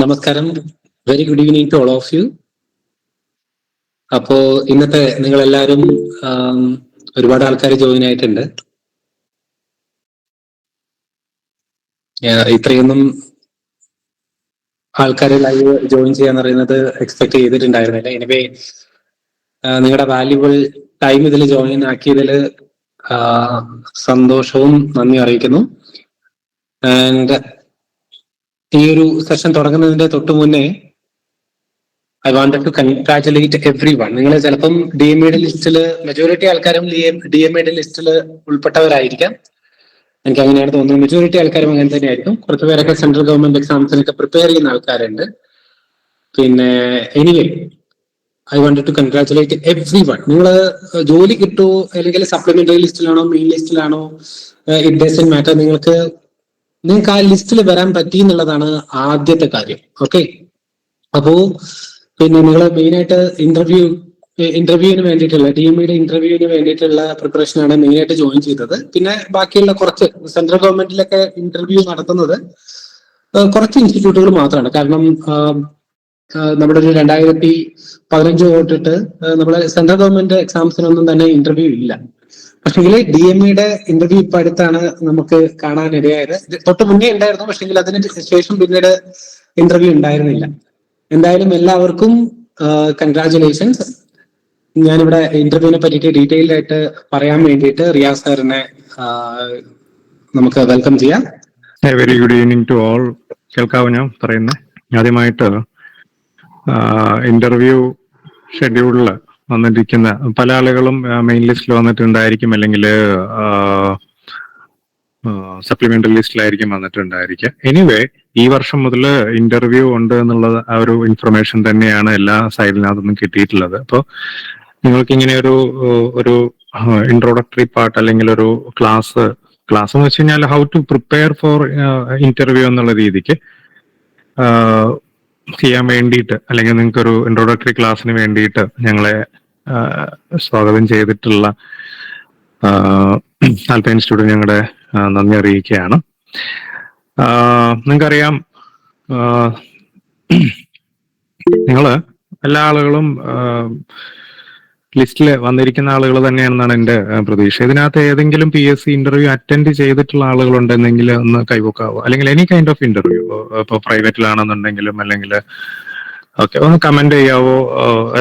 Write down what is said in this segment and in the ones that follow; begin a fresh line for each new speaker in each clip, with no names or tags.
നമസ്കാരം. Very good evening to all of you. അപ്പോ ഇന്നത്തെ നിങ്ങളെല്ലാവരും ഒരുപാട് ആൾക്കാർ ജോയിൻ ആയിട്ടുണ്ട്. ഇത്രയൊന്നും ആൾക്കാർ ലൈവ് ജോയിൻ ചെയ്യാന്ന് പറയുന്നത് എക്സ്പെക്ട് ചെയ്തിട്ടുണ്ടായിരുന്നില്ല. എനിവേ നിങ്ങളുടെ വാല്യുബിൾ ടൈം ഇതിൽ ജോയിൻ ആക്കിയതിൽ സന്തോഷവും നന്ദി അറിയിക്കുന്നു. ആൻഡ് ഈ ഒരു സെഷൻ തുടങ്ങുന്നതിന്റെ തൊട്ട് മുന്നേ I wanted to congratulate everyone. നിങ്ങൾ ചിലപ്പം ഡി എം എയുടെ ലിസ്റ്റിൽ മെജോറിറ്റി ആൾക്കാരും ഡി എം എയുടെ ലിസ്റ്റിൽ ഉൾപ്പെട്ടവരായിരിക്കാം. എനിക്ക് അങ്ങനെയാണ് തോന്നുന്നത്. മെജോറിറ്റി ആൾക്കാരും അങ്ങനെ തന്നെയായിരിക്കും. കുറച്ച് പേരൊക്കെ സെൻട്രൽ ഗവൺമെന്റ് എക്സാംസിനൊക്കെ പ്രിപ്പയർ ചെയ്യുന്ന ആൾക്കാരുണ്ട്. പിന്നെ anyway I wanted to congratulate everyone. നിങ്ങൾ ജോലി കിട്ടുമോ അല്ലെങ്കിൽ സപ്ലിമെന്ററി ലിസ്റ്റിലാണോ മെയിൻ ലിസ്റ്റിലാണോ ഇറ്റ് ഡസന്റ് മാറ്റർ. നിങ്ങൾക്ക് ആ ലിസ്റ്റിൽ വരാൻ പറ്റി എന്നുള്ളതാണ് ആദ്യത്തെ കാര്യം. ഓക്കെ, അപ്പോ പിന്നെ നിങ്ങൾ മെയിനായിട്ട് ഇന്റർവ്യൂവിന് വേണ്ടിയിട്ടുള്ള ഡി എം ഇയുടെ ഇന്റർവ്യൂവിന് വേണ്ടിയിട്ടുള്ള പ്രിപ്പറേഷനാണ് മെയിനായിട്ട് ജോയിൻ ചെയ്തത്. പിന്നെ ബാക്കിയുള്ള കുറച്ച് സെൻട്രൽ ഗവൺമെന്റിലൊക്കെ ഇന്റർവ്യൂ നടത്തുന്നത് കുറച്ച് ഇൻസ്റ്റിറ്റ്യൂട്ടുകൾ മാത്രമാണ്. കാരണം നമ്മുടെ ഒരു 2015 തൊട്ടിട്ട് നമ്മുടെ സെൻട്രൽ ഗവൺമെന്റ് എക്സാംസിനൊന്നും തന്നെ ഇന്റർവ്യൂ ഇല്ല. പക്ഷെങ്കിൽ ഡി എം ഇയുടെ ഇന്റർവ്യൂ ഇപ്പൊ അടുത്താണ് നമുക്ക് കാണാനിടയായത്. തൊട്ട് മുന്നേ ഉണ്ടായിരുന്നു, പക്ഷെങ്കിൽ അതിന് ശേഷം പിന്നീട് ഇന്റർവ്യൂ ഉണ്ടായിരുന്നില്ല. എന്തായാലും എല്ലാവർക്കും കൺഗ്രാറ്റുലേഷൻസ്. ഞാനിവിടെ ഇന്റർവ്യൂവിനെ പറ്റിയിട്ട് ഡീറ്റെയിൽഡ് ആയിട്ട് പറയാൻ വേണ്ടിയിട്ട് റിയാസ് സാറിനെ നമുക്ക് വെൽക്കം ചെയ്യാം.
Very good evening to all. കേൾക്കാവോ ഞാൻ പറയുന്നത്? ആദ്യമായിട്ട് ഇന്റർവ്യൂ ഷെഡ്യൂളിൽ വന്നിരിക്കുന്ന പല ആളുകളും മെയിൻ ലിസ്റ്റിൽ വന്നിട്ടുണ്ടായിരിക്കും, അല്ലെങ്കിൽ സപ്ലിമെന്ററി ലിസ്റ്റിലായിരിക്കും വന്നിട്ടുണ്ടായിരിക്കുക. എനിവേ, ഈ വർഷം മുതൽ ഇന്റർവ്യൂ ഉണ്ട് എന്നുള്ളത് ആ ഒരു ഇൻഫർമേഷൻ തന്നെയാണ് എല്ലാ സൈഡിനകത്തുനിന്നും കിട്ടിയിട്ടുള്ളത്. അപ്പോൾ നിങ്ങൾക്ക് ഇങ്ങനെ ഒരു ഇൻട്രോഡക്ടറി പാർട്ട് അല്ലെങ്കിൽ ഒരു ക്ലാസ് എന്ന് വെച്ച് കഴിഞ്ഞാൽ how to prepare for interview എന്നുള്ള രീതിക്ക് ചെയ്യാൻ വേണ്ടിയിട്ട്, അല്ലെങ്കിൽ നിങ്ങൾക്കൊരു ഇൻട്രോഡക്ടറി ക്ലാസ്സിന് വേണ്ടിയിട്ട് ഞങ്ങളെ സ്വാഗതം ചെയ്തിട്ടുള്ള ആൽപൈൻ ഇൻസ്റ്റിറ്റ്യൂട്ട് ഞങ്ങളുടെ നന്ദി അറിയിക്കുകയാണ്. നിങ്ങൾക്കറിയാം, നിങ്ങൾ എല്ലാ ആളുകളും ലിസ്റ്റിൽ വന്നിരിക്കുന്ന ആളുകൾ തന്നെയാണെന്നാണ് എൻ്റെ പ്രതീക്ഷ. ഇതിനകത്ത് ഏതെങ്കിലും PSC ഇന്റർവ്യൂ അറ്റൻഡ് ചെയ്തിട്ടുള്ള ആളുകളുണ്ടെന്നെങ്കിൽ ഒന്ന് കൈവക്കാവോ, അല്ലെങ്കിൽ എനി കൈൻഡ് ഓഫ് ഇന്റർവ്യൂ, ഇപ്പോൾ പ്രൈവറ്റിലാണെന്നുണ്ടെങ്കിലും അല്ലെങ്കിൽ ഓക്കെ, ഒന്ന് കമന്റ് ചെയ്യാവോ?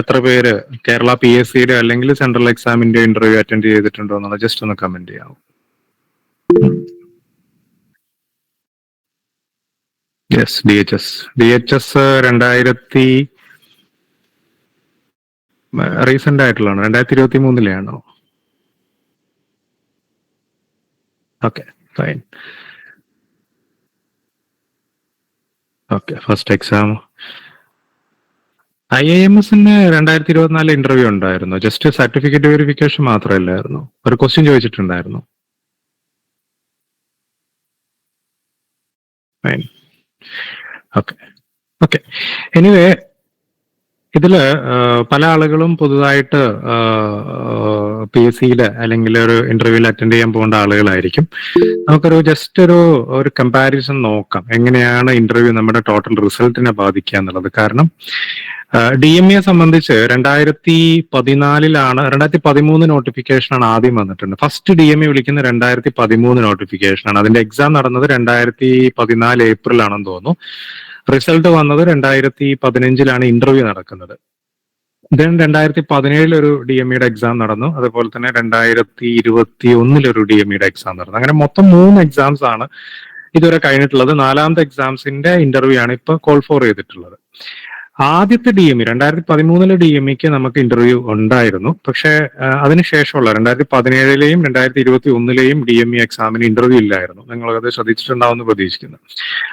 എത്ര പേര് കേരള PSCയുടെ അല്ലെങ്കിൽ സെൻട്രൽ എക്സാമിന്റെ ഇന്റർവ്യൂ അറ്റൻഡ് ചെയ്തിട്ടുണ്ടോ എന്നുള്ളത് ജസ്റ്റ് ഒന്ന് കമന്റ് ചെയ്യാവോ? യെസ്, DHS 2000 റീസെന്റ് ആയിട്ടുള്ളതാണോ? 2023 okay, fine. Okay, first exam IIMSന് 2024 ഇന്റർവ്യൂ ഉണ്ടായിരുന്നു. ജസ്റ്റ് സർട്ടിഫിക്കറ്റ് വെരിഫിക്കേഷൻ മാത്രമല്ലായിരുന്നു, ഒരു ക്വസ്റ്റ്യൻ ചോദിച്ചിട്ടുണ്ടായിരുന്നു. Fine, okay. എനിവേ, ഇതില് പല ആളുകളും പുതുതായിട്ട് PSCയില് അല്ലെങ്കിൽ ഒരു ഇന്റർവ്യൂവിൽ അറ്റൻഡ് ചെയ്യാൻ പോകേണ്ട ആളുകളായിരിക്കും. നമുക്കൊരു ജസ്റ്റ് ഒരു കമ്പാരിസൺ നോക്കാം, എങ്ങനെയാണ് ഇന്റർവ്യൂ നമ്മുടെ ടോട്ടൽ റിസൾട്ടിനെ ബാധിക്കുക എന്നുള്ളത്. കാരണം DME സംബന്ധിച്ച് 2013 നോട്ടിഫിക്കേഷനാണ് ആദ്യം വന്നിട്ടുണ്ട്. ഫസ്റ്റ് DME വിളിക്കുന്ന 2013 നോട്ടിഫിക്കേഷനാണ്. അതിന്റെ എക്സാം നടന്നത് 2014 ഏപ്രിലാണെന്ന് തോന്നുന്നു. റിസൾട്ട് വന്നത് 2015 ഇന്റർവ്യൂ നടക്കുന്നത്. ദെൻ 2017 ഒരു DMEയുടെ എക്സാം നടന്നു. അതുപോലെ തന്നെ 2021 ഒരു DMEയുടെ എക്സാം നടന്നു. അങ്ങനെ മൊത്തം 3 എക്സാംസ് ആണ് ഇതുവരെ കഴിഞ്ഞിട്ടുള്ളത്. 4ാമത്തെ എക്സാംസിന്റെ ഇന്റർവ്യൂ ആണ് ഇപ്പൊ കോൾ ഫോർ ചെയ്തിട്ടുള്ളത്. ആദ്യത്തെ DME 2013 DMEക്ക് നമുക്ക് ഇന്റർവ്യൂ ഉണ്ടായിരുന്നു. പക്ഷെ അതിനുശേഷമുള്ള 2017 2021 DME എക്സാമിന് ഇന്റർവ്യൂ ഇല്ലായിരുന്നു. നിങ്ങളത് ശ്രദ്ധിച്ചിട്ടുണ്ടാവുമെന്ന് പ്രതീക്ഷിക്കുന്നു.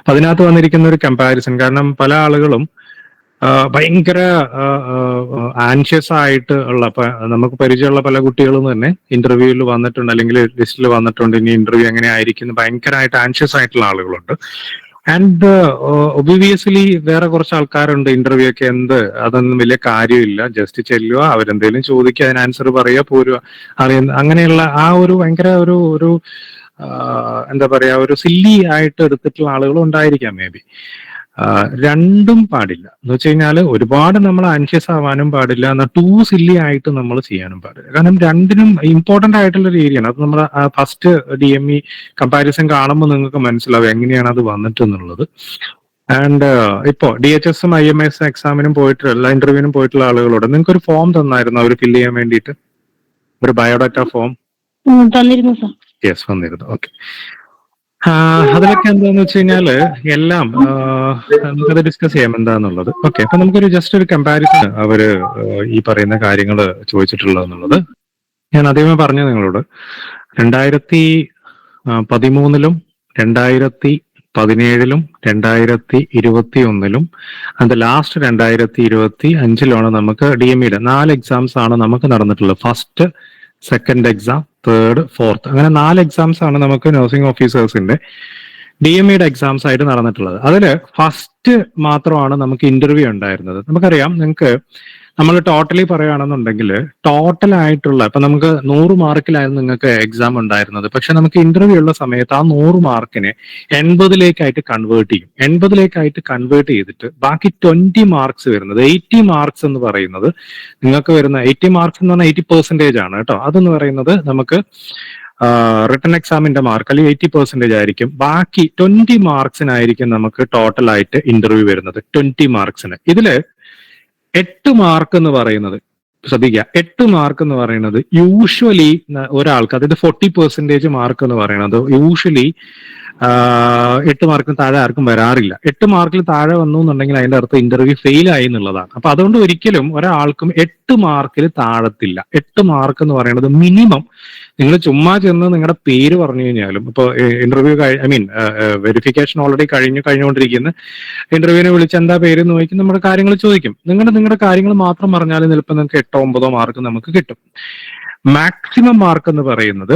അതിനകത്ത് വന്നിരിക്കുന്ന ഒരു കമ്പാരിസൺ, കാരണം പല ആളുകളും ഭയങ്കര ആൻഷ്യസ് ആയിട്ട് ഉള്ള, നമുക്ക് പരിചയമുള്ള പല കുട്ടികളും തന്നെ ഇന്റർവ്യൂവിൽ വന്നിട്ടുണ്ട്, അല്ലെങ്കിൽ ലിസ്റ്റിൽ വന്നിട്ടുണ്ട്. ഇനി ഇന്റർവ്യൂ എങ്ങനെ ആയിരിക്കും ഭയങ്കരമായിട്ട് ആൻഷ്യസ് ആയിട്ടുള്ള ആളുകളുണ്ട്. ആൻഡ് ഒബിവിയസ്ലി വേറെ കുറച്ച് ആൾക്കാരുണ്ട്, ഇന്റർവ്യൂ ഒക്കെ അതൊന്നും വലിയ കാര്യമില്ല, ജസ്റ്റ് ചെല്ലുക, അവരെന്തെങ്കിലും ചോദിക്കുക, അതിന് ആൻസർ പറയുക, പോരുക, അങ്ങനെയുള്ള ആ ഒരു ഭയങ്കര എന്താ പറയാ, ഒരു സില്ലി ആയിട്ട് എടുത്തിട്ടുള്ള ആളുകളും ഉണ്ടായിരിക്കാം മേ ബി. രണ്ടും പാടില്ല എന്ന് വെച്ച് കഴിഞ്ഞാൽ ഒരുപാട് നമ്മൾ ആൻഷ്യസ് ആവാനും പാടില്ല, എന്നാൽ ടൂ സില്ലി ആയിട്ട് നമ്മൾ ചെയ്യാനും പാടില്ല. കാരണം രണ്ടിനും ഇമ്പോർട്ടന്റ് ആയിട്ടുള്ള ഒരു ഏരിയയാണ്. അത് നമ്മുടെ ഫസ്റ്റ് DME കമ്പാരിസൺ കാണുമ്പോൾ നിങ്ങൾക്ക് മനസ്സിലാവും എങ്ങനെയാണ് അത് വന്നിട്ടെന്നുള്ളത്. ആൻഡ് ഇപ്പോ DHS-ഉം IMS എക്സാമിനും പോയിട്ടുള്ള എല്ലാ ഇന്റർവ്യൂവിനും പോയിട്ടുള്ള ആളുകളോട് നിങ്ങൾക്ക് ഒരു ഫോം തന്നായിരുന്നു അവർ ഫില്ല് ചെയ്യാൻ വേണ്ടിയിട്ട്, ഒരു ബയോഡാറ്റ ഫോം
തന്നിരുന്നു സർ.
യെസ്, വന്നിരുന്നു. ഓക്കെ. അതിലൊക്കെ എന്താന്ന് വെച്ച് കഴിഞ്ഞാല് എല്ലാം നമുക്കത് ഡിസ്കസ് ചെയ്യാം എന്താന്നുള്ളത്. ഓക്കെ, അപ്പൊ നമുക്കൊരു ജസ്റ്റ് ഒരു കമ്പാരിസൺ അവര് ഈ പറയുന്ന കാര്യങ്ങൾ ചോദിച്ചിട്ടുള്ളതെന്നുള്ളത് ഞാൻ ആദ്യമേ പറഞ്ഞു നിങ്ങളോട്. 2013 2017 2021 അത് ലാസ്റ്റ് 2025 നമുക്ക് DME-യുടെ 4 എക്സാംസ് ആണ് നമുക്ക് നടന്നിട്ടുള്ളത്. First, second exam, third, fourth, അങ്ങനെ 4 എക്സാംസ് ആണ് നമുക്ക് നഴ്സിംഗ് ഓഫീസേഴ്സിന്റെ DME-യുടെ എക്സാംസ് ആയിട്ട് നടന്നിട്ടുള്ളത്. അതിൽ ഫസ്റ്റ് മാത്രമാണ് നമുക്ക് ഇന്റർവ്യൂ ഉണ്ടായിരുന്നത്. നമുക്കറിയാം, നിങ്ങൾക്ക് നമ്മൾ ടോട്ടലി പറയുകയാണെന്നുണ്ടെങ്കിൽ ടോട്ടൽ ആയിട്ടുള്ള ഇപ്പൊ നമുക്ക് 100 മാർക്കിലായിരുന്നു നിങ്ങൾക്ക് എക്സാം ഉണ്ടായിരുന്നത്. പക്ഷെ നമുക്ക് ഇന്റർവ്യൂ ഉള്ള സമയത്ത് ആ 100 മാർക്കിനെ 80-ലേക്കായിട്ട് കൺവേർട്ട് ചെയ്യും. 80-ലേക്കായിട്ട് കൺവേർട്ട് ചെയ്തിട്ട് ബാക്കി 20 മാർക്സ് വരുന്നത് 80 മാർക്സ് എന്ന് പറയുന്നത് നിങ്ങൾക്ക് വരുന്ന 80 മാർക്സ് എന്ന് പറഞ്ഞാൽ 80% ആണ് കേട്ടോ. അതെന്ന് പറയുന്നത് നമുക്ക് റിട്ടൺ എക്സാമിന്റെ മാർക്ക് അല്ലെങ്കിൽ 80% ആയിരിക്കും. ബാക്കി 20 മാർക്സിനായിരിക്കും നമുക്ക് ടോട്ടൽ ആയിട്ട് ഇന്റർവ്യൂ വരുന്നത്. 20 മാർക്സിന് ഇതില് 8 മാർക്ക് എന്ന് പറയുന്നത്, ശ്രദ്ധിക്കുക, 8 മാർക്ക് എന്ന് പറയുന്നത് യൂഷ്വലി ഒരാൾക്ക്, അതായത് 40% മാർക്ക് എന്ന് പറയുന്നത് യൂഷ്വലി 8 മാർക്കിന് താഴെ ആർക്കും വരാറില്ല. 8 മാർക്കിൽ താഴെ വന്നു എന്നുണ്ടെങ്കിൽ അതിന്റെ അർത്ഥം ഇന്റർവ്യൂ ഫെയിൽ ആയി എന്നുള്ളതാണ്. അപ്പൊ അതുകൊണ്ട് ഒരിക്കലും ഒരാൾക്കും 8 മാർക്കിൽ താഴത്തില്ല. 8 മാർക്ക് എന്ന് പറയുന്നത് മിനിമം. നിങ്ങൾ ചുമ്മാ ചെന്ന് നിങ്ങളുടെ പേര് പറഞ്ഞു കഴിഞ്ഞാലും, ഇപ്പൊ ഇന്റർവ്യൂ വെരിഫിക്കേഷൻ ഓൾറെഡി കഴിഞ്ഞുകൊണ്ടിരിക്കുന്ന ഇന്റർവ്യൂവിനെ വിളിച്ച് എന്താ പേര് എന്ന് ചോദിക്കും, നമ്മുടെ കാര്യങ്ങൾ ചോദിക്കും. നിങ്ങളുടെ കാര്യങ്ങൾ മാത്രം പറഞ്ഞാലും ചിലപ്പോൾ നിങ്ങൾക്ക് 8 9 മാർക്ക് നമുക്ക് കിട്ടും. മാക്സിമം മാർക്ക് എന്ന് പറയുന്നത്,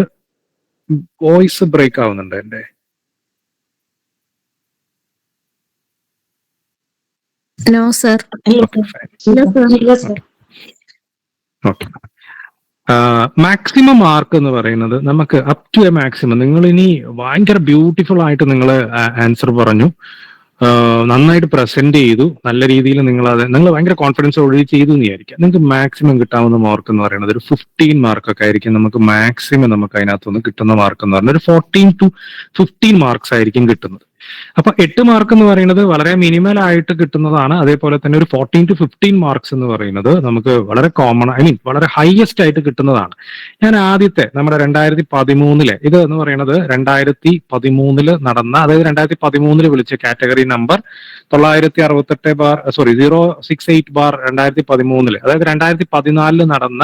വോയിസ് ബ്രേക്ക് ആവുന്നുണ്ട് എന്റെ.
No sir.
Okay. Maximum mark എന്ന് പറയുന്നത് നമുക്ക് അപ് ടു എ മാക്സിമം. നിങ്ങൾ ഇനി ഭയങ്കര ബ്യൂട്ടിഫുൾ ആയിട്ട് നിങ്ങൾ ആൻസർ പറഞ്ഞു, നന്നായിട്ട് പ്രസന്റ് ചെയ്തു, നല്ല രീതിയിൽ നിങ്ങൾ ഭയങ്കര കോൺഫിഡൻസോടെ ചെയ്തു എന്ന് വിചാരിക്കാം. നിങ്ങൾക്ക് മാക്സിമം കിട്ടാവുന്ന മാർക്ക് എന്ന് പറയുന്നത് ഒരു 15 മാർക്കൊക്കെ ആയിരിക്കും നമുക്ക് മാക്സിമം നമുക്ക് അതിനകത്തുനിന്ന് കിട്ടുന്ന മാർക്ക് എന്ന് പറയുന്നത്. ഒരു 14 to 15 മാർക്സ് ആയിരിക്കും കിട്ടുന്നത്. അപ്പൊ 8 മാർക്ക് എന്ന് പറയുന്നത് വളരെ മിനിമൽ ആയിട്ട് കിട്ടുന്നതാണ്. അതേപോലെ തന്നെ ഒരു 14 to 15 മാർക്സ് എന്ന് പറയുന്നത് നമുക്ക് വളരെ കോമൺ, വളരെ ഹയസ്റ്റ് ആയിട്ട് കിട്ടുന്നതാണ്. ഞാൻ ആദ്യത്തെ നമ്മുടെ 2013 ഇത് എന്ന് പറയുന്നത് 2013 നടന്ന, അതായത് 2013 വിളിച്ച കാറ്റഗറി നമ്പർ 068/2013, അതായത് 2014 നടന്ന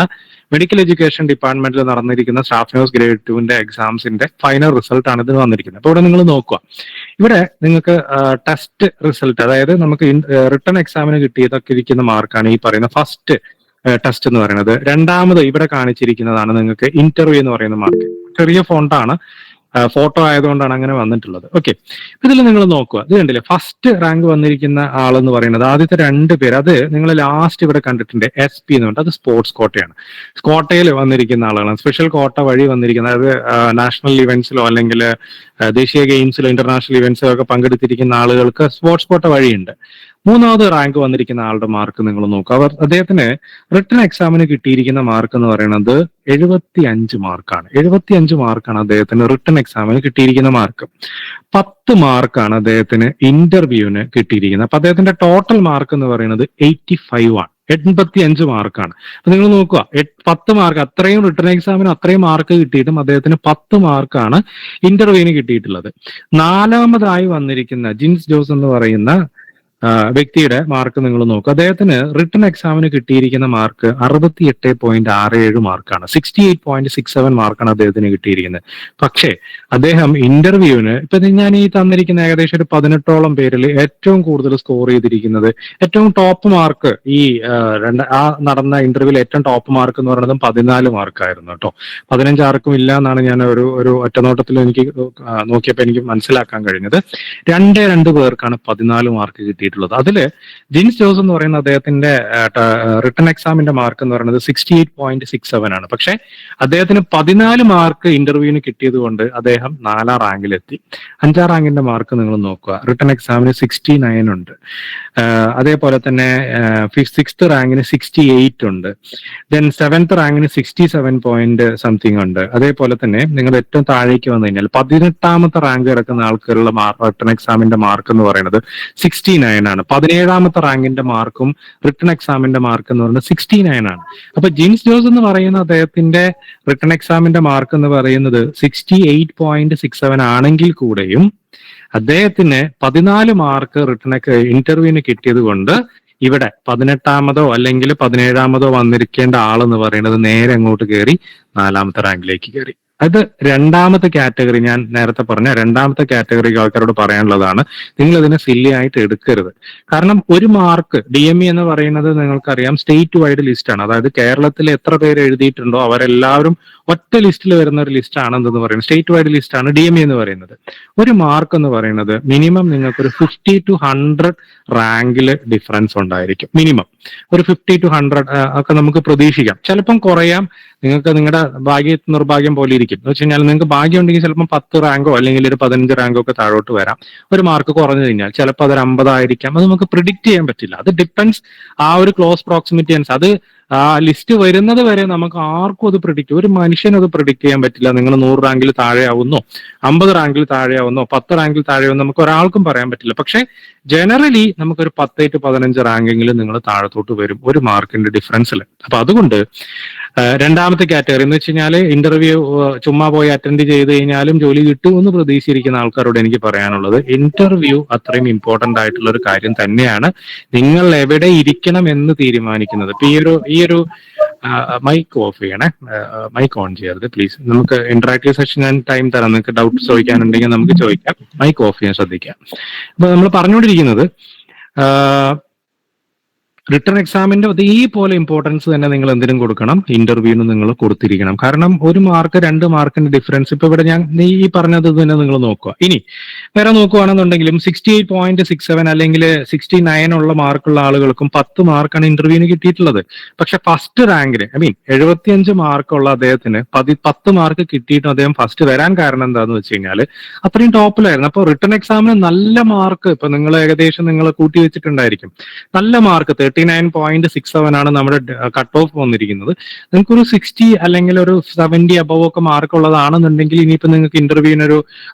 മെഡിക്കൽ എഡ്യൂക്കേഷൻ ഡിപ്പാർട്ട്മെന്റിൽ നടന്നിരിക്കുന്ന സ്റ്റാഫ് നേഴ്സ് ഗ്രേഡ് 2 എക്സാംസിന്റെ ഫൈനൽ റിസൾട്ട് ആണ് ഇത് വന്നിരിക്കുന്നത്. അപ്പൊ ഇവിടെ നിങ്ങൾ നോക്കുക, ഇവിടെ നിങ്ങൾക്ക് ടെസ്റ്റ് റിസൾട്ട്, അതായത് നമുക്ക് റിട്ടൺ എക്സാമിന് കിട്ടിയതൊക്കെ ഇരിക്കുന്ന മാർക്കാണ് ഈ പറയുന്ന ഫസ്റ്റ് ടെസ്റ്റ് എന്ന് പറയുന്നത്. രണ്ടാമത് ഇവിടെ കാണിച്ചിരിക്കുന്നതാണ് നിങ്ങൾക്ക് ഇന്റർവ്യൂ എന്ന് പറയുന്ന മാർക്ക്. ചെറിയ ഫോണ്ടാണ്, ഫോട്ടോ ആയതുകൊണ്ടാണ് അങ്ങനെ വന്നിട്ടുള്ളത്. ഓക്കെ, ഇതിൽ നിങ്ങൾ നോക്കുക, ഇത് കണ്ടില്ലേ, ഫസ്റ്റ് റാങ്ക് വന്നിരിക്കുന്ന ആളെന്ന് പറയുന്നത് ആദ്യത്തെ 2 പേര്, അത് നിങ്ങൾ ലാസ്റ്റ് ഇവിടെ കണ്ടിട്ടുണ്ട് SP എന്ന് പറഞ്ഞിട്ട്, അത് സ്പോർട്സ് കോട്ടയാണ്. കോട്ടയിൽ വന്നിരിക്കുന്ന ആളുകളാണ്, സ്പെഷ്യൽ കോട്ട വഴി വന്നിരിക്കുന്ന, അതായത് നാഷണൽ ഇവന്റ്സിലോ അല്ലെങ്കിൽ ദേശീയ ഗെയിംസിലോ ഇന്റർനാഷണൽ ഇവന്റ്സിലോ ഒക്കെ പങ്കെടുത്തിരിക്കുന്ന ആളുകൾക്ക് സ്പോർട്സ് കോട്ട വഴിയുണ്ട്. 3ാമത് റാങ്ക് വന്നിരിക്കുന്ന ആളുടെ മാർക്ക് നിങ്ങൾ നോക്കുക. അദ്ദേഹത്തിന് റിട്ടൺ എക്സാമിന് കിട്ടിയിരിക്കുന്ന മാർക്ക് എന്ന് പറയുന്നത് 75 മാർക്കാണ്. 75 മാർക്കാണ് അദ്ദേഹത്തിന് റിട്ടൺ എക്സാമിന് കിട്ടിയിരിക്കുന്ന മാർക്ക്. 10 മാർക്കാണ് അദ്ദേഹത്തിന് ഇന്റർവ്യൂവിന് കിട്ടിയിരിക്കുന്നത്. അപ്പൊ അദ്ദേഹത്തിന്റെ ടോട്ടൽ മാർക്ക് എന്ന് പറയുന്നത് 85 ആണ്. 85 മാർക്കാണ്. അപ്പൊ നിങ്ങൾ നോക്കുക, 10 മാർക്ക്, അത്രയും റിട്ടൺ എക്സാമിന് അത്രയും മാർക്ക് കിട്ടിയിട്ടും അദ്ദേഹത്തിന് 10 മാർക്കാണ് ഇന്റർവ്യൂവിന് കിട്ടിയിട്ടുള്ളത്. 4ാമതായി വന്നിരിക്കുന്ന ജിൻസ് ജോസ് എന്ന് പറയുന്ന വ്യക്തിയുടെ മാർക്ക് നിങ്ങൾ നോക്കുക. അദ്ദേഹത്തിന് റിട്ടൺ എക്സാമിന് കിട്ടിയിരിക്കുന്ന മാർക്ക് 68.67 മാർക്കാണ്. 68.67 മാർക്കാണ് അദ്ദേഹത്തിന് കിട്ടിയിരിക്കുന്നത്. പക്ഷേ അദ്ദേഹം ഇന്റർവ്യൂവിന് ഇപ്പൊ ഞാൻ ഈ തന്നിരിക്കുന്ന ഏകദേശം ഒരു 18ഓളം പേരിൽ ഏറ്റവും കൂടുതൽ സ്കോർ ചെയ്തിരിക്കുന്നത്, ഏറ്റവും ടോപ്പ് മാർക്ക് ഈ നടന്ന ഇന്റർവ്യൂവിൽ ഏറ്റവും ടോപ്പ് മാർക്ക് എന്ന് പറയുന്നത് 14 മാർക്കായിരുന്നു കേട്ടോ. 15 ആർക്കും ഇല്ല എന്നാണ് ഞാൻ ഒരു ഒറ്റനോട്ടത്തിൽ എനിക്ക് നോക്കിയപ്പോൾ എനിക്ക് മനസ്സിലാക്കാൻ കഴിഞ്ഞത്. 2 പേർക്കാണ് 14 മാർക്ക് കിട്ടിയിട്ടുള്ളത്. കിട്ടിയിട്ടുള്ളത്. അതില് ജിൻസ് ജോസ് എന്ന് പറയുന്ന അദ്ദേഹത്തിന്റെ റിട്ടൺ എക്സാമിന്റെ മാർക്ക് എന്ന് പറയുന്നത് 68.67 ആണ്. പക്ഷെ അദ്ദേഹത്തിന് 14 മാർക്ക് ഇന്റർവ്യൂവിന് കിട്ടിയത് കൊണ്ട് അദ്ദേഹം 4ാം റാങ്കിലെത്തി. 5ാം റാങ്കിന്റെ മാർക്ക് നിങ്ങൾ നോക്കുക, റിട്ടൺ എക്സാമിന് 69 ഉണ്ട്. അതേപോലെ തന്നെ 6th റാങ്കിന് 68 ഉണ്ട്. ദെൻ 7th റാങ്കിന് 67 പോയിന്റ് സംതിങ് ഉണ്ട്. അതേപോലെ തന്നെ നിങ്ങൾ ഏറ്റവും താഴേക്ക് വന്നു കഴിഞ്ഞാൽ 18ാമത്തെ റാങ്ക് കിടക്കുന്ന ആൾക്കാരുള്ള റിട്ടൺ എക്സാമിന്റെ മാർക്ക് എന്ന് പറയുന്നത് 69 ആണ്. 17ാമത്തെ റാങ്കിന്റെ മാർക്കും റിട്ടൺ എക്സാമിന്റെ മാർക്ക് എന്ന് പറയുന്നത് 69 ആണ്. അപ്പൊ ജിൻസ് ജോസ് എന്ന് പറയുന്ന അദ്ദേഹത്തിന്റെ റിട്ടൺ എക്സാമിന്റെ മാർക്ക് എന്ന് പറയുന്നത് 68.67 ആണെങ്കിൽ കൂടെയും അദ്ദേഹത്തിന് 14 മാർക്ക് റിട്ടൺ ഇന്റർവ്യൂവിന് കിട്ടിയത് കൊണ്ട് ഇവിടെ 18ാമതോ അല്ലെങ്കിൽ 17ാമതോ വന്നിരിക്കേണ്ട ആളെന്ന് പറയുന്നത് നേരെ അങ്ങോട്ട് കയറി 4ാമത്തെ റാങ്കിലേക്ക് കയറി. അത് രണ്ടാമത്തെ കാറ്റഗറി, ഞാൻ നേരത്തെ പറഞ്ഞ രണ്ടാമത്തെ കാറ്റഗറി ആൾക്കാരോട് പറയാനുള്ളതാണ്. നിങ്ങൾ ഇതിനെ സില്ലി ആയിട്ട് എടുക്കരുത്. കാരണം ഒരു മാർക്ക് DME എന്ന് പറയുന്നത് നിങ്ങൾക്കറിയാം സ്റ്റേറ്റ് വൈഡ് ലിസ്റ്റ് ആണ്. അതായത് കേരളത്തിൽ എത്ര പേര് എഴുതിയിട്ടുണ്ടോ അവരെല്ലാവരും ഒറ്റ ലിസ്റ്റിൽ വരുന്ന ഒരു ലിസ്റ്റ് ആണെന്ന് പറയുന്നത് സ്റ്റേറ്റ് വൈഡ് ലിസ്റ്റ് ആണ് DME എന്ന് പറയുന്നത്. ഒരു മാർക്ക് എന്ന് പറയുന്നത് മിനിമം നിങ്ങൾക്കൊരു 50 to 100 റാങ്കിൽ ഡിഫറൻസ് ഉണ്ടായിരിക്കും. മിനിമം ഒരു 50 to 100 ഒക്കെ നമുക്ക് പ്രതീക്ഷിക്കാം. ചിലപ്പം കുറയാം, നിങ്ങൾക്ക് നിങ്ങളുടെ നിർഭാഗ്യം പോലെ ഇരിക്കും. എന്ന് വെച്ച് കഴിഞ്ഞാൽ നിങ്ങൾക്ക് ഭാഗ്യം ഉണ്ടെങ്കിൽ ചിലപ്പം 10 റാങ്കോ അല്ലെങ്കിൽ ഒരു 15 റാങ്കോ ഒക്കെ താഴോട്ട് വരാം. ഒരു മാർക്ക് കുറഞ്ഞു കഴിഞ്ഞാൽ ചിലപ്പോൾ അതൊരു 50 ആയിരിക്കാം. അത് നമുക്ക് പ്രിഡിക്റ്റ് ചെയ്യാൻ പറ്റില്ല. അത് ഡിപ്പെൻഡ്സ് ആ ഒരു ക്ലോസ് പ്രോക്സിമിറ്റി അനുസരിച്ച്. അത് ആ ലിസ്റ്റ് വരുന്നത് വരെ നമുക്ക് ആർക്കും അത് പ്രിഡിക്റ്റ്, ഒരു മനുഷ്യനും അത് പ്രിഡിക്റ്റ് ചെയ്യാൻ പറ്റില്ല. നിങ്ങൾ 100 റാങ്കിൽ താഴെയാവുന്നോ, 50 റാങ്കിൽ താഴെയാവുന്നോ, 10 റാങ്കിൽ താഴെയാവുന്നോ നമുക്ക് ഒരാൾക്കും പറയാൻ പറ്റില്ല. പക്ഷെ ജനറലി നമുക്കൊരു 10 to 15 റാങ്കെങ്കിലും നിങ്ങൾ താഴത്തോട്ട് വരും ഒരു മാർക്കിന്റെ ഡിഫറൻസിൽ. അപ്പൊ അതുകൊണ്ട് രണ്ടാമത്തെ കാറ്റഗറി എന്ന് വെച്ച് കഴിഞ്ഞാൽ ഇന്റർവ്യൂ ചുമ്മാ പോയി അറ്റൻഡ് ചെയ്ത് കഴിഞ്ഞാലും ജോലി കിട്ടുമെന്ന് പ്രതീക്ഷിച്ചിരിക്കുന്ന ആൾക്കാരോട് എനിക്ക് പറയാനുള്ളത്, ഇന്റർവ്യൂ അത്രയും ഇമ്പോർട്ടന്റ് ആയിട്ടുള്ള ഒരു കാര്യം തന്നെയാണ്. നിങ്ങൾ എവിടെ ഇരിക്കണം എന്ന് തീരുമാനിക്കുന്നത്. ഇപ്പൊ ഈ ഒരു മൈക്ക് ഓഫ് ചെയ്യണേ, മൈക്ക് ഓൺ ചെയ്യരുത് പ്ലീസ്. നമുക്ക് ഇന്ററാക്റ്റീവ് സെഷൻ ഞാൻ ടൈം തരാം, നിങ്ങൾക്ക് ഡൗട്ട് ചോദിക്കാനുണ്ടെങ്കിൽ നമുക്ക് ചോദിക്കാം. മൈക്ക് ഓഫ് ചെയ്യാൻ ശ്രദ്ധിക്കാം. അപ്പൊ നമ്മൾ പറഞ്ഞുകൊണ്ടിരിക്കുന്നത് റിട്ടൺ എക്സാമിന്റെ അതേപോലെ ഇമ്പോർട്ടൻസ് തന്നെ നിങ്ങൾ എന്തിനും കൊടുക്കണം, ഇന്റർവ്യൂവിന് നിങ്ങൾ കൊടുത്തിരിക്കണം. കാരണം 1 മാർക്ക് 2 മാർക്കിന്റെ ഡിഫറൻസ് ഇപ്പൊ ഇവിടെ ഞാൻ ഈ പറഞ്ഞത് തന്നെ നിങ്ങൾ നോക്കുക. ഇനി വേറെ നോക്കുകയാണെന്നുണ്ടെങ്കിലും 68.67 അല്ലെങ്കിൽ 69 ഉള്ള മാർക്കുള്ള ആളുകൾക്കും 10 മാർക്കാണ് ഇന്റർവ്യൂവിന് കിട്ടിയിട്ടുള്ളത്. പക്ഷെ ഫസ്റ്റ് റാങ്കിന് 75 മാർക്കുള്ള അദ്ദേഹത്തിന് 10 മാർക്ക് കിട്ടിയിട്ടും അദ്ദേഹം ഫസ്റ്റ് വരാൻ കാരണം എന്താന്ന് വെച്ച് കഴിഞ്ഞാൽ അത്രയും ടോപ്പിലായിരുന്നു. അപ്പോൾ റിട്ടൺ എക്സാമിന് നല്ല മാർക്ക് ഇപ്പൊ നിങ്ങൾ ഏകദേശം നിങ്ങൾ കൂട്ടി വെച്ചിട്ടുണ്ടായിരിക്കും. നല്ല മാർക്ക് 39.67 ആണ് നമ്മുടെ കട്ട് ഓഫ് വന്നിരിക്കുന്നത്. നിങ്ങൾക്ക് ഒരു 60 അല്ലെങ്കിൽ ഒരു 70 അബവ് ഒക്കെ മാർക്ക് ഉള്ളതാണെന്നുണ്ടെങ്കിൽ ഇനിയിപ്പോ നിങ്ങൾക്ക് ഇന്റർവ്യൂവിന് ഒരു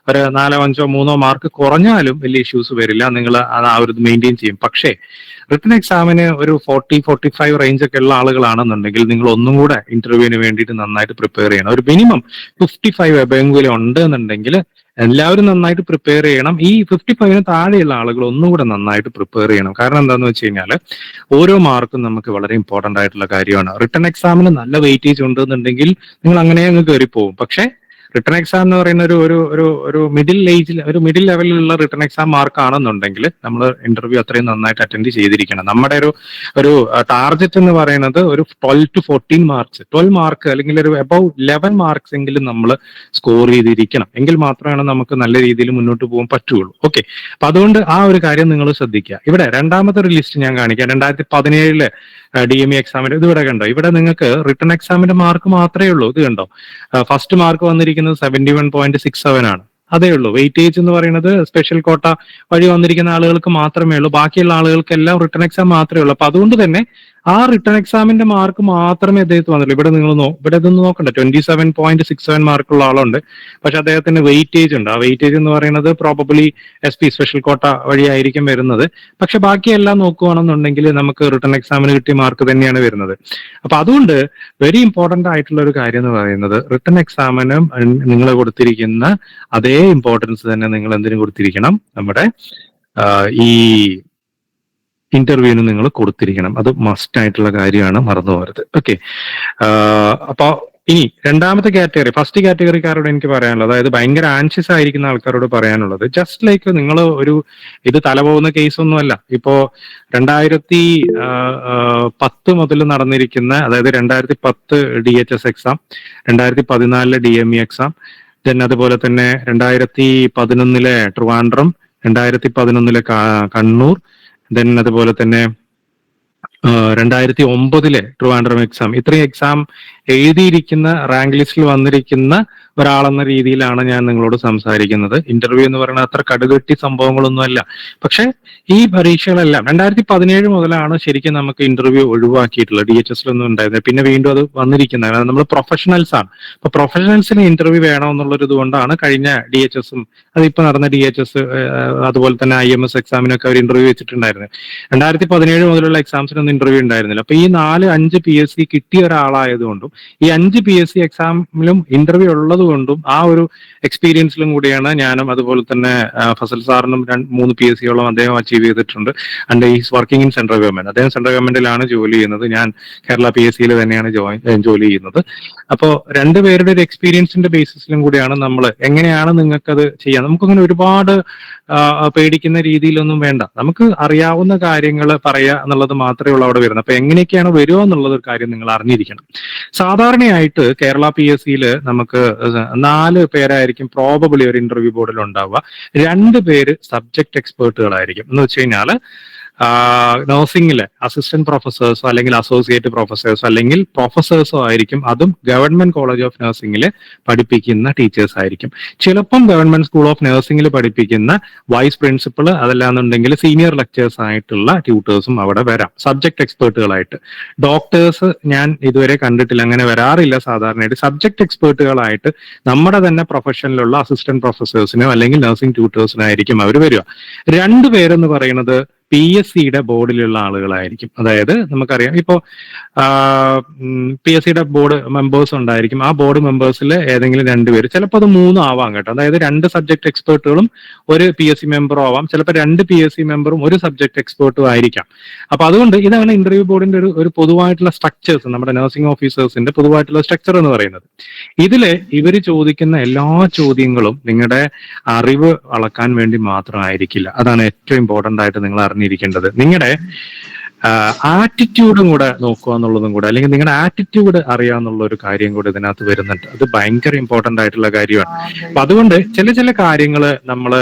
4, 5, 3 മാർക്ക് കുറഞ്ഞാലും വലിയ ഇഷ്യൂസ് വരില്ല. നിങ്ങൾ ആ ഒരു മെയിൻറ്റെയിൻ ചെയ്യും. പക്ഷേ റിട്ടൺ എക്സാമിന് ഒരു 40-45 റേഞ്ച് ഒക്കെ ഉള്ള ആളുകളാണെന്നുണ്ടെങ്കിൽ നിങ്ങൾ ഒന്നും കൂടെ ഇന്റർവ്യൂവിന് വേണ്ടിയിട്ട് നന്നായിട്ട് പ്രിപ്പയർ ചെയ്യണം. ഒരു മിനിമം 55 എബെങ്കിലും ഉണ്ട് എന്നുണ്ടെങ്കിൽ എല്ലാവരും നന്നായിട്ട് പ്രിപ്പയർ ചെയ്യണം. ഈ 55 താഴെയുള്ള ആളുകൾ ഒന്നും കൂടെ നന്നായിട്ട് പ്രിപ്പയർ ചെയ്യണം. കാരണം എന്താണെന്ന് വെച്ച് കഴിഞ്ഞാൽ ഓരോ മാർക്കും നമുക്ക് വളരെ ഇമ്പോർട്ടന്റ് ആയിട്ടുള്ള കാര്യമാണ്. റിട്ടൺ എക്സാമിന് നല്ല വെയിറ്റേജ് ഉണ്ടെന്നുണ്ടെങ്കിൽ നിങ്ങൾ അങ്ങനെ അങ്ങ് കയറിപ്പോവും. പക്ഷേ റിട്ടൺ എക്സാം എന്ന് പറയുന്ന ഒരു മിഡിൽ ലെവലിലുള്ള റിട്ടൺ എക്സാം മാർക്ക് ആണെന്നുണ്ടെങ്കിൽ നമ്മൾ ഇന്റർവ്യൂ അത്രയും നന്നായിട്ട് അറ്റൻഡ് ചെയ്തിരിക്കണം. നമ്മുടെ ഒരു ടാർഗറ്റ് എന്ന് പറയുന്നത് ഒരു 12 to 14 മാർക്സ്, 12 മാർക്ക് അല്ലെങ്കിൽ ഒരു അബവ് 11 മാർക്സ് എങ്കിലും നമ്മൾ സ്കോർ ചെയ്തിരിക്കണം. എങ്കിൽ മാത്രമാണ് നമുക്ക് നല്ല രീതിയിൽ മുന്നോട്ട് പോകാൻ പറ്റുള്ളൂ. ഓക്കെ, അപ്പൊ അതുകൊണ്ട് ആ ഒരു കാര്യം നിങ്ങൾ ശ്രദ്ധിക്കുക. ഇവിടെ രണ്ടാമത്തെ ഒരു ലിസ്റ്റ് ഞാൻ കാണിക്കാം. 2017 DME എക്സാമിന്റെ ഇത് ഇവിടെ കണ്ടോ. ഇവിടെ നിങ്ങൾക്ക് റിട്ടൺ എക്സാമിന്റെ മാർക്ക് മാത്രമേ ഉള്ളൂ. ഇത് കണ്ടോ, ഫസ്റ്റ് മാർക്ക് വന്നിരിക്കുന്നത് 71.67 ആണ്. അതേ ഉള്ളൂ. വെയിറ്റേജ് എന്ന് പറയുന്നത് സ്പെഷ്യൽ കോട്ട വഴി വന്നിരിക്കുന്ന ആളുകൾക്ക് മാത്രമേ ഉള്ളൂ. ബാക്കിയുള്ള ആളുകൾക്കെല്ലാം റിട്ടൺ എക്സാം മാത്രമേ ഉള്ളൂ. അപ്പൊ അതുകൊണ്ട് തന്നെ ആ റിട്ടൺ എക്സാമിന്റെ മാർക്ക് മാത്രമേ അദ്ദേഹത്തിന് വന്നുള്ളൂ. ഇവിടെ നിങ്ങൾ ഇവിടെ ഇതൊന്നും നോക്കണ്ട, 27.67 മാർക്കുള്ള ആളുണ്ട്. പക്ഷെ അദ്ദേഹത്തിന് വെയിറ്റേജ് ഉണ്ട്. ആ വെയിറ്റേജ് എന്ന് പറയുന്നത് പ്രോബബ്ലി SP സ്പെഷ്യൽ കോട്ട വഴിയായിരിക്കും വരുന്നത്. പക്ഷെ ബാക്കിയെല്ലാം നോക്കുകയാണെന്നുണ്ടെങ്കിൽ നമുക്ക് റിട്ടൺ എക്സാമിന് കിട്ടിയ മാർക്ക് തന്നെയാണ് വരുന്നത്. അപ്പൊ അതുകൊണ്ട് വെരി ഇമ്പോർട്ടന്റ് ആയിട്ടുള്ള ഒരു കാര്യം എന്ന് പറയുന്നത് റിട്ടൺ എക്സാമിന് നിങ്ങൾ കൊടുത്തിരിക്കുന്ന അതേ ഇമ്പോർട്ടൻസ് തന്നെ നിങ്ങൾ എന്തിനു കൊടുത്തിരിക്കണം, നമ്മുടെ ഈ ഇന്റർവ്യൂവിന് നിങ്ങൾ കൊടുത്തിരിക്കണം. അത് മസ്റ്റ് ആയിട്ടുള്ള കാര്യമാണ്, മറന്നു പോകരുത്. ഓക്കെ, അപ്പൊ ഇനി രണ്ടാമത്തെ കാറ്റഗറി, ഫസ്റ്റ് കാറ്റഗറിക്കാരോട് എനിക്ക് പറയാനുള്ളത്, അതായത് ഭയങ്കര ആൻഷ്യസ് ആയിരിക്കുന്ന ആൾക്കാരോട് പറയാനുള്ളത്, ജസ്റ്റ് ലൈക്ക് നിങ്ങൾ ഇത് തലപോകുന്ന കേസ് ഒന്നുമല്ല. ഇപ്പോ 2010 മുതൽ നടന്നിരിക്കുന്ന, അതായത് 2010 DHS exam, 2014 DME exam, then അതുപോലെ തന്നെ 2011 ട്രിവാൻഡ്രം, 2011 കണ്ണൂർ, ദെൻ അതുപോലെ തന്നെ 2009 ട്രിവാൻഡ്രം എക്സാം, ഇത്രയും എക്സാം എഴുതിയിരിക്കുന്ന റാങ്ക് ലിസ്റ്റിൽ വന്നിരിക്കുന്ന ഒരാളെന്ന രീതിയിലാണ് ഞാൻ നിങ്ങളോട് സംസാരിക്കുന്നത്. ഇന്റർവ്യൂ എന്ന് പറയുന്നത് അത്ര കടുകെട്ടി സംഭവങ്ങളൊന്നുമല്ല. പക്ഷെ ഈ പരീക്ഷകളെല്ലാം 2017 മുതലാണ് ശരിക്കും നമുക്ക് ഇന്റർവ്യൂ ഒഴിവാക്കിയിട്ടുള്ളത്. DHS-ലൊന്നും ഉണ്ടായിരുന്നില്ല. പിന്നെ വീണ്ടും അത് വന്നിരിക്കുന്നത്. കാരണം നമ്മൾ പ്രൊഫഷണൽസ് ആണ്. അപ്പൊ പ്രൊഫഷണൽസിന് ഇന്റർവ്യൂ വേണമെന്നുള്ളൊരു ഇതുകൊണ്ടാണ് കഴിഞ്ഞ DHS-ഉം അതിപ്പോ നടന്ന DHS അതുപോലെ തന്നെ IMS എക്സാമിനൊക്കെ അവർ ഇന്റർവ്യൂ വെച്ചിട്ടുണ്ടായിരുന്നത്. 2017 മുതലുള്ള എക്സാംസിനൊന്നും ഇന്റർവ്യൂ ഉണ്ടായിരുന്നില്ല. അപ്പൊ ഈ 4-5 PSC കിട്ടിയ ഒരാളായതുകൊണ്ടും ഈ 5 PSC എക്സാമിലും ഇന്റർവ്യൂ ഉള്ളത് കൊണ്ടും ആ ഒരു എക്സ്പീരിയൻസിലും കൂടിയാണ് ഞാനും അതുപോലെ തന്നെ ഫസൽ സാറിനും 3 PSC-യോളം അദ്ദേഹം അച്ചീവ് ചെയ്തിട്ടുണ്ട്. And is working in central government. അദ്ദേഹം സെൻട്രൽ ഗവൺമെന്റിലാണ് ജോലി ചെയ്യുന്നത്. ഞാൻ കേരള PSC-യിൽ തന്നെയാണ് ജോലി ചെയ്യുന്നത്. അപ്പോൾ രണ്ടുപേരുടെ ഒരു എക്സ്പീരിയൻസിന്റെ ബേസിസിലും കൂടിയാണ് നമ്മൾ എങ്ങനെയാണ് നിങ്ങൾക്കത് ചെയ്യാം. നമുക്കങ്ങനെ ഒരുപാട് പേടിക്കുന്ന രീതിയിലൊന്നും വേണ്ട. നമുക്ക് അറിയാവുന്ന കാര്യങ്ങൾ പറയുക എന്നുള്ളത് മാത്രമേ ഉള്ളൂ അവിടെ വരുന്നത്. അപ്പൊ എങ്ങനെയൊക്കെയാണ് വരുമോ എന്നുള്ളത് ഒരു കാര്യം നിങ്ങൾ അറിഞ്ഞിരിക്കണം. സാധാരണയായിട്ട് കേരള PSC-യിൽ നമുക്ക് 4 പേരായിരിക്കും പ്രോബബിളി ഒരു ഇന്റർവ്യൂ ബോർഡിൽ ഉണ്ടാവുക. 2 പേര് സബ്ജക്ട് എക്സ്പേർട്ടുകളായിരിക്കും. എന്ന് വെച്ച് കഴിഞ്ഞാൽ നഴ്സിംഗിലെ അസിസ്റ്റന്റ് പ്രൊഫസേഴ്സോ അല്ലെങ്കിൽ അസോസിയേറ്റ് പ്രൊഫസേഴ്സോ അല്ലെങ്കിൽ പ്രൊഫസേഴ്സോ ആയിരിക്കും. അതും ഗവൺമെന്റ് കോളേജ് ഓഫ് നഴ്സിംഗിൽ പഠിപ്പിക്കുന്ന ടീച്ചേഴ്സ് ആയിരിക്കും. ചിലപ്പം ഗവൺമെന്റ് സ്കൂൾ ഓഫ് നഴ്സിംഗിൽ പഠിപ്പിക്കുന്ന വൈസ് പ്രിൻസിപ്പൾ, അതല്ലാന്നുണ്ടെങ്കിൽ സീനിയർ ലെക്ചേഴ്സ് ആയിട്ടുള്ള ട്യൂട്ടേഴ്സും അവിടെ വരാം സബ്ജക്ട് എക്സ്പേർട്ടുകളായിട്ട്. ഡോക്ടേഴ്സ് ഞാൻ ഇതുവരെ കണ്ടിട്ടില്ല, അങ്ങനെ വരാറില്ല. സാധാരണയായിട്ട് സബ്ജക്ട് എക്സ്പേർട്ടുകളായിട്ട് നമ്മുടെ തന്നെ പ്രൊഫഷനിലുള്ള അസിസ്റ്റന്റ് പ്രൊഫസേഴ്സിനോ അല്ലെങ്കിൽ നഴ്സിംഗ് ട്യൂട്ടേഴ്സിനായിരിക്കും അവർ വരിക. 2 പേരെന്ന് പറയുന്നത് PSC-യുടെ ബോർഡിലുള്ള ആളുകളായിരിക്കും. അതായത് നമുക്കറിയാം ഇപ്പോ PSC-യുടെ ബോർഡ് മെമ്പേഴ്സ് ഉണ്ടായിരിക്കും. ആ ബോർഡ് മെമ്പേഴ്സിൽ ഏതെങ്കിലും 2 പേര്, ചിലപ്പോൾ അത് 3 ആവാം കേട്ടോ. അതായത് 2 സബ്ജക്ട് എക്സ്പേർട്ടുകളും ഒരു PSC മെമ്പറും ആവാം. ചിലപ്പോൾ 2 PSC മെമ്പറും ഒരു സബ്ജക്ട് എക്സ്പേർട്ടും ആയിരിക്കാം. അപ്പൊ അതുകൊണ്ട് ഇതാണ് ഇന്റർവ്യൂ ബോർഡിന്റെ ഒരു പൊതുവായിട്ടുള്ള സ്ട്രക്ചേഴ്സ്, നമ്മുടെ നഴ്സിംഗ് ഓഫീസേഴ്സിന്റെ പൊതുവായിട്ടുള്ള സ്ട്രക്ചർ എന്ന് പറയുന്നത്. ഇതില് ഇവർ ചോദിക്കുന്ന എല്ലാ ചോദ്യങ്ങളും നിങ്ങളുടെ അറിവ് അളക്കാൻ വേണ്ടി മാത്രമായിരിക്കില്ല. അതാണ് ഏറ്റവും ഇമ്പോർട്ടന്റ് ആയിട്ട് നിങ്ങൾ അറിഞ്ഞിരിക്കേണ്ടത്. നിങ്ങളുടെ ആറ്റിറ്റ്യൂഡും കൂടെ നോക്കുക എന്നുള്ളതും കൂടെ, അല്ലെങ്കിൽ നിങ്ങളുടെ ആറ്റിറ്റ്യൂഡ് അറിയാന്നുള്ള ഒരു കാര്യം കൂടെ ഇതിനകത്ത് വരുന്നുണ്ട്. അത് ഭയങ്കര ഇമ്പോർട്ടന്റ് ആയിട്ടുള്ള കാര്യമാണ്. അപ്പൊ അതുകൊണ്ട് ചില കാര്യങ്ങൾ നമ്മൾ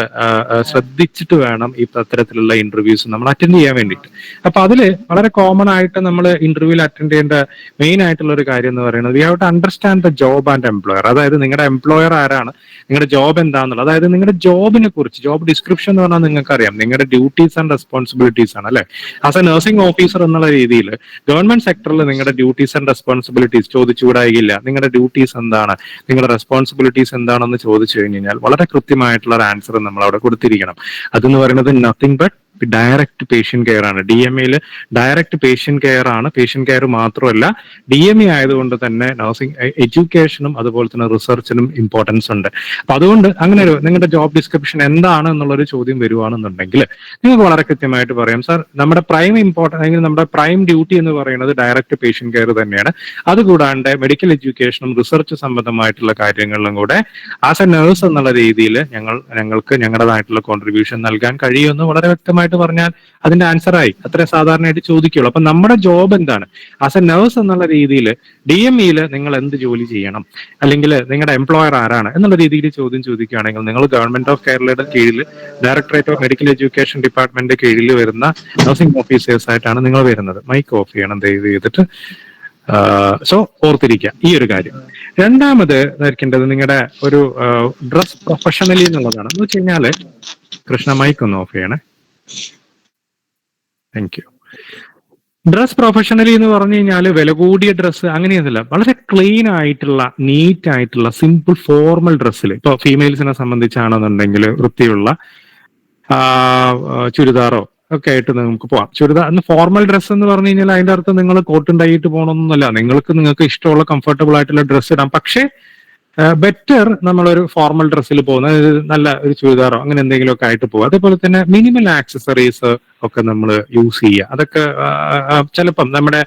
ശ്രദ്ധിച്ചിട്ട് വേണം ഈ അത്തരത്തിലുള്ള ഇന്റർവ്യൂസ് നമ്മൾ അറ്റൻഡ് ചെയ്യാൻ വേണ്ടിയിട്ട്. അപ്പൊ അതില് വളരെ കോമൺ ആയിട്ട് നമ്മൾ ഇന്റർവ്യൂവിൽ അറ്റൻഡ് ചെയ്യേണ്ട മെയിൻ ആയിട്ടുള്ള ഒരു കാര്യം എന്ന് പറയുന്നത് we have to understand the job and employer. അതായത് നിങ്ങളുടെ എംപ്ലോയർ ആരാണ്, നിങ്ങളുടെ ജോബ് എന്താണെന്നുള്ളത്. അതായത് നിങ്ങളുടെ ജോബിനെ കുറിച്ച്, ജോബ് ഡിസ്ക്രിപ്ഷൻ എന്ന് പറഞ്ഞാൽ നിങ്ങൾക്ക് അറിയാം നിങ്ങളുടെ ഡ്യൂട്ടീസ് ആൻഡ് റെസ്പോൺസിബിലിറ്റീസ് ആണ് അല്ലെ. ആസ് എ നഴ്സിംഗ് ഓഫീസർ എന്നുള്ള രീതിയിൽ ഗവൺമെന്റ് സെക്ടറിൽ നിങ്ങളുടെ ഡ്യൂട്ടീസ് ആൻഡ് റെസ്പോൺസിബിലിറ്റീസ് ചോദിച്ചുകൂടായില്ല. നിങ്ങളുടെ ഡ്യൂട്ടീസ് എന്താണ്, നിങ്ങളുടെ റെസ്പോൺസിബിലിറ്റീസ് എന്താണെന്ന് ചോദിച്ചു കഴിഞ്ഞാൽ വളരെ കൃത്യമായിട്ടുള്ള ഒരു ആൻസർ നമ്മൾ അവിടെ കൊടുത്തിരിക്കണം. അതെന്ന് പറയുന്നത് nothing but direct patient care ആണ്. DMA-യിൽ ഡയറക്റ്റ് പേഷ്യന്റ് കെയർ ആണ്. പേഷ്യന്റ് കെയർ മാത്രമല്ല, DMA ആയതുകൊണ്ട് തന്നെ നഴ്സിംഗ് എഡ്യൂക്കേഷനും അതുപോലെ തന്നെ റിസർച്ചിനും ഇമ്പോർട്ടൻസ് ഉണ്ട്. അപ്പൊ അതുകൊണ്ട് അങ്ങനെ ഒരു നിങ്ങളുടെ ജോബ് ഡിസ്ക്രിപ്ഷൻ എന്താണ് എന്നുള്ളൊരു ചോദ്യം വരുവാണെന്നുണ്ടെങ്കിൽ നിങ്ങൾക്ക് വളരെ കൃത്യമായിട്ട് പറയാം, സാർ നമ്മുടെ പ്രൈം ഇമ്പോർട്ടൻസ് അല്ലെങ്കിൽ നമ്മുടെ പ്രൈം ഡ്യൂട്ടി എന്ന് പറയുന്നത് ഡയറക്റ്റ് പേഷ്യന്റ് കെയർ തന്നെയാണ്. അതുകൂടാണ്ട് മെഡിക്കൽ എഡ്യൂക്കേഷനും റിസർച്ച് സംബന്ധമായിട്ടുള്ള കാര്യങ്ങളിലും കൂടെ ആസ് എ നഴ്സ് എന്നുള്ള രീതിയിൽ ഞങ്ങൾക്ക് ഞങ്ങളുടേതായിട്ടുള്ള കോൺട്രിബ്യൂഷൻ നൽകാൻ കഴിയുമെന്ന് വളരെ വ്യക്തമായി പറഞ്ഞാൽ അതിന്റെ ആൻസറായി. അത്ര സാധാരണയായിട്ട് ചോദിക്കുള്ളൂ. അപ്പൊ നമ്മുടെ ജോബ് എന്താണ്, ആസ് എ നഴ്സ് എന്നുള്ള രീതിയിൽ DME-യിൽ നിങ്ങൾ എന്ത് ജോലി ചെയ്യണം, അല്ലെങ്കിൽ നിങ്ങളുടെ എംപ്ലോയർ ആരാണ് എന്നുള്ള രീതിയിൽ ചോദ്യം ചോദിക്കുകയാണെങ്കിൽ നിങ്ങൾ ഗവൺമെന്റ് ഓഫ് കേരളയുടെ കീഴിൽ ഡയറക്ടറേറ്റ് ഓഫ് മെഡിക്കൽ എഡ്യൂക്കേഷൻ ഡിപ്പാർട്ട്മെന്റിന്റെ കീഴിൽ വരുന്ന നഴ്സിംഗ് ഓഫീസേഴ്സ് ആയിട്ടാണ് നിങ്ങൾ വരുന്നത്. മൈക്ക് ഓഫ് ചെയ്യണം ദയവ് ചെയ്തിട്ട്. സോ ഓർത്തിരിക്കുക ഈ ഒരു കാര്യം. രണ്ടാമത് ധരിക്കേണ്ടത് നിങ്ങളുടെ ഒരു ഡ്രസ് പ്രൊഫഷണലി എന്നുള്ളതാണ്. എന്ന് വെച്ച് കഴിഞ്ഞാല് കൃഷ്ണ മൈക്ക് ഒന്ന് ഓഫ് ചെയ്യണേ. Thank you. ഡ്രസ് പ്രൊഫഷണലി എന്ന് പറഞ്ഞു കഴിഞ്ഞാൽ വില കൂടിയ ഡ്രസ്സ് അങ്ങനെയൊന്നുമില്ല. വളരെ ക്ലീൻ ആയിട്ടുള്ള, നീറ്റ് ആയിട്ടുള്ള, സിമ്പിൾ ഫോർമൽ ഡ്രസ്സിൽ, ഇപ്പൊ ഫീമെയിൽസിനെ സംബന്ധിച്ചാണെന്നുണ്ടെങ്കിൽ വൃത്തിയുള്ള ചുരിദാറോ ഒക്കെ ആയിട്ട് നമുക്ക് പോവാം. ചുരിദാർ ഫോർമൽ ഡ്രസ്സ് എന്ന് പറഞ്ഞു കഴിഞ്ഞാൽ അതിന്റെ അർത്ഥം നിങ്ങൾ കോട്ടും ടൈ ഇട്ട് പോകണമെന്നല്ല. നിങ്ങൾക്ക് ഇഷ്ടമുള്ള കംഫർട്ടബിൾ ആയിട്ടുള്ള ഡ്രസ്സ് ഇടാം. പക്ഷേ ബെറ്റർ നമ്മളൊരു ഫോർമൽ ഡ്രസ്സിൽ പോകുന്ന നല്ല ഒരു ചുരിദാറോ അങ്ങനെ എന്തെങ്കിലുമൊക്കെ ആയിട്ട് പോകും. അതേപോലെ തന്നെ മിനിമൽ ആക്സസറീസ് ഒക്കെ നമ്മൾ യൂസ് ചെയ്യുക. അതൊക്കെ ചിലപ്പം നമ്മുടെ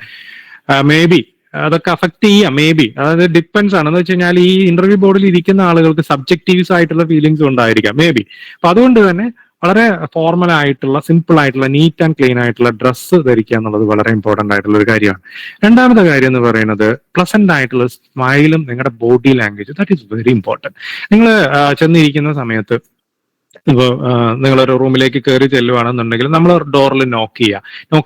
മേ ബി അതൊക്കെ അഫക്ട് ചെയ്യാം, മേ ബി. അതായത് ഡിപ്പെൻസ് ആണ്. എന്ന് വെച്ച് കഴിഞ്ഞാൽ ഈ ഇന്റർവ്യൂ ബോർഡിൽ ഇരിക്കുന്ന ആളുകൾക്ക് സബ്ജക്റ്റീവ്സ് ആയിട്ടുള്ള ഫീലിങ്സ് ഉണ്ടായിരിക്കാം, മേ ബി. അപ്പൊ അതുകൊണ്ട് തന്നെ വളരെ ഫോർമൽ ആയിട്ടുള്ള, സിമ്പിൾ ആയിട്ടുള്ള, നീറ്റ് ആൻഡ് ക്ലീൻ ആയിട്ടുള്ള ഡ്രസ്സ് ധരിക്കുക എന്നുള്ളത് വളരെ ഇമ്പോർട്ടന്റ് ആയിട്ടുള്ള ഒരു കാര്യമാണ്. രണ്ടാമത്തെ കാര്യം എന്ന് പറയുന്നത് പ്ലസന്റ് ആയിട്ടുള്ള സ്മൈലും നിങ്ങളുടെ body language, that is very important. നിങ്ങൾ ചെന്നിരിക്കുന്ന സമയത്ത് ഇപ്പൊ നിങ്ങളൊരു റൂമിലേക്ക് കയറി ചെല്ലുവാണെന്നുണ്ടെങ്കിൽ നമ്മൾ ഡോറിൽ നോക്ക്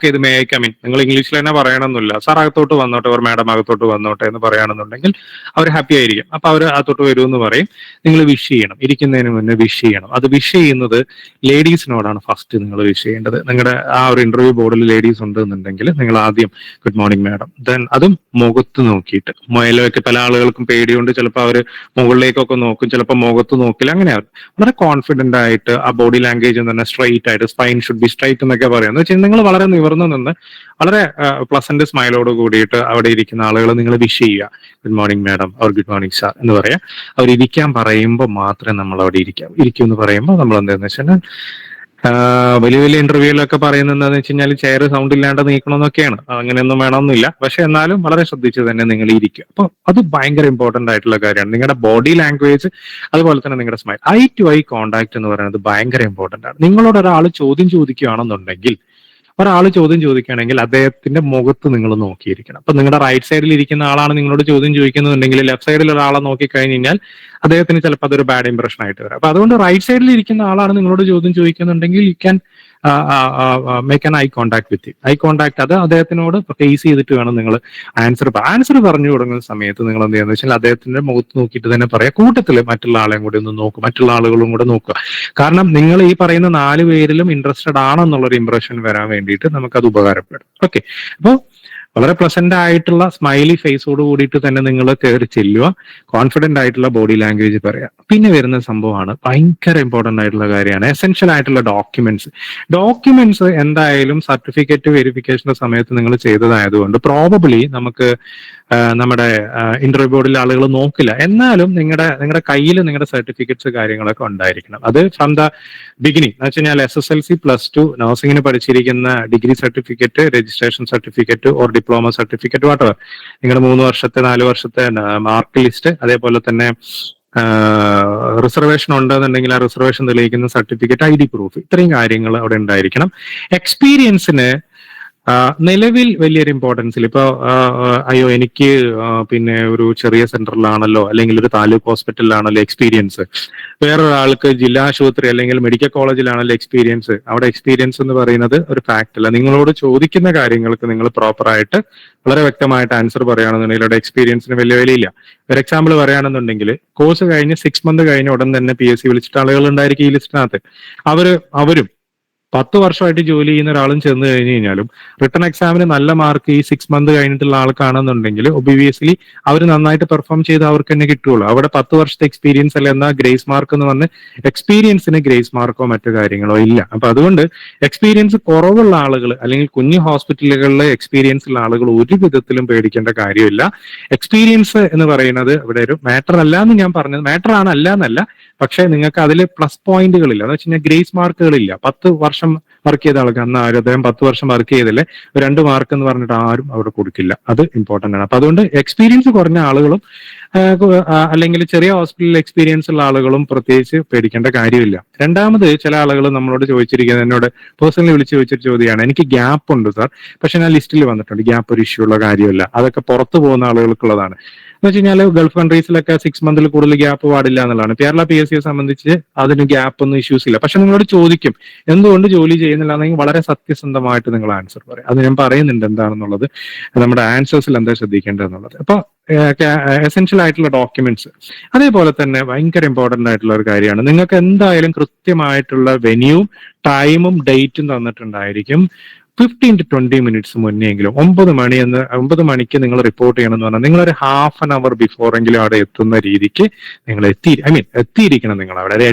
ചെയ്ത് മേ ഐ കം ഇൻ. നിങ്ങൾ ഇംഗ്ലീഷിൽ തന്നെ പറയണമെന്നില്ല, സാർ അകത്തോട്ട് വന്നോട്ടെ, ഒരു മാഡം അകത്തോട്ട് വന്നോട്ടെ എന്ന് പറയുകയാണെന്നുണ്ടെങ്കിൽ അവർ ഹാപ്പി ആയിരിക്കും. അപ്പൊ അവർ അകത്തോട്ട് വരുമെന്ന് പറയും. നിങ്ങൾ വിഷ് ചെയ്യണം, ഇരിക്കുന്നതിന് മുന്നേ വിഷ് ചെയ്യണം. അത് വിഷ് ചെയ്യുന്നത് ലേഡീസിനോടാണ് ഫസ്റ്റ് നിങ്ങൾ വിഷ് ചെയ്യേണ്ടത്. നിങ്ങളുടെ ആ ഒരു ഇന്റർവ്യൂ ബോർഡിൽ ലേഡീസ് ഉണ്ടെന്നുണ്ടെങ്കിൽ നിങ്ങൾ ആദ്യം ഗുഡ് മോർണിംഗ് മാഡം, ദെൻ അതും മുഖത്ത് നോക്കിയിട്ട്. മുകളിലൊക്കെ പല ആളുകൾക്കും പേടിയുണ്ട്, ചിലപ്പോൾ അവർ മുകളിലേക്കൊക്കെ നോക്കും, ചിലപ്പോൾ മുഖത്ത് നോക്കില്ല. അങ്ങനെ വളരെ കോൺഫിഡന്റ് ആയിട്ട് ആ ബോഡി ലാംഗ്വേജ് തന്നെ സ്ട്രൈറ്റ് ആയിട്ട്, സ്പൈൻ ഷുഡ് ബി സ്ട്രൈറ്റ് എന്നൊക്കെ പറയാം. എന്ന് വെച്ചാൽ നിങ്ങൾ വളരെ നിവർന്നു നിന്ന് വളരെ പ്ലസന്റ് സ്മൈലോട് കൂടിയിട്ട് അവിടെ ഇരിക്കുന്ന ആളുകൾ നിങ്ങൾ വിഷ് ചെയ്യുക, good morning madam or good morning sir എന്ന് പറയാം. അവർ ഇരിക്കാൻ പറയുമ്പോൾ മാത്രമേ നമ്മൾ അവിടെ ഇരിക്കും എന്ന് പറയുമ്പോൾ നമ്മൾ എന്താണെന്ന് വെച്ചാൽ വലിയ വലിയ ഇന്റർവ്യൂലൊക്കെ പറയുന്നത് എന്താണെന്ന് വെച്ച് കഴിഞ്ഞാൽ ചെയർ സൗണ്ട് ഇല്ലാണ്ട് നീക്കണമെന്നൊക്കെയാണ്. അങ്ങനെയൊന്നും വേണമെന്നില്ല, പക്ഷെ എന്നാലും വളരെ ശ്രദ്ധിച്ച് തന്നെ നിങ്ങൾ ഇരിക്കുക. അപ്പൊ അത് ഭയങ്കര ഇമ്പോർട്ടന്റ് ആയിട്ടുള്ള കാര്യമാണ്. നിങ്ങളുടെ ബോഡി ലാംഗ്വേജ്, അതുപോലെ തന്നെ നിങ്ങളുടെ smile, eye to eye contact എന്ന് പറയുന്നത് ഭയങ്കര ഇമ്പോർട്ടന്റ് ആണ്. നിങ്ങളോട് ഒരാൾ ചോദ്യം ചോദിക്കുകയാണെന്നുണ്ടെങ്കിൽ അദ്ദേഹത്തിന്റെ മുഖത്ത് നിങ്ങൾ നോക്കിയിരിക്കണം. അപ്പൊ നിങ്ങളുടെ റൈറ്റ് സൈഡിൽ ഇരിക്കുന്ന ആളാണ് നിങ്ങളോട് ചോദ്യം ചോദിക്കുന്നുണ്ടെങ്കിൽ ലെഫ്റ്റ് സൈഡിൽ ഒരാളെ നോക്കിക്കഴിഞ്ഞ് കഴിഞ്ഞാൽ അദ്ദേഹത്തിന് ചിലപ്പോൾ അതൊരു ബാഡ് ഇംപ്രഷൻ ആയിട്ട് വരാം. അപ്പൊ അതുകൊണ്ട് റൈറ്റ് സൈഡിൽ ഇരിക്കുന്ന ആളാണ് നിങ്ങളോട് ചോദ്യം ചോദിക്കുന്നുണ്ടെങ്കിൽ you can make an eye contact with eye contact. അത് അദ്ദേഹത്തിനോട് ഫേസ് ചെയ്തിട്ട് വേണം നിങ്ങൾ ആൻസർ പറഞ്ഞു തുടങ്ങുന്ന സമയത്ത് നിങ്ങൾ എന്ത് ചെയ്യുന്നത് വെച്ചാൽ അദ്ദേഹത്തിന്റെ മുഖത്ത് നോക്കിയിട്ട് തന്നെ പറയാം. കൂട്ടത്തിൽ മറ്റുള്ള ആളെയും കൂടി ഒന്ന് നോക്കുക, മറ്റുള്ള ആളുകളും കൂടെ നോക്കുക. കാരണം നിങ്ങൾ ഈ പറയുന്ന 4 പേരിലും ഇൻട്രസ്റ്റഡ് ആണെന്നുള്ളൊരു ഇംപ്രഷൻ വരാൻ വേണ്ടിയിട്ട് നമുക്കത് ഉപകാരപ്പെടും. ഓക്കെ, അപ്പോൾ വളരെ പ്ലസന്റ് ആയിട്ടുള്ള സ്മൈലി ഫേസോട് കൂടിയിട്ട് തന്നെ നിങ്ങൾ കയറി ചെല്ലുക, കോൺഫിഡന്റ് ആയിട്ടുള്ള ബോഡി ലാംഗ്വേജ് പറയുക. പിന്നെ വരുന്ന സംഭവമാണ് ഭയങ്കര ഇമ്പോർട്ടന്റ് ആയിട്ടുള്ള കാര്യമാണ് എസെൻഷ്യൽ ആയിട്ടുള്ള ഡോക്യുമെന്റ്സ് എന്തായാലും സർട്ടിഫിക്കറ്റ് വെരിഫിക്കേഷന്റെ സമയത്ത് നിങ്ങൾ ചെയ്തതായതുകൊണ്ട് പ്രോബബ്ലി നമുക്ക് നമ്മുടെ ഇന്റർവ്യൂ ബോർഡിലെ ആളുകൾ നോക്കില്ല. എന്നാലും നിങ്ങളുടെ കയ്യിൽ നിങ്ങളുടെ സർട്ടിഫിക്കറ്റ്സ് കാര്യങ്ങളൊക്കെ ഉണ്ടായിരിക്കണം. അത് ഫ്രം ദ ബിഗിനിങ് എന്ന് വെച്ച് കഴിഞ്ഞാൽ SSLC +2 നഴ്സിംഗിന് പഠിച്ചിരിക്കുന്ന degree certificate, registration certificate or diploma certificate, whatever, നിങ്ങളുടെ 3 വർഷത്തെ 4 വർഷത്തെ മാർക്ക് ലിസ്റ്റ്, അതേപോലെ തന്നെ റിസർവേഷൻ ഉണ്ടെന്നുണ്ടെങ്കിൽ ആ റിസർവേഷൻ തെളിയിക്കുന്ന സർട്ടിഫിക്കറ്റ്, ID പ്രൂഫ്, ഇത്രയും കാര്യങ്ങൾ അവിടെ ഉണ്ടായിരിക്കണം. എക്സ്പീരിയൻസിന് നിലവിൽ വലിയൊരു ഇമ്പോർട്ടൻസ് ഇല്ല. ഇപ്പൊ അയ്യോ എനിക്ക് പിന്നെ ഒരു ചെറിയ സെന്ററിലാണല്ലോ അല്ലെങ്കിൽ ഒരു താലൂക്ക് ഹോസ്പിറ്റലിലാണല്ലോ എക്സ്പീരിയൻസ്, വേറൊരാൾക്ക് ജില്ലാ ആശുപത്രി അല്ലെങ്കിൽ മെഡിക്കൽ കോളേജിലാണല്ലോ എക്സ്പീരിയൻസ്. അവിടെ എക്സ്പീരിയൻസ് എന്ന് പറയുന്നത് ഒരു ഫാക്ട് അല്ല. നിങ്ങളോട് ചോദിക്കുന്ന കാര്യങ്ങൾക്ക് നിങ്ങൾ പ്രോപ്പറായിട്ട് വളരെ വ്യക്തമായിട്ട് ആൻസർ പറയുകയാണെന്നുണ്ടെങ്കിൽ അവിടെ എക്സ്പീരിയൻസിന് വലിയ വിലയില്ല. ഒരു എക്സാമ്പിൾ പറയുകയാണെന്നുണ്ടെങ്കിൽ കോഴ്സ് കഴിഞ്ഞ് 6 മന്ത് കഴിഞ്ഞ ഉടൻ തന്നെ PSC വിളിച്ചിട്ട് ആളുകൾ ഉണ്ടായിരിക്കും ഈ ലിസ്റ്റിനകത്ത്. അവരും 10 വർഷമായിട്ട് ജോലി ചെയ്യുന്ന ഒരാളും ചെന്ന് കഴിഞ്ഞ് കഴിഞ്ഞാലും റിട്ടൺ എക്സാമിന് നല്ല മാർക്ക് ഈ 6 മന്ത് കഴിഞ്ഞിട്ടുള്ള ആൾക്കാണെന്നുണ്ടെങ്കിൽ ഒബിവിയസ്ലി അവർ നന്നായിട്ട് പെർഫോം ചെയ്ത് അവർക്ക് തന്നെ കിട്ടുള്ളൂ. അവിടെ 10 വർഷത്തെ എക്സ്പീരിയൻസ് അല്ല, എന്നാൽ ഗ്രേസ് മാർക്ക് എന്ന് പറഞ്ഞ് എക്സ്പീരിയൻസിന് ഗ്രേസ് മാർക്കോ മറ്റു കാര്യങ്ങളോ ഇല്ല. അപ്പൊ അതുകൊണ്ട് എക്സ്പീരിയൻസ് കുറവുള്ള ആളുകൾ അല്ലെങ്കിൽ കുഞ്ഞു ഹോസ്പിറ്റലുകളിലെ എക്സ്പീരിയൻസ് ഉള്ള ആളുകൾ ഒരു വിധത്തിലും പേടിക്കേണ്ട കാര്യമില്ല. എക്സ്പീരിയൻസ് എന്ന് പറയുന്നത് ഇവിടെ ഒരു മാറ്റർ അല്ല എന്ന് ഞാൻ പറഞ്ഞത്, മാറ്റർ ആണ് അല്ല എന്നല്ല, പക്ഷെ നിങ്ങൾക്ക് അതിൽ പ്ലസ് പോയിന്റുകളില്ല. എന്ന് വെച്ച് കഴിഞ്ഞാൽ ഗ്രേസ് മാർക്കുകളില്ല. 10 വർഷം വർക്ക് ചെയ്ത ആൾക്ക് അന്ന് അദ്ദേഹം 10 വർഷം വർക്ക് ചെയ്തല്ലേ 2 മാർക്ക് എന്ന് പറഞ്ഞിട്ട് ആരും അവിടെ കൊടുക്കില്ല. അത് ഇമ്പോർട്ടന്റ് ആണ്. അപ്പൊ അതുകൊണ്ട് എക്സ്പീരിയൻസ് കുറഞ്ഞ ആളുകളും അല്ലെങ്കിൽ ചെറിയ ഹോസ്പിറ്റലിൽ എക്സ്പീരിയൻസ് ഉള്ള ആളുകളും പ്രത്യേകിച്ച് പേടിക്കേണ്ട കാര്യമില്ല. രണ്ടാമത് ചില ആളുകൾ നമ്മളോട് ചോദിച്ചിരിക്കുന്നത്, എന്നോട് പേഴ്സണലി വിളിച്ച് ചോദിച്ചൊരു ചോദ്യമാണ്, എനിക്ക് ഗ്യാപ്പ് ഉണ്ട് സാർ, പക്ഷെ ഞാൻ ലിസ്റ്റിൽ വന്നിട്ടുണ്ട്, ഗ്യാപ്പ് ഒരു ഇഷ്യൂ ഉള്ള കാര്യമില്ല, അതൊക്കെ പുറത്തു പോകുന്ന ആളുകൾക്കുള്ളതാണ്. എന്ന് വെച്ച് കഴിഞ്ഞാൽ ഗൾഫ് കൺട്രീസിലൊക്കെ 6 മന്തിൽ കൂടുതൽ ഗ്യാപ്പ് പാടില്ല എന്നുള്ളതാണ്. കേരള PSCയെ സംബന്ധിച്ച് അതിന് ഗ്യാപ്പ് ഒന്നും ഇഷ്യൂസ് ഇല്ല. പക്ഷെ നിങ്ങളോട് ചോദിക്കും എന്തുകൊണ്ട് ജോലി ചെയ്യുന്നില്ല എന്നെങ്കിൽ വളരെ സത്യസന്ധമായിട്ട് നിങ്ങൾ ആൻസർ പറയും. അത് ഞാൻ പറയുന്നുണ്ട് എന്താണെന്നുള്ളത്, നമ്മുടെ ആൻസേഴ്സിൽ എന്താ ശ്രദ്ധിക്കേണ്ടതെന്നുള്ളത്. അപ്പൊ എസെൻഷ്യൽ ആയിട്ടുള്ള ഡോക്യുമെന്റ്സ്, അതേപോലെ തന്നെ ഭയങ്കര ഇമ്പോർട്ടന്റ് ആയിട്ടുള്ള ഒരു കാര്യമാണ്, നിങ്ങൾക്ക് എന്തായാലും കൃത്യമായിട്ടുള്ള വെന്യൂവും ടൈമും ഡേറ്റും തന്നിട്ടുണ്ടായിരിക്കും. 15 to 20 മിനിറ്റ്സ് മുന്നെങ്കിലും 9 മണിക്ക് നിങ്ങൾ റിപ്പോർട്ട് ചെയ്യണം എന്ന് പറഞ്ഞാൽ നിങ്ങളൊരു ഹാഫ് ആൻ അവർ ബിഫോർ എങ്കിലും അവിടെ എത്തുന്ന രീതിക്ക് നിങ്ങൾ എത്തിയിരിക്കണം. നിങ്ങൾ അവിടെ ഒരു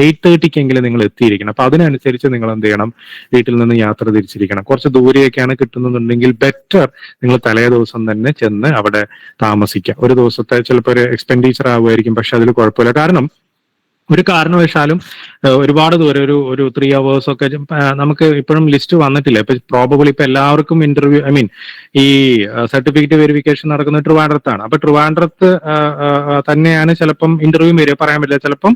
8:30 നിങ്ങൾ എത്തിയിരിക്കണം. അപ്പൊ അതിനനുസരിച്ച് നിങ്ങൾ എന്ത് ചെയ്യണം, വീട്ടിൽ നിന്ന് യാത്ര തിരിച്ചിരിക്കണം. കുറച്ച് ദൂരെയൊക്കെയാണ് കിട്ടുന്നുണ്ടെങ്കിൽ ബെറ്റർ നിങ്ങൾ തലേ ദിവസം തന്നെ ചെന്ന് അവിടെ താമസിക്കുക. ഒരു ദിവസത്തെ ചിലപ്പോൾ ഒരു എക്സ്പെൻഡിച്ചർ ആകുമായിരിക്കും, പക്ഷെ അതിൽ കുഴപ്പമില്ല. കാരണം ഒരു കാരണവശാലും ഒരുപാട് ദൂരം ഒരു 3 hours ഒക്കെ നമുക്ക് ഇപ്പോഴും ലിസ്റ്റ് വന്നിട്ടില്ല. ഇപ്പൊ പ്രോബബിളി ഇപ്പൊ എല്ലാവർക്കും ഇന്റർവ്യൂ ഈ സർട്ടിഫിക്കറ്റ് വെരിഫിക്കേഷൻ നടക്കുന്നത് ട്രിവാൻഡ്രത്താണ്. അപ്പൊ ട്രിവാൻഡ്രത്ത് തന്നെയാണ് ചിലപ്പം ഇന്റർവ്യൂ വരിക, പറയാൻ പറ്റില്ല. ചിലപ്പം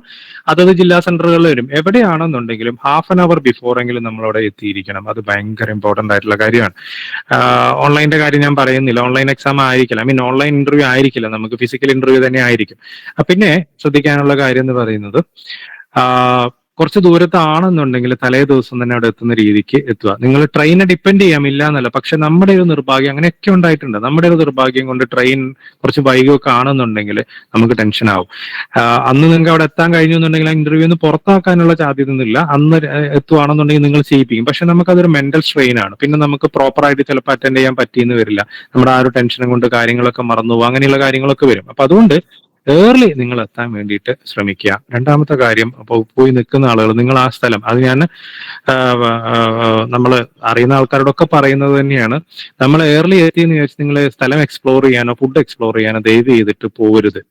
അതത് ജില്ലാ സെന്ററുകളിൽ വരും. എവിടെയാണെന്നുണ്ടെങ്കിലും ഹാഫ് ആൻ അവർ ബിഫോർ എങ്കിലും നമ്മളവിടെ എത്തിയിരിക്കണം. അത് ഭയങ്കര ഇമ്പോർട്ടന്റ് ആയിട്ടുള്ള കാര്യമാണ്. ഓൺലൈൻ്റെ കാര്യം ഞാൻ പറയുന്നില്ല, ഓൺലൈൻ എക്സാം ആയിരിക്കില്ല, ഓൺലൈൻ ഇന്റർവ്യൂ ആയിരിക്കില്ല, നമുക്ക് ഫിസിക്കൽ ഇന്റർവ്യൂ തന്നെ ആയിരിക്കും. പിന്നെ ശ്രദ്ധിക്കാനുള്ള കാര്യം എന്ന് പറയുന്നത് കുറച്ച് ദൂരത്താണെന്നുണ്ടെങ്കിൽ തലേ ദിവസം തന്നെ അവിടെ എത്തുന്ന രീതിക്ക് എത്തുക. നിങ്ങൾ ട്രെയിനെ ഡിപ്പെൻഡ് ചെയ്യാമില്ല എന്നല്ല, പക്ഷെ നമ്മുടെ ഒരു നിർഭാഗ്യം അങ്ങനെയൊക്കെ ഉണ്ടായിട്ടുണ്ട്. നമ്മുടെ ഒരു നിർഭാഗ്യം കൊണ്ട് ട്രെയിൻ കുറച്ച് വൈകിയൊക്കെ ആണെന്നുണ്ടെങ്കിൽ നമുക്ക് ടെൻഷൻ ആവും. അന്ന് നിങ്ങൾക്ക് അവിടെ എത്താൻ കഴിഞ്ഞു എന്നുണ്ടെങ്കിൽ ആ ഇന്റർവ്യൂന്ന് പുറത്താക്കാനുള്ള സാധ്യത ഒന്നുമില്ല. അന്ന് എത്തുവാണെന്നുണ്ടെങ്കിൽ നിങ്ങൾ ചെയ്യിപ്പിക്കും. പക്ഷെ നമുക്കതൊരു മെന്റൽ സ്ട്രെയിൻ ആണ്. പിന്നെ നമുക്ക് പ്രോപ്പറായിട്ട് ചിലപ്പോൾ അറ്റൻഡ് ചെയ്യാൻ പറ്റിയെന്ന് വരില്ല. നമ്മുടെ ആ ഒരു ടെൻഷനും കൊണ്ട് കാര്യങ്ങളൊക്കെ മറന്നു പോകും. അങ്ങനെയുള്ള കാര്യങ്ങളൊക്കെ വരും. അപ്പൊ അതുകൊണ്ട് ഏർലി നിങ്ങൾ എത്താൻ വേണ്ടിയിട്ട് ശ്രമിക്കുക. രണ്ടാമത്തെ കാര്യം, അപ്പോൾ പോയി നിൽക്കുന്ന ആളുകൾ, നിങ്ങൾ ആ സ്ഥലം, അത് ഞാൻ നമ്മൾ അറിയുന്ന ആൾക്കാരോടൊക്കെ പറയുന്നത് തന്നെയാണ്. നമ്മൾ ഏർലി എത്തിയെന്ന് വിചാരിച്ച് നിങ്ങൾ സ്ഥലം എക്സ്പ്ലോർ ചെയ്യാനോ ഫുഡ് എക്സ്പ്ലോർ ചെയ്യാനോ ദയവ് ചെയ്തിട്ട് പോകരുത്.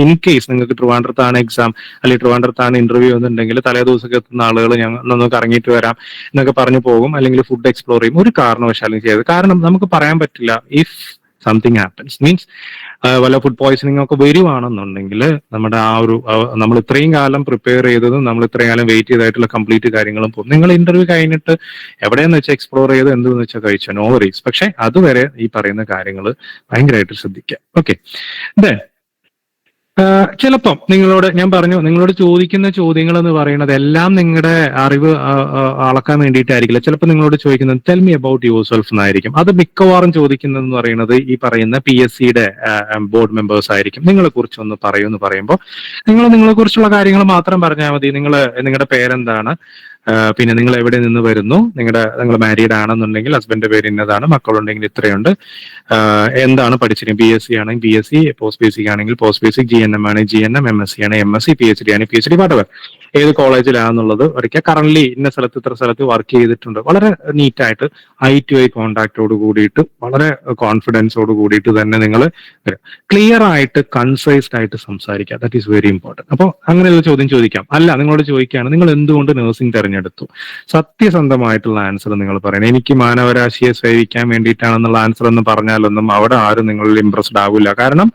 ഇൻ കേസ് നിങ്ങൾക്ക് ട്രിവാൻഡ്രത്താണ് എക്സാം അല്ലെങ്കിൽ ട്രിവാൻഡ്രത്താണ് ഇന്റർവ്യൂ എന്നുണ്ടെങ്കിൽ തലേ ദിവസം എത്തുന്ന ആളുകൾ ഞങ്ങൾ നമുക്ക് ഇറങ്ങിയിട്ട് വരാം എന്നൊക്കെ പറഞ്ഞു പോകും, അല്ലെങ്കിൽ ഫുഡ് എക്സ്പ്ലോർ ചെയ്യും. ഒരു കാരണവശാലും ചെയ്യരുത്. കാരണം നമുക്ക് പറയാൻ പറ്റില്ല ഇഫ് സംതിങ് ഹാപ്പൻസ്, മീൻസ് വല്ല ഫുഡ് പോയ്സണിങ് ഒക്കെ വരുവാണെന്നുണ്ടെങ്കിൽ നമ്മുടെ ആ ഒരു നമ്മൾ ഇത്രയും കാലം പ്രിപ്പയർ ചെയ്തതും നമ്മൾ ഇത്രയും കാലം വെയിറ്റ് ചെയ്തായിട്ടുള്ള കംപ്ലീറ്റ് കാര്യങ്ങളും പോകും. നിങ്ങൾ ഇന്റർവ്യൂ കഴിഞ്ഞിട്ട് എവിടെയെന്ന് വെച്ചാൽ എക്സ്പ്ലോർ ചെയ്ത് എന്തെന്ന് വെച്ചാൽ കഴിച്ചോ, നോ വറീസ്. പക്ഷെ അതുവരെ ഈ പറയുന്ന കാര്യങ്ങൾ ഭയങ്കരമായിട്ട് ശ്രദ്ധിക്കുക. ഓക്കെ, ചിലപ്പം നിങ്ങളോട് ഞാൻ പറഞ്ഞു, നിങ്ങളോട് ചോദിക്കുന്ന ചോദ്യങ്ങൾ എന്ന് പറയുന്നത് എല്ലാം നിങ്ങളുടെ അറിവ് അളക്കാൻ വേണ്ടിയിട്ടായിരിക്കില്ല. ചിലപ്പോൾ നിങ്ങളോട് ചോദിക്കുന്നത് tell me about your self എന്നായിരിക്കും. അത് മിക്കവാറും ചോദിക്കുന്നതെന്ന് പറയുന്നത് ഈ പറയുന്ന PSCയുടെ ബോർഡ് മെമ്പേഴ്സ് ആയിരിക്കും. നിങ്ങളെ കുറിച്ച് ഒന്ന് പറയൂ എന്ന് പറയുമ്പോൾ നിങ്ങളെ കുറിച്ചുള്ള കാര്യങ്ങൾ മാത്രം പറഞ്ഞാൽ മതി. നിങ്ങളുടെ പേരെന്താണ്, പിന്നെ നിങ്ങൾ എവിടെ നിന്ന് വരുന്നു, നിങ്ങൾ മാരീഡ് ആണെന്നുണ്ടെങ്കിൽ ഹസ്ബൻഡിന്റെ പേര് ഇന്നതാണ്, മക്കളുണ്ടെങ്കിൽ ഇത്രയുണ്ട്, എന്താണ് പഠിച്ചിരിക്കുന്നത്, PSC ആണെങ്കിൽ PSC, പോസ്റ്റ് ബേസിക് ആണെങ്കിൽ പോസ്റ്റ് ബേസിക്, GNM ആണെങ്കിൽ GNM, MSc ആണെങ്കിൽ MSc, PhD ആണെങ്കിൽ PhD, വാട്ടവർ, ഏത് കോളേജിലാണെന്നുള്ളത് വരയ്ക്കുക. കറന്റ് ഇന്ന സ്ഥലത്ത് ഇത്ര സ്ഥലത്ത് വർക്ക് ചെയ്തിട്ടുണ്ട്. വളരെ നീറ്റായിട്ട് I-to-I കോൺടാക്റ്റോട് കൂടിയിട്ട് വളരെ കോൺഫിഡൻസോട് കൂടിയിട്ട് തന്നെ നിങ്ങൾ ക്ലിയർ ആയിട്ട് കൺസൈസ്ഡ് ആയിട്ട് സംസാരിക്കുക. That is very important. അപ്പോൾ അങ്ങനെയുള്ള ചോദ്യം ചോദിക്കാം. അല്ല, നിങ്ങളോട് ചോദിക്കുകയാണ് നിങ്ങൾ എന്തുകൊണ്ട് നഴ്സിംഗ് തിരഞ്ഞെടുത്തു, സത്യസന്ധമായിട്ടുള്ള ആൻസർ നിങ്ങൾ പറയണം. എനിക്ക് മാനവരാശിയെ സേവിക്കാൻ വേണ്ടിയിട്ടാണെന്നുള്ള ആൻസർ എന്ന് പറഞ്ഞാലൊന്നും അവിടെ ആരും നിങ്ങളിൽ ഇംപ്രസ്ഡ് ആവില്ല. കാരണം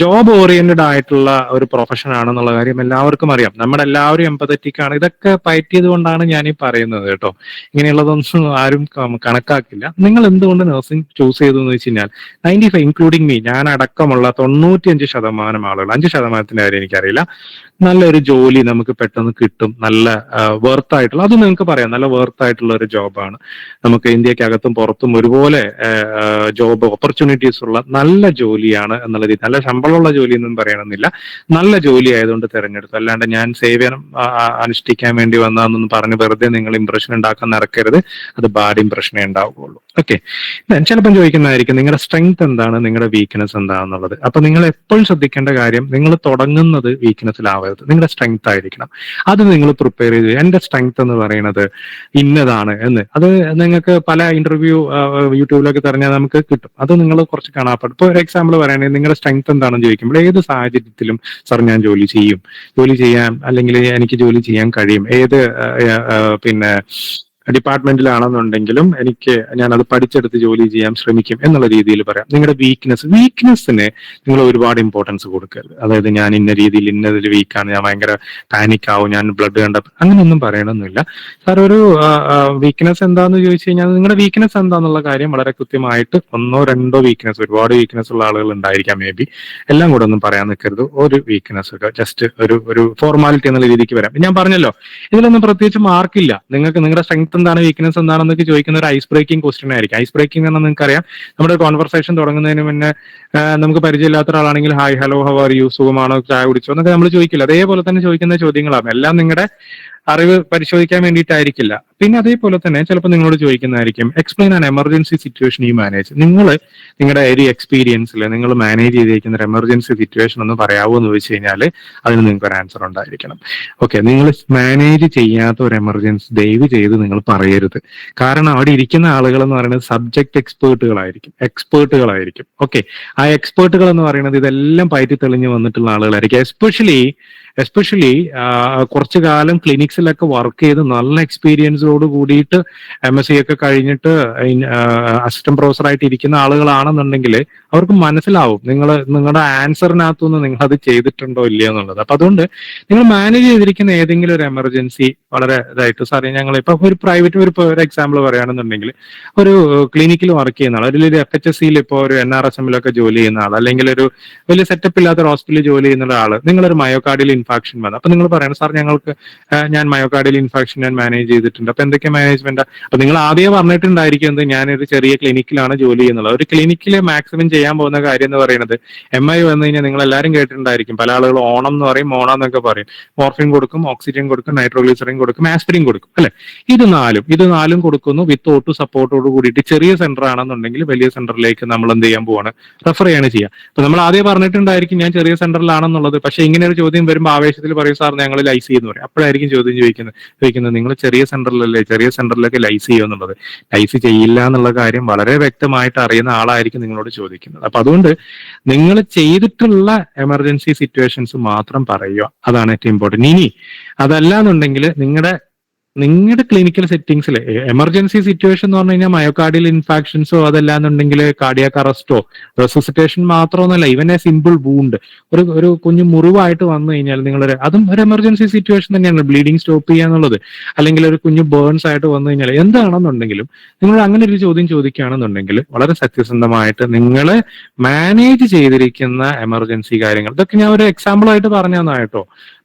ജോബ് ഓറിയന്റഡ് ആയിട്ടുള്ള ഒരു പ്രൊഫഷൻ ആണെന്നുള്ള കാര്യം എല്ലാവർക്കും അറിയാം. നമ്മളെല്ലാവരും എംപതറ്റിക് ആണ്. ഇതൊക്കെ പയറ്റിയത് കൊണ്ടാണ് ഞാൻ ഈ പറയുന്നത് കേട്ടോ. ഇങ്ങനെയുള്ളതൊന്നും ആരും കണക്കാക്കില്ല. നിങ്ങൾ എന്തുകൊണ്ട് നഴ്സിംഗ് ചൂസ് ചെയ്തു എന്ന് വെച്ച് കഴിഞ്ഞാൽ 95 ഇൻക്ലൂഡിങ് മീ, ഞാൻ അടക്കമുള്ള 95% ആളുകൾ, 5% കാര്യം എനിക്കറിയില്ല, നല്ലൊരു ജോലി നമുക്ക് പെട്ടെന്ന് കിട്ടും, നല്ല വർത്തായിട്ടുള്ള, അത് നിങ്ങൾക്ക് പറയാം, നല്ല വർത്തായിട്ടുള്ള ഒരു ജോബാണ്. നമുക്ക് ഇന്ത്യക്കകത്തും പുറത്തും ഒരുപോലെ ജോബ് ഓപ്പർച്യൂണിറ്റീസ് ഉള്ള നല്ല ജോലിയാണ് എന്നുള്ള രീതി. നല്ല ശമ്പളമുള്ള ജോലി എന്നും പറയണമെന്നില്ല, നല്ല ജോലി ആയതുകൊണ്ട് തിരഞ്ഞെടുത്തു. അല്ലാണ്ട് ഞാൻ സേവനം അനുഷ്ഠിക്കാൻ വേണ്ടി വന്നതെന്നൊന്നും പറഞ്ഞ് വെറുതെ നിങ്ങൾ ഇംപ്രഷൻ ഉണ്ടാക്കാൻ നടക്കരുത്. അത് ബാഡ് ഇംപ്രഷനേ ഉണ്ടാവുകയുള്ളൂ. ഓക്കെ, ചിലപ്പം ചോദിക്കുന്നതായിരിക്കും നിങ്ങളുടെ സ്ട്രെങ്ത് എന്താണ്, നിങ്ങളുടെ വീക്ക്നെസ് എന്താണെന്നുള്ളത്. അപ്പൊ നിങ്ങൾ എപ്പോഴും ശ്രദ്ധിക്കേണ്ട കാര്യം, നിങ്ങൾ തുടങ്ങുന്നത് വീക്ക്നെസ്സിലാവരുത്, നിങ്ങളുടെ സ്ട്രെങ്ത് ആയിരിക്കണം. അത് നിങ്ങൾ പ്രിപ്പയർ ചെയ്ത് എന്റെ സ്ട്രെങ്ത് എന്ന് പറയുന്നത് ഇന്നതാണ് എന്ന്, അത് നിങ്ങൾക്ക് പല ഇന്റർവ്യൂ യൂട്യൂബിലൊക്കെ തെരഞ്ഞാൽ നമുക്ക് കിട്ടും. അത് നിങ്ങൾ കുറച്ച് കാണാപ്പെടും. ഇപ്പോൾ ഒരു എക്സാമ്പിൾ പറയുകയാണെങ്കിൽ നിങ്ങളുടെ സ്ട്രെങ്ത് എന്താണെന്ന് ചോദിക്കുമ്പോൾ ഏത് സാഹചര്യത്തിലും സാർ ഞാൻ ജോലി ചെയ്യാം, അല്ലെങ്കിൽ എനിക്ക് ജോലി ചെയ്യാൻ കഴിയും, ഏത് പിന്നെ ഡിപ്പാർട്ട്മെന്റിലാണെന്നുണ്ടെങ്കിലും ഞാൻ അത് പഠിച്ചെടുത്ത് ജോലി ചെയ്യാൻ ശ്രമിക്കും എന്നുള്ള രീതിയിൽ പറയാം. നിങ്ങളുടെ വീക്ക്നെസ്സിന് നിങ്ങൾ ഒരുപാട് ഇമ്പോർട്ടൻസ് കൊടുക്കരുത്. അതായത് ഞാൻ ഇന്ന രീതിയിൽ ഇന്നതിൽ വീക്കാണ്, ഞാൻ ഭയങ്കര പാനിക് ആവും, ഞാൻ ബ്ലഡ് അങ്ങനെയൊന്നും പറയണമെന്നില്ല. സാർ ഒരു വീക്ക്നെസ് എന്താന്ന് ചോദിച്ചു കഴിഞ്ഞാൽ നിങ്ങളുടെ വീക്ക്നെസ് എന്താന്നുള്ള കാര്യം വളരെ കൃത്യമായിട്ട് 1-2 വീക്ക്നെസ്, ഒരുപാട് വീക്ക്നെസ് ഉള്ള ആളുകൾ ഉണ്ടായിരിക്കാം, മേ ബി എല്ലാം കൂടെ ഒന്നും പറയാൻ നിൽക്കരുത്. ഒരു വീക്ക്നെസ് ഒക്കെ ജസ്റ്റ് ഒരു ഫോർമാലിറ്റി എന്നുള്ള രീതിക്ക് വരാം. ഞാൻ പറഞ്ഞല്ലോ, ഇതിലൊന്നും പ്രത്യേകിച്ച് മാർക്കില്ല. നിങ്ങൾക്ക് നിങ്ങളുടെ സ്ട്രെങ്ത് എന്താണ്, വീക്ക്നെസ് എന്താണെന്നൊക്കെ ചോദിക്കുന്ന ഒരു ഐസ് ബ്രേക്കിംഗ് ക്വസ്റ്റ്യൻ ആയിരിക്കും. ഐസ് ബ്രേക്കിംഗ് എന്ന് നിങ്ങൾക്കറിയാം, നമ്മുടെ കോൺവെർസേഷൻ തുടങ്ങുന്നതിന് മുന്നേ നമുക്ക് പരിചയമില്ലാത്ത ഒരാളാണെങ്കിൽ hi, hello, how are you, സുഖമാണോ, ചായ കുടിച്ചോ എന്നൊക്കെ നമ്മൾ ചോദിക്കില്ല. അതേപോലെ തന്നെ ചോദിക്കുന്ന ചോദ്യങ്ങളാണ്. എല്ലാം നിങ്ങളുടെ അറിവ് പരിശോധിക്കാൻ വേണ്ടിയിട്ടായിരിക്കില്ല. പിന്നെ അതേപോലെ തന്നെ ചിലപ്പോൾ നിങ്ങളോട് ചോദിക്കുന്നതായിരിക്കും explain an emergency situation you manage. നിങ്ങളുടെ ഒരു എക്സ്പീരിയൻസിൽ നിങ്ങൾ മാനേജ് ചെയ്തിരിക്കുന്ന ഒരു എമർജൻസി സിറ്റുവേഷൻ ഒന്ന് പറയാവോ എന്ന് ചോദിച്ചു കഴിഞ്ഞാൽ അതിന് നിങ്ങൾക്ക് ഒരു ആൻസർ ഉണ്ടായിരിക്കണം. ഓക്കെ, നിങ്ങൾ മാനേജ് ചെയ്യാത്ത ഒരു എമർജൻസി ദയവ് ചെയ്ത് നിങ്ങൾ പറയരുത്. കാരണം അവിടെ ഇരിക്കുന്ന ആളുകൾ എന്ന് പറയുന്നത് സബ്ജക്ട് എക്സ്പേർട്ടുകളായിരിക്കും. ഓക്കെ, ആ എക്സ്പേർട്ടുകൾ എന്ന് പറയുന്നത് ഇതെല്ലാം പയറ്റി തെളിഞ്ഞു വന്നിട്ടുള്ള ആളുകളായിരിക്കും. എസ്പെഷ്യലി കുറച്ചു കാലം ക്ലിനിക്സിലൊക്കെ വർക്ക് ചെയ്ത് നല്ല എക്സ്പീരിയൻസോട് കൂടിയിട്ട് MSc ഒക്കെ കഴിഞ്ഞിട്ട് അസിസ്റ്റന്റ് പ്രൊഫസറായിട്ട് ഇരിക്കുന്ന ആളുകളാണെന്നുണ്ടെങ്കിൽ അവർക്ക് മനസ്സിലാവും നിങ്ങളുടെ ആൻസറിനകത്തുനിന്ന് നിങ്ങൾ അത് ചെയ്തിട്ടുണ്ടോ ഇല്ലയോ എന്നുള്ളത്. അപ്പൊ അതുകൊണ്ട് നിങ്ങൾ മാനേജ് ചെയ്തിരിക്കുന്ന ഏതെങ്കിലും ഒരു എമർജൻസി വളരെ ഇതായിട്ട്, സാറേ ഞങ്ങൾ ഇപ്പൊ ഒരു പ്രൈവറ്റ് ഒരു എക്സാമ്പിൾ പറയുകയാണെന്നുണ്ടെങ്കിൽ ഒരു ക്ലിനിക്കിൽ വർക്ക് ചെയ്യുന്ന ആൾ, ഒരു FHSCയിൽ ഇപ്പോൾ ഒരു NRSMലൊക്കെ ജോലി ചെയ്യുന്ന ആൾ, അല്ലെങ്കിൽ ഒരു വലിയ സെറ്റപ്പ് ഇല്ലാത്ത ഒരു ഹോസ്പിറ്റലിൽ ജോലി ചെയ്യുന്ന ഒരാൾ, നിങ്ങളൊരു മയോകാർഡിയൽ ഇൻഫാക്ഷൻ വന്നു. അപ്പൊ നിങ്ങൾ പറയണം സാർ ഞങ്ങൾക്ക് ഞാൻ മയോകാർഡിയൽ ഇൻഫാക്ഷൻ ഞാൻ മാനേജ് ചെയ്തിട്ടുണ്ട്. അപ്പൊ എന്തൊക്കെ മാനേജ്മെന്റ്? അപ്പൊ നിങ്ങൾ ആദ്യമേ പറഞ്ഞിട്ടുണ്ടായിരിക്കും എന്ത്, ഞാനൊരു ചെറിയ ക്ലിനിക്കിലാണ് ജോലി ചെയ്യുന്നത്. ഒരു ക്ലിനിക്കിൽ മാക്സിമം ചെയ്യാൻ പോകുന്ന കാര്യം എന്ന് പറയുന്നത് MI വന്നു കഴിഞ്ഞാൽ നിങ്ങൾ എല്ലാവരും കേട്ടിട്ടുണ്ടായിരിക്കും. പല ആളുകൾ ഓണം എന്ന് പറയും, മോണ എന്നൊക്കെ പറയും. മോർഫിൻ കൊടുക്കും, ഓക്സിജൻ കൊടുക്കും, നൈട്രോഗ്ലിസറിൻ കൊടുക്കും, ആസ്പിരിൻ കൊടുക്കും അല്ലെ. ഇത് നാലും കൊടുക്കുന്നു വിത്ത് ഓട്ടു സപ്പോർട്ടോട് കൂടിയിട്ട്. ചെറിയ സെന്റർ ആണെന്നുണ്ടെങ്കിൽ വലിയ സെന്ററിലേക്ക് നമ്മൾ എന്ത് ചെയ്യാൻ പോവാണ്, റെഫർ ചെയ്യാണ് ചെയ്യുക. അപ്പൊ നമ്മൾ ആദ്യം പറഞ്ഞിട്ടുണ്ടായിരിക്കും ഞാൻ ചെറിയ സെന്ററിലാണെന്നുള്ളത്. പക്ഷെ ഇങ്ങനെ ഒരു ചോദ്യം വരുമ്പോൾ ആവേശത്തിൽ പറയും സാർ ഞങ്ങൾ ലൈസ് എന്ന് പറയും. അപ്പോഴായിരിക്കും ചോദ്യം ചോദിക്കുന്നത് നിങ്ങൾ ചെറിയ സെന്ററിലല്ലേ, ചെറിയ സെന്ററിലേക്ക് ലൈസ് ചെയ്യുക എന്നുള്ളത്. ലൈസ് ചെയ്യില്ല എന്നുള്ള കാര്യം വളരെ വ്യക്തമായിട്ട് അറിയുന്ന ആളായിരിക്കും നിങ്ങളോട് ചോദിക്കുന്നത്. അപ്പൊ അതുകൊണ്ട് നിങ്ങൾ ചെയ്തിട്ടുള്ള എമർജൻസി സിറ്റുവേഷൻസ് മാത്രം പറയുക, അതാണ് ഏറ്റവും ഇമ്പോർട്ടന്റ്. ഇനി അതല്ല എന്നുണ്ടെങ്കിൽ നിങ്ങളുടെ ക്ലിനിക്കൽ സെറ്റിംഗ്സിൽ എമർജൻസി സിറ്റുവേഷൻ എന്ന് പറഞ്ഞു കഴിഞ്ഞാൽ മയോകാർഡിയൽ ഇൻഫാക്ഷൻസോ അതല്ലാന്നുണ്ടെങ്കിൽ കാർഡിയാക് അറസ്റ്റോ റെസിസിറ്റേഷൻ മാത്രമൊന്നുമല്ല, ഈവൻ എ സിമ്പിൾ വൂണ്ട്, ഒരു കുഞ്ഞു മുറിവായിട്ട് വന്നു കഴിഞ്ഞാൽ അതും ഒരു എമർജൻസി സിറ്റുവേഷൻ തന്നെയാണ്. ബ്ലീഡിങ് സ്റ്റോപ്പ് ചെയ്യുക എന്നുള്ളത്, അല്ലെങ്കിൽ ഒരു കുഞ്ഞു ബേൺസ് ആയിട്ട് വന്നു കഴിഞ്ഞാൽ എന്താണെന്നുണ്ടെങ്കിലും നിങ്ങൾ അങ്ങനെ ഒരു ചോദ്യം ചോദിക്കുകയാണെന്നുണ്ടെങ്കിൽ വളരെ സത്യസന്ധമായിട്ട് നിങ്ങൾ മാനേജ് ചെയ്തിരിക്കുന്ന എമർജൻസി കാര്യങ്ങൾ, ഇതൊക്കെ ഞാൻ ഒരു എക്സാമ്പിൾ ആയിട്ട് പറഞ്ഞു തന്നതാണ്.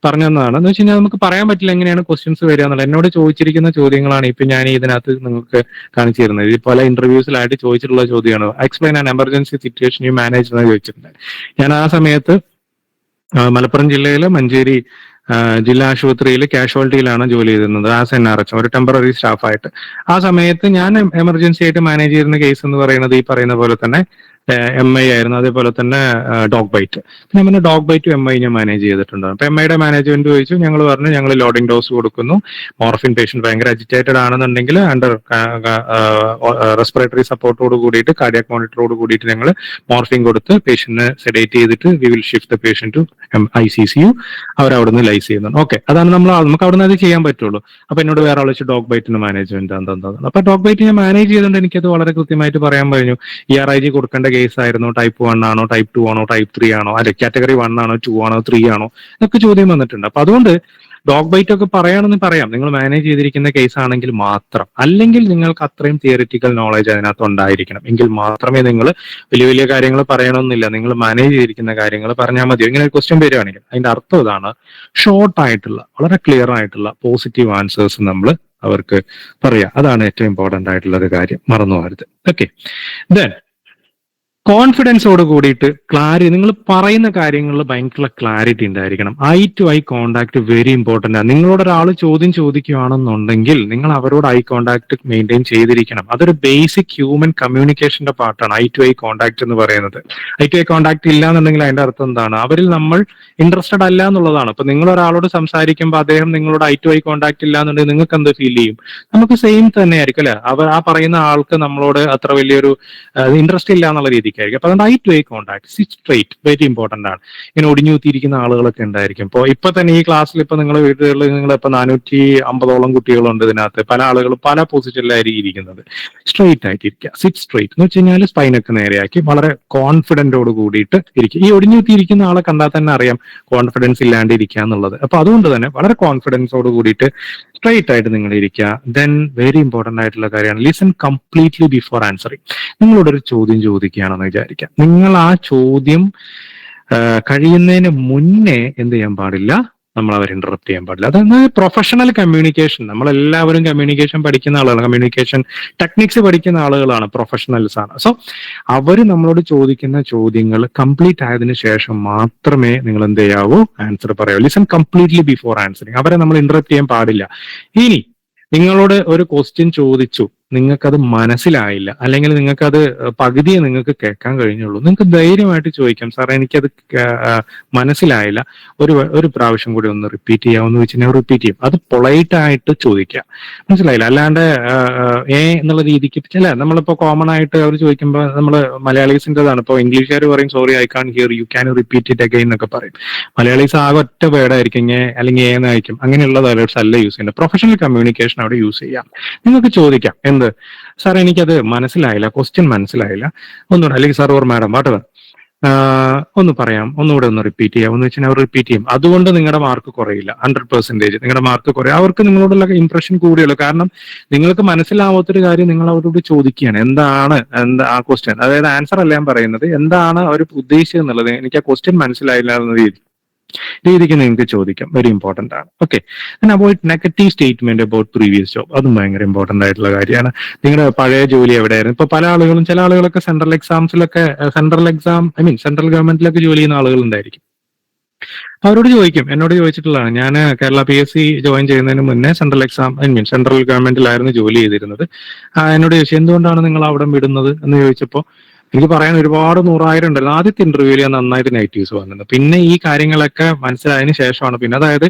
എന്ന് വെച്ച് കഴിഞ്ഞാൽ നമുക്ക് പറയാൻ പറ്റില്ല എങ്ങനെയാണ് ക്വസ്റ്റ്യൻസ് വരിക എന്നുള്ളത്. എന്നോട് ചോദിച്ചിരിക്കുന്ന ചോദ്യങ്ങളാണ് ഇപ്പൊ ഞാൻ ഇതിനകത്ത് നിങ്ങൾക്ക് കാണിച്ചു തരുന്നത്. ഇത് പല ഇന്റർവ്യൂസിലായിട്ട് ചോദിച്ചിട്ടുള്ള ചോദ്യമാണ്. Explain an emergency situation you manage എന്ന് ചോദിച്ചിട്ടുണ്ട്. ഞാൻ ആ സമയത്ത് മലപ്പുറം ജില്ലയിലെ മഞ്ചേരി ജില്ലാ ആശുപത്രിയിൽ കാഷ്വാലിറ്റിയിലാണ് ജോലി ചെയ്തിരുന്നത് ആസ് NRH, ഒരു ടെമ്പററി സ്റ്റാഫായിട്ട്. ആ സമയത്ത് ഞാൻ എമർജൻസി ആയിട്ട് മാനേജ് ചെയ്യുന്ന കേസ് എന്ന് പറയുന്നത് ഈ പറയുന്ന പോലെ തന്നെ MI ആയിരുന്നു. അതേപോലെ തന്നെ ഡോഗ് ബൈറ്റ്. ഞാൻ പിന്നെ ഡോഗ് ബൈറ്റും MI ഞാൻ മാനേജ് ചെയ്തിട്ടുണ്ട്. അപ്പൊ MIയുടെ മാനേജ്മെന്റ് ചോദിച്ചു, ഞങ്ങൾ പറഞ്ഞു ഞങ്ങൾ ലോഡിംഗ് ഡോസ് കൊടുക്കുന്നു. മോർഫിൻ പേഷ്യന്റ് ഭയങ്കര അജിറ്റേറ്റഡ് ആണെന്നുണ്ടെങ്കിൽ അണ്ടർ റെസ്പിറേറ്ററി സപ്പോർട്ടോട് കൂടിയിട്ട് കാർഡിയാക് മോണിറ്ററോട് കൂടിയിട്ട് ഞങ്ങൾ മോർഫിൻ കൊടുത്ത് പേഷ്യന്റിനെ സെഡേറ്റ് ചെയ്തിട്ട് we will shift the patient to ICCU. അവരവിടുന്ന് ലൈസ് ചെയ്യുന്നു. ഓക്കെ, അതാണ് നമുക്ക് അവിടുന്ന് അത് ചെയ്യാൻ പറ്റുള്ളൂ. അപ്പൊ എന്നോട് വേറെ ആൾ വെച്ച് ഡോഗ് ബൈറ്റിന് മാനേജ്മെന്റ് എന്താ. അപ്പൊ ഡോഗ് ബൈറ്റ് ഞാൻ മാനേജ് ചെയ്തുകൊണ്ട് എനിക്കത് വളരെ കൃത്യമായിട്ട് പറയാൻ കഴിഞ്ഞു. ERIG കൊടുക്കേണ്ട കേസ് ആയിരുന്നു, ടൈപ്പ് 1 ആണോ, ടൈപ്പ് 2 ആണോ, ടൈപ്പ് 3 ആണോ, അല്ലെ കാറ്റഗറി 1 ആണോ, 2 ആണോ, 3 ആണോ, ഇതൊക്കെ ചോദ്യം വന്നിട്ടുണ്ട്. അപ്പൊ അതുകൊണ്ട് ഡോഗ് ബൈറ്റ് ഒക്കെ പറയാണെന്ന് പറയാം നിങ്ങൾ മാനേജ് ചെയ്തിരിക്കുന്ന കേസ് ആണെങ്കിൽ മാത്രം. അല്ലെങ്കിൽ നിങ്ങൾക്ക് അത്രയും തിയറിറ്റിക്കൽ നോളജ് അതിനകത്ത് ഉണ്ടായിരിക്കണം. എങ്കിൽ മാത്രമേ നിങ്ങൾ വലിയ കാര്യങ്ങൾ പറയണമെന്നില്ല. നിങ്ങൾ മാനേജ് ചെയ്തിരിക്കുന്ന കാര്യങ്ങൾ പറഞ്ഞാൽ മതി. ഇങ്ങനെ ഒരു ക്വസ്റ്റ്യൻ വരികയാണെങ്കിൽ അതിന്റെ അർത്ഥം ഇതാണ്, ഷോർട്ട് ആയിട്ടുള്ള വളരെ ക്ലിയർ ആയിട്ടുള്ള പോസിറ്റീവ് ആൻസേഴ്സ് നമ്മൾ അവർക്ക് പറയാം. അതാണ് ഏറ്റവും ഇമ്പോർട്ടന്റ് ആയിട്ടുള്ള ഒരു കാര്യം, മറന്നു പോകരുത്. ഓക്കെ, ദെൻ കോൺഫിഡൻസോട് കൂടിയിട്ട് നിങ്ങൾ പറയുന്ന കാര്യങ്ങളിൽ ഭയങ്കര ക്ലാരിറ്റി ഉണ്ടായിരിക്കണം. Eye to eye contact very important ആണ്. നിങ്ങളോട് ഒരാൾ ചോദ്യം ചോദിക്കുകയാണെന്നുണ്ടെങ്കിൽ നിങ്ങൾ അവരോട് ഐ കോണ്ടാക്ട് മെയിൻറ്റെയിൻ ചെയ്തിരിക്കണം. അതൊരു ബേസിക് ഹ്യൂമൻ കമ്മ്യൂണിക്കേഷന്റെ പാർട്ടാണ് ഐ ടു ഐ കോണ്ടാക്ട് എന്ന് പറയുന്നത്. ഐ ടു ഐ കോണ്ടാക്ട് ഇല്ല എന്നുണ്ടെങ്കിൽ അതിന്റെ അർത്ഥം എന്താണ്? അവരിൽ നമ്മൾ ഇൻട്രസ്റ്റഡ് അല്ല എന്നുള്ളതാണ്. അപ്പൊ നിങ്ങൾ ഒരാളോട് സംസാരിക്കുമ്പോൾ അദ്ദേഹം നിങ്ങളോട് ഐ ടു ഐ കോണ്ടാക്ട് ഇല്ല എന്നുണ്ടെങ്കിൽ നിങ്ങൾക്ക് എന്ത് ഫീൽ ചെയ്യും? നമുക്ക് സെയിം തന്നെ ആയിരിക്കും അല്ലെ. ആ പറയുന്ന ആൾക്ക് നമ്മളോട് അത്ര വലിയൊരു ഇൻട്രസ്റ്റ് ഇല്ല എന്നുള്ള രീതിക്കായിരിക്കും. അപ്പൊ അതുകൊണ്ട് eye to eye contact, sit straight, very important ആണ്. ഇങ്ങനെ ഒടിഞ്ഞുകൂത്തിയിരിക്കുന്ന ആളുകളൊക്കെ ഉണ്ടായിരിക്കും. ഇപ്പൊ തന്നെ ഈ ക്ലാസ്സിൽ ഇപ്പൊ നിങ്ങളുടെ വീടുകളിൽ ഇപ്പൊ 450ഓളം കുട്ടികളുണ്ട്. ഇതിനകത്ത് പല ആളുകളും പല പൊസിഷനിലായിരിക്കും ഇരിക്കുന്നത്. സ്ട്രേറ്റ് ആയിട്ടിരിക്കുക, സിറ്റ് സ്ട്രേറ്റ് എന്ന് വെച്ച് കഴിഞ്ഞാൽ സ്പൈനൊക്കെ നേരെയാക്കി വളരെ കോൺഫിഡന്റോട് കൂടിയിട്ട് ഇരിക്കുക. ഈ ഒടിഞ്ഞുകൂത്തിയിരിക്കുന്ന ആളെ കണ്ടാൽ തന്നെ അറിയാം കോൺഫിഡൻസ് ഇല്ലാണ്ട് ഇരിക്കുക എന്നുള്ളത്. അപ്പൊ അതുകൊണ്ട് തന്നെ വളരെ കോൺഫിഡൻസോട് കൂടിയിട്ട് സ്ട്രേറ്റ് ആയിട്ട് നിങ്ങൾ ഇരിക്കുക. ദെൻ വെരി ഇമ്പോർട്ടന്റ് ആയിട്ടുള്ള കാര്യമാണ് ലിസൺ കംപ്ലീറ്റ്ലി ബിഫോർ ആൻസറിങ്. നിങ്ങളോടൊരു ചോദ്യം ചോദിക്കുകയാണെന്ന് വിചാരിക്കാം. നിങ്ങൾ ആ ചോദ്യം കഴിയുന്നതിന് മുന്നേ എന്ത് ചെയ്യാൻ പാടില്ല? നമ്മൾ അവരെ ഇന്ററപ്റ്റ് ചെയ്യാൻ പാടില്ല. അതാണ് പ്രൊഫഷണൽ കമ്മ്യൂണിക്കേഷൻ. നമ്മളെല്ലാവരും കമ്മ്യൂണിക്കേഷൻ പഠിക്കുന്ന ആളുകളാണ്, കമ്മ്യൂണിക്കേഷൻ ടെക്നിക്സ് പഠിക്കുന്ന ആളുകളാണ്, പ്രൊഫഷണൽസ് ആണ്. സോ അവർ നമ്മളോട് ചോദിക്കുന്ന ചോദ്യങ്ങൾ കംപ്ലീറ്റ് ആയതിനു ശേഷം മാത്രമേ നിങ്ങൾ എന്ത് ചെയ്യാവൂ? ആൻസർ പറയാവൂ. Listen completely before answering. അവരെ നമ്മൾ ഇന്ററപ്റ്റ് ചെയ്യാൻ പാടില്ല. ഇനി നിങ്ങളോട് ഒരു ക്വസ്റ്റ്യൻ ചോദിച്ചു, നിങ്ങൾക്കത് മനസ്സിലായില്ല, അല്ലെങ്കിൽ നിങ്ങൾക്കത് പകുതിയെ നിങ്ങൾക്ക് കേൾക്കാൻ കഴിഞ്ഞുള്ളൂ, നിങ്ങൾക്ക് ധൈര്യമായിട്ട് ചോദിക്കാം, സാർ എനിക്കത് മനസ്സിലായില്ല, ഒരു പ്രാവശ്യം കൂടി ഒന്ന് റിപ്പീറ്റ് ചെയ്യാമെന്ന് വെച്ച് ഞാൻ റിപ്പീറ്റ് ചെയ്യും. അത് പൊളൈറ്റ് ആയിട്ട് ചോദിക്കുക, മനസ്സിലായില്ല. അല്ലാണ്ട് എന്നുള്ള രീതിക്ക് ചില നമ്മളിപ്പോ കോമൺ ആയിട്ട് അവർ ചോദിക്കുമ്പോൾ നമ്മൾ മലയാളീസിൻ്റെതാണ്. ഇപ്പോൾ ഇംഗ്ലീഷുകാർ പറയും sorry I can hear, you can repeat it again എന്നൊക്കെ പറയും. മലയാളീസ് ആകെ ഒറ്റ വേർഡായിരിക്കും അല്ലെങ്കിൽ എന്നായിരിക്കും. അങ്ങനെയുള്ള വേർഡ്സ് അല്ല യൂസ് ചെയ്യുന്നത്. പ്രൊഫഷണൽ കമ്മ്യൂണിക്കേഷൻ അവിടെ യൂസ് ചെയ്യാം. നിങ്ങൾക്ക് ചോദിക്കാം, സാർ എനിക്കത് മനസ്സിലായില്ല, ക്വസ്റ്റ്യൻ മനസ്സിലായില്ല, ഒന്നുകൂടെ, അല്ലെങ്കിൽ സാർ ഓർ മാഡം വാട്ടവർ ഒന്ന് പറയാം, ഒന്നുകൂടെ ഒന്ന് റിപ്പീറ്റ് ചെയ്യാം എന്ന് വെച്ചാൽ അവർ റിപ്പീറ്റ് ചെയ്യും. അതുകൊണ്ട് നിങ്ങളുടെ മാർക്ക് കുറയില്ല, 100% നിങ്ങളുടെ മാർക്ക് കുറയും. അവർക്ക് നിങ്ങളോടുള്ള ഇംപ്രഷൻ കൂടിയുള്ളൂ. കാരണം നിങ്ങൾക്ക് മനസ്സിലാവാത്തൊരു കാര്യം നിങ്ങൾ അവരോട് ചോദിക്കുകയാണ്, എന്താ ആ ക്വസ്റ്റ്യൻ, അതായത് ആൻസർ അല്ല ഞാൻ പറയുന്നത്, എന്താണ് അവർ ഉദ്ദേശിച്ചത് എന്നുള്ളത്. എനിക്ക് ആ ക്വസ്റ്റ്യൻ മനസ്സിലായില്ല എന്ന രീതി രീതിക്ക് നിങ്ങൾക്ക് ചോദിക്കാം. വെരി ഇമ്പോർട്ടന്റ് ആണ്. Okay, avoid negative statement about previous job. അതും ഭയങ്കര ഇമ്പോർട്ടന്റ് ആയിട്ടുള്ള കാര്യമാണ്. നിങ്ങളുടെ പഴയ ജോലി എവിടെയായിരുന്നു? ഇപ്പൊ പല ആളുകളും, ചില ആളുകളൊക്കെ സെൻട്രൽ ഗവൺമെന്റിലൊക്കെ ജോലി ചെയ്യുന്ന ആളുകൾ ഉണ്ടായിരിക്കും. അവരോട് ചോദിക്കും, എന്നോട് ചോദിച്ചിട്ടുള്ളതാണ്. ഞാൻ കേരള PSC ജോയിൻ ചെയ്യുന്നതിന് മുന്നേ സെൻട്രൽ ഗവൺമെന്റിലായിരുന്നു ജോലി ചെയ്തിരുന്നത്. എന്നോട് ചോദിച്ചു, എന്തുകൊണ്ടാണ് നിങ്ങൾ അവിടെ വിടുന്നത് എന്ന് ചോദിച്ചപ്പോൾ എനിക്ക് പറയാൻ ഒരുപാട് 100,000 ഉണ്ടല്ലോ. ആദ്യത്തെ ഇന്റർവ്യൂവിൽ ഞാൻ നന്നായിട്ട് നെഗറ്റീവ്സ് വന്നത്. പിന്നെ ഈ കാര്യങ്ങളൊക്കെ മനസ്സിലായതിനു ശേഷമാണ്, പിന്നെ അതായത്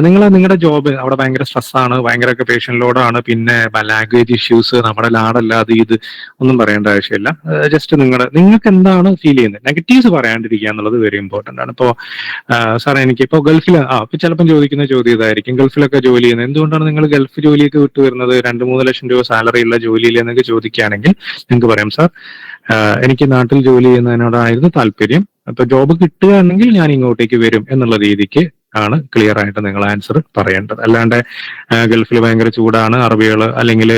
നിങ്ങളുടെ ജോബ് അവിടെ ഭയങ്കര സ്ട്രെസ്സാണ്, ഭയങ്കരമൊക്കെ പേഷ്യന്റ് ലോഡാണ്, പിന്നെ ലാംഗ്വേജ് ഇഷ്യൂസ്, നമ്മുടെ ലാടല്ലാതെ ഇത് ഒന്നും പറയേണ്ട ആവശ്യമില്ല. ജസ്റ്റ് നിങ്ങൾക്ക് എന്താണ് ഫീൽ ചെയ്യുന്നത്, നെഗറ്റീവ്സ് പറയാണ്ടിരിക്കുക എന്നുള്ളത് വെരി ഇമ്പോർട്ടന്റ് ആണ്. ഇപ്പോൾ സാറേ എനിക്ക് ഇപ്പോൾ ഗൾഫിൽ ഇപ്പൊ ചിലപ്പം ചോദിക്കുന്ന ചോദ്യം ഇതായിരിക്കും, ഗൾഫിലൊക്കെ ജോലി ചെയ്യുന്നത്, എന്തുകൊണ്ടാണ് നിങ്ങൾ ഗൾഫ് ജോലിയൊക്കെ വിട്ടു വരുന്നത്, 2-3 ലക്ഷം രൂപ സാലറി ഉള്ള ജോലിയിൽ എന്നൊക്കെ ചോദിക്കുകയാണെങ്കിൽ നിങ്ങൾക്ക് പറയാം, സാർ എനിക്ക് നാട്ടിൽ ജോലി ചെയ്യുന്നതിനോടായിരുന്നു താല്പര്യം, അപ്പൊ ജോബ് കിട്ടുകയാണെങ്കിൽ ഞാൻ ഇങ്ങോട്ടേക്ക് വരും എന്നുള്ള രീതിക്ക് ആണ് ക്ലിയർ ആയിട്ട് നിങ്ങൾ ആൻസർ പറയേണ്ടത്. അല്ലാണ്ട് ഗൾഫിൽ ഭയങ്കര ചൂടാണ്, അറബികൾ അല്ലെങ്കിൽ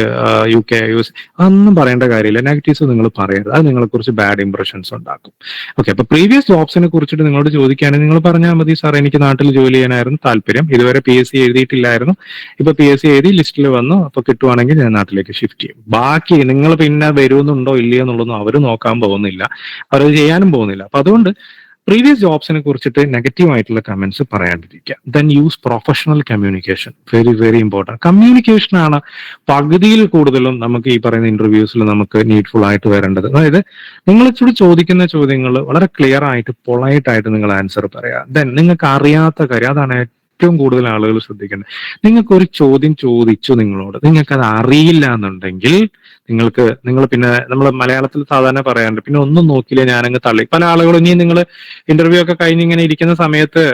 UK US ഒന്നും പറയേണ്ട കാര്യമില്ല. നെഗറ്റീവ്സ് നിങ്ങൾ പറയരുത്, അത് നിങ്ങളെ കുറിച്ച് ബാഡ് ഇംപ്രഷൻസ് ഉണ്ടാക്കും. ഓക്കെ, അപ്പൊ പ്രീവിയസ് ജോബ്സിനെ കുറിച്ചിട്ട് നിങ്ങളോട് ചോദിക്കുകയാണെങ്കിൽ നിങ്ങൾ പറഞ്ഞാൽ മതി, സാർ എനിക്ക് നാട്ടിൽ ജോലി ചെയ്യാനായിരുന്നു താല്പര്യം, ഇതുവരെ PSC എഴുതിയിട്ടില്ലായിരുന്നു, ഇപ്പൊ PSC എഴുതി ലിസ്റ്റിൽ വന്നു, അപ്പൊ കിട്ടുവാണെങ്കിൽ ഞാൻ നാട്ടിലേക്ക് ഷിഫ്റ്റ് ചെയ്യും. ബാക്കി നിങ്ങൾ പിന്നെ വരുന്നുണ്ടോ ഇല്ലയോ എന്നുള്ളതൊന്നും അവർ നോക്കാൻ പോകുന്നില്ല, അവരത് ചെയ്യാനും പോകുന്നില്ല. അപ്പൊ അതുകൊണ്ട് പ്രീവിയസ് ജോബ്സിനെ കുറിച്ചിട്ട് നെഗറ്റീവ് ആയിട്ടുള്ള കമന്റ്സ് പറയാണ്ടിരിക്കുക. Then use professional communication. Very very important. Communication ആണ് പകുതിയിൽ കൂടുതലും നമുക്ക് ഈ പറയുന്ന ഇന്റർവ്യൂസിൽ നമുക്ക് നീഡ്ഫുൾ ആയിട്ട് വരേണ്ടത്. അതായത് നിങ്ങൾ ചോദിക്കുന്ന ചോദ്യങ്ങൾ വളരെ ക്ലിയർ ആയിട്ട് പൊളൈറ്റ് ആയിട്ട് നിങ്ങൾ ആൻസർ പറയുക. ദെൻ നിങ്ങൾക്ക് അറിയാത്ത കാര്യം, അതാണ് ഏറ്റവും കൂടുതൽ ആളുകൾ ശ്രദ്ധിക്കേണ്ടത്. നിങ്ങൾക്ക് ഒരു ചോദ്യം ചോദിച്ചു നിങ്ങളോട്, നിങ്ങൾക്കത് അറിയില്ല എന്നുണ്ടെങ്കിൽ നിങ്ങൾ പിന്നെ നമ്മൾ മലയാളത്തിൽ സാധാരണ പറയാറുണ്ട്, പിന്നെ ഒന്നും നോക്കില്ല ഞാനങ്ങ് തള്ളി. പല ആളുകളും ഇനി നിങ്ങൾ ഇന്റർവ്യൂ ഒക്കെ കഴിഞ്ഞ് ഇങ്ങനെ ഇരിക്കുന്ന സമയത്ത്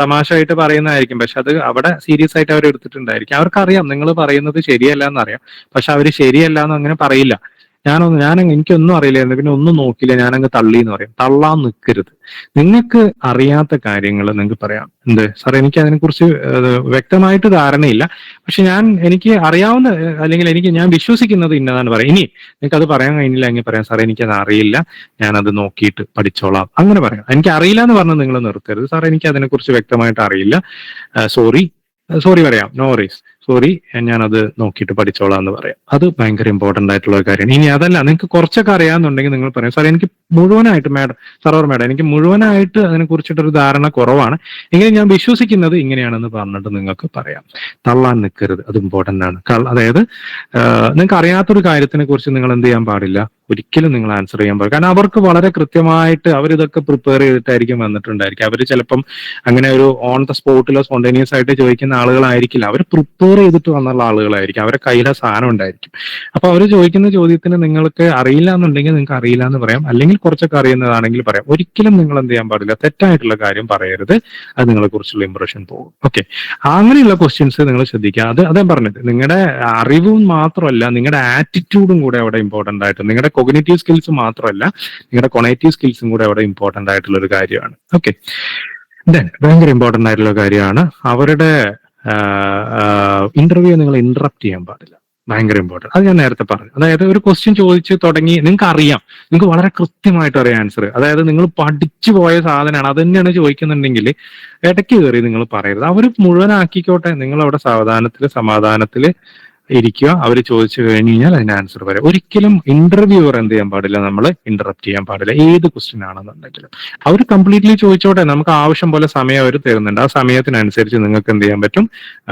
തമാശ ആയിട്ട് പറയുന്നതായിരിക്കും, പക്ഷെ അത് അവിടെ സീരിയസ് ആയിട്ട് അവർ എടുത്തിട്ടുണ്ടായിരിക്കും. അവർക്കറിയാം നിങ്ങൾ പറയുന്നത് ശരിയല്ല എന്നറിയാം, പക്ഷെ അവർ ശരിയല്ല എന്ന് അങ്ങനെ പറയില്ല. എനിക്കൊന്നും അറിയില്ലായിരുന്നു, പിന്നെ ഒന്നും നോക്കില്ല ഞാനങ്ങ് തള്ളി എന്ന് പറയും. തള്ളാൻ നിൽക്കരുത്. നിങ്ങൾക്ക് അറിയാത്ത കാര്യങ്ങൾ നിങ്ങൾക്ക് പറയാം. സാർ എനിക്ക് അതിനെക്കുറിച്ച് വ്യക്തമായിട്ട് ധാരണയില്ല, പക്ഷെ എനിക്ക് അറിയാവുന്ന അല്ലെങ്കിൽ ഞാൻ വിശ്വസിക്കുന്നത് ഇന്നതാണ് പറയാം. ഇനി നിങ്ങൾക്ക് അത് പറയാൻ കഴിഞ്ഞില്ല എങ്കിൽ പറയാം, സാർ എനിക്കത് അറിയില്ല, ഞാനത് നോക്കിയിട്ട് പഠിച്ചോളാം, അങ്ങനെ പറയാം. എനിക്ക് അറിയില്ല എന്ന് പറഞ്ഞ് നിങ്ങൾ നിർത്തരുത്. സാർ എനിക്ക് അതിനെക്കുറിച്ച് വ്യക്തമായിട്ട് അറിയില്ല, സോറി പറയാം, നോ വറീസ്, സോറി ഞാനത് നോക്കിയിട്ട് പഠിച്ചോളാം എന്ന് പറയാം. അത് ഭയങ്കര ഇമ്പോർട്ടന്റ് ആയിട്ടുള്ള കാര്യമാണ്. ഇനി അതല്ല, നിങ്ങൾക്ക് കുറച്ചൊക്കെ അറിയാമെന്നുണ്ടെങ്കിൽ നിങ്ങൾ പറയാം, സാർ എനിക്ക് മുഴുവനായിട്ട് മാഡം എനിക്ക് മുഴുവനായിട്ട് അതിനെ കുറിച്ചിട്ടൊരു ധാരണ കുറവാണ്, എങ്കിലും ഞാൻ വിശ്വസിക്കുന്നത് ഇങ്ങനെയാണെന്ന് പറഞ്ഞിട്ട് നിങ്ങൾക്ക് പറയാം. തള്ളാൻ നിൽക്കരുത്, അത് ഇമ്പോർട്ടന്റ് ആണ്. അതായത് നിങ്ങൾക്ക് അറിയാത്തൊരു കാര്യത്തിനെ കുറിച്ച് നിങ്ങൾ എന്ത് ചെയ്യാൻ പാടില്ല, ഒരിക്കലും നിങ്ങൾ ആൻസർ ചെയ്യാൻ പാടില്ല. കാരണം അവർക്ക് വളരെ കൃത്യമായിട്ട് അവരിതൊക്കെ പ്രിപ്പയർ ചെയ്തിട്ടായിരിക്കും വന്നിട്ടുണ്ടായിരിക്കും. അവർ ചിലപ്പം അങ്ങനെ ഒരു ഓൺ ദ സ്പോട്ടിലോ സ്പോണ്ടേനിയസ് ആയിട്ട് ചോദിക്കുന്ന ആളുകളായിരിക്കില്ല, അവർ പ്രിപ്പയർ ചെയ്തിട്ട് വന്നുള്ള ആളുകളായിരിക്കും, അവരെ കയ്യിലെ സാധനം ഉണ്ടായിരിക്കും. അപ്പൊ അവർ ചോദിക്കുന്ന ചോദ്യത്തിന് നിങ്ങൾക്ക് അറിയില്ല എന്നുണ്ടെങ്കിൽ നിങ്ങൾക്ക് അറിയില്ല എന്ന് പറയാം, അല്ലെങ്കിൽ കുറച്ചൊക്കെ അറിയുന്നതാണെങ്കിൽ പറയാം. ഒരിക്കലും നിങ്ങൾ എന്ത് ചെയ്യാൻ പാടില്ല, തെറ്റായിട്ടുള്ള കാര്യം പറയരുത്, അത് നിങ്ങളെ കുറിച്ചുള്ള ഇംപ്രഷൻ പോകും. ഓക്കെ, അങ്ങനെയുള്ള ക്വസ്റ്റ്യൻസ് നിങ്ങൾ ശ്രദ്ധിക്കുക. അതേ പറഞ്ഞത്, നിങ്ങളുടെ അറിവും മാത്രമല്ല നിങ്ങളുടെ ആറ്റിറ്റ്യൂഡും കൂടെ അവിടെ ഇമ്പോർട്ടന്റ് ആയിട്ട്, നിങ്ങളുടെ കോഗ്നിറ്റീവ് സ്കിൽസ് മാത്രമല്ല നിങ്ങളുടെ കൊണേറ്റീവ് സ്കിൽസും കൂടെ അവിടെ ഇമ്പോർട്ടന്റ് ആയിട്ടുള്ള ഒരു കാര്യമാണ്. ഓക്കെ, ദെൻ ഭയങ്കര ഇമ്പോർട്ടന്റ് ആയിട്ടുള്ള കാര്യമാണ്, അവരുടെ ഇന്റർവ്യൂ നിങ്ങൾ ഇന്ററപ്റ്റ് ചെയ്യാൻ പാടില്ല. ഭയങ്കര ഇമ്പോർട്ടൻറ്റ്. അത് ഞാൻ നേരത്തെ പറഞ്ഞു. അതായത് ഒരു ക്വസ്റ്റ്യൻ ചോദിച്ച് തുടങ്ങി, നിങ്ങൾക്ക് അറിയാം, നിങ്ങൾക്ക് വളരെ കൃത്യമായിട്ട് അറിയാം ആൻസർ, അതായത് നിങ്ങൾ പഠിച്ചു പോയ സാധനമാണ്, അത് തന്നെയാണ് ചോദിക്കുന്നുണ്ടെങ്കിൽ ഇടയ്ക്ക് കയറി നിങ്ങൾ പറയരുത്. അവർ മുഴുവനാക്കിക്കോട്ടെ, നിങ്ങൾ അവിടെ സമാധാനത്തിൽ ഇരിക്കുക. അവർ ചോദിച്ചു കഴിഞ്ഞ് കഴിഞ്ഞാൽ അതിന് ആൻസർ പറയാം. ഒരിക്കലും ഇന്റർവ്യൂവർ എന്ത് ചെയ്യാൻ പാടില്ല, നമ്മൾ ഇന്ററപ്റ്റ് ചെയ്യാൻ പാടില്ല, ഏത് ക്വസ്റ്റ്യൻ ആണെന്നുണ്ടെങ്കിലും. അവർ കംപ്ലീറ്റ്ലി ചോദിച്ചോട്ടെ, നമുക്ക് ആവശ്യം പോലെ സമയം അവർ തരുന്നുണ്ട്, ആ സമയത്തിനനുസരിച്ച് നിങ്ങൾക്ക് എന്ത് ചെയ്യാൻ പറ്റും,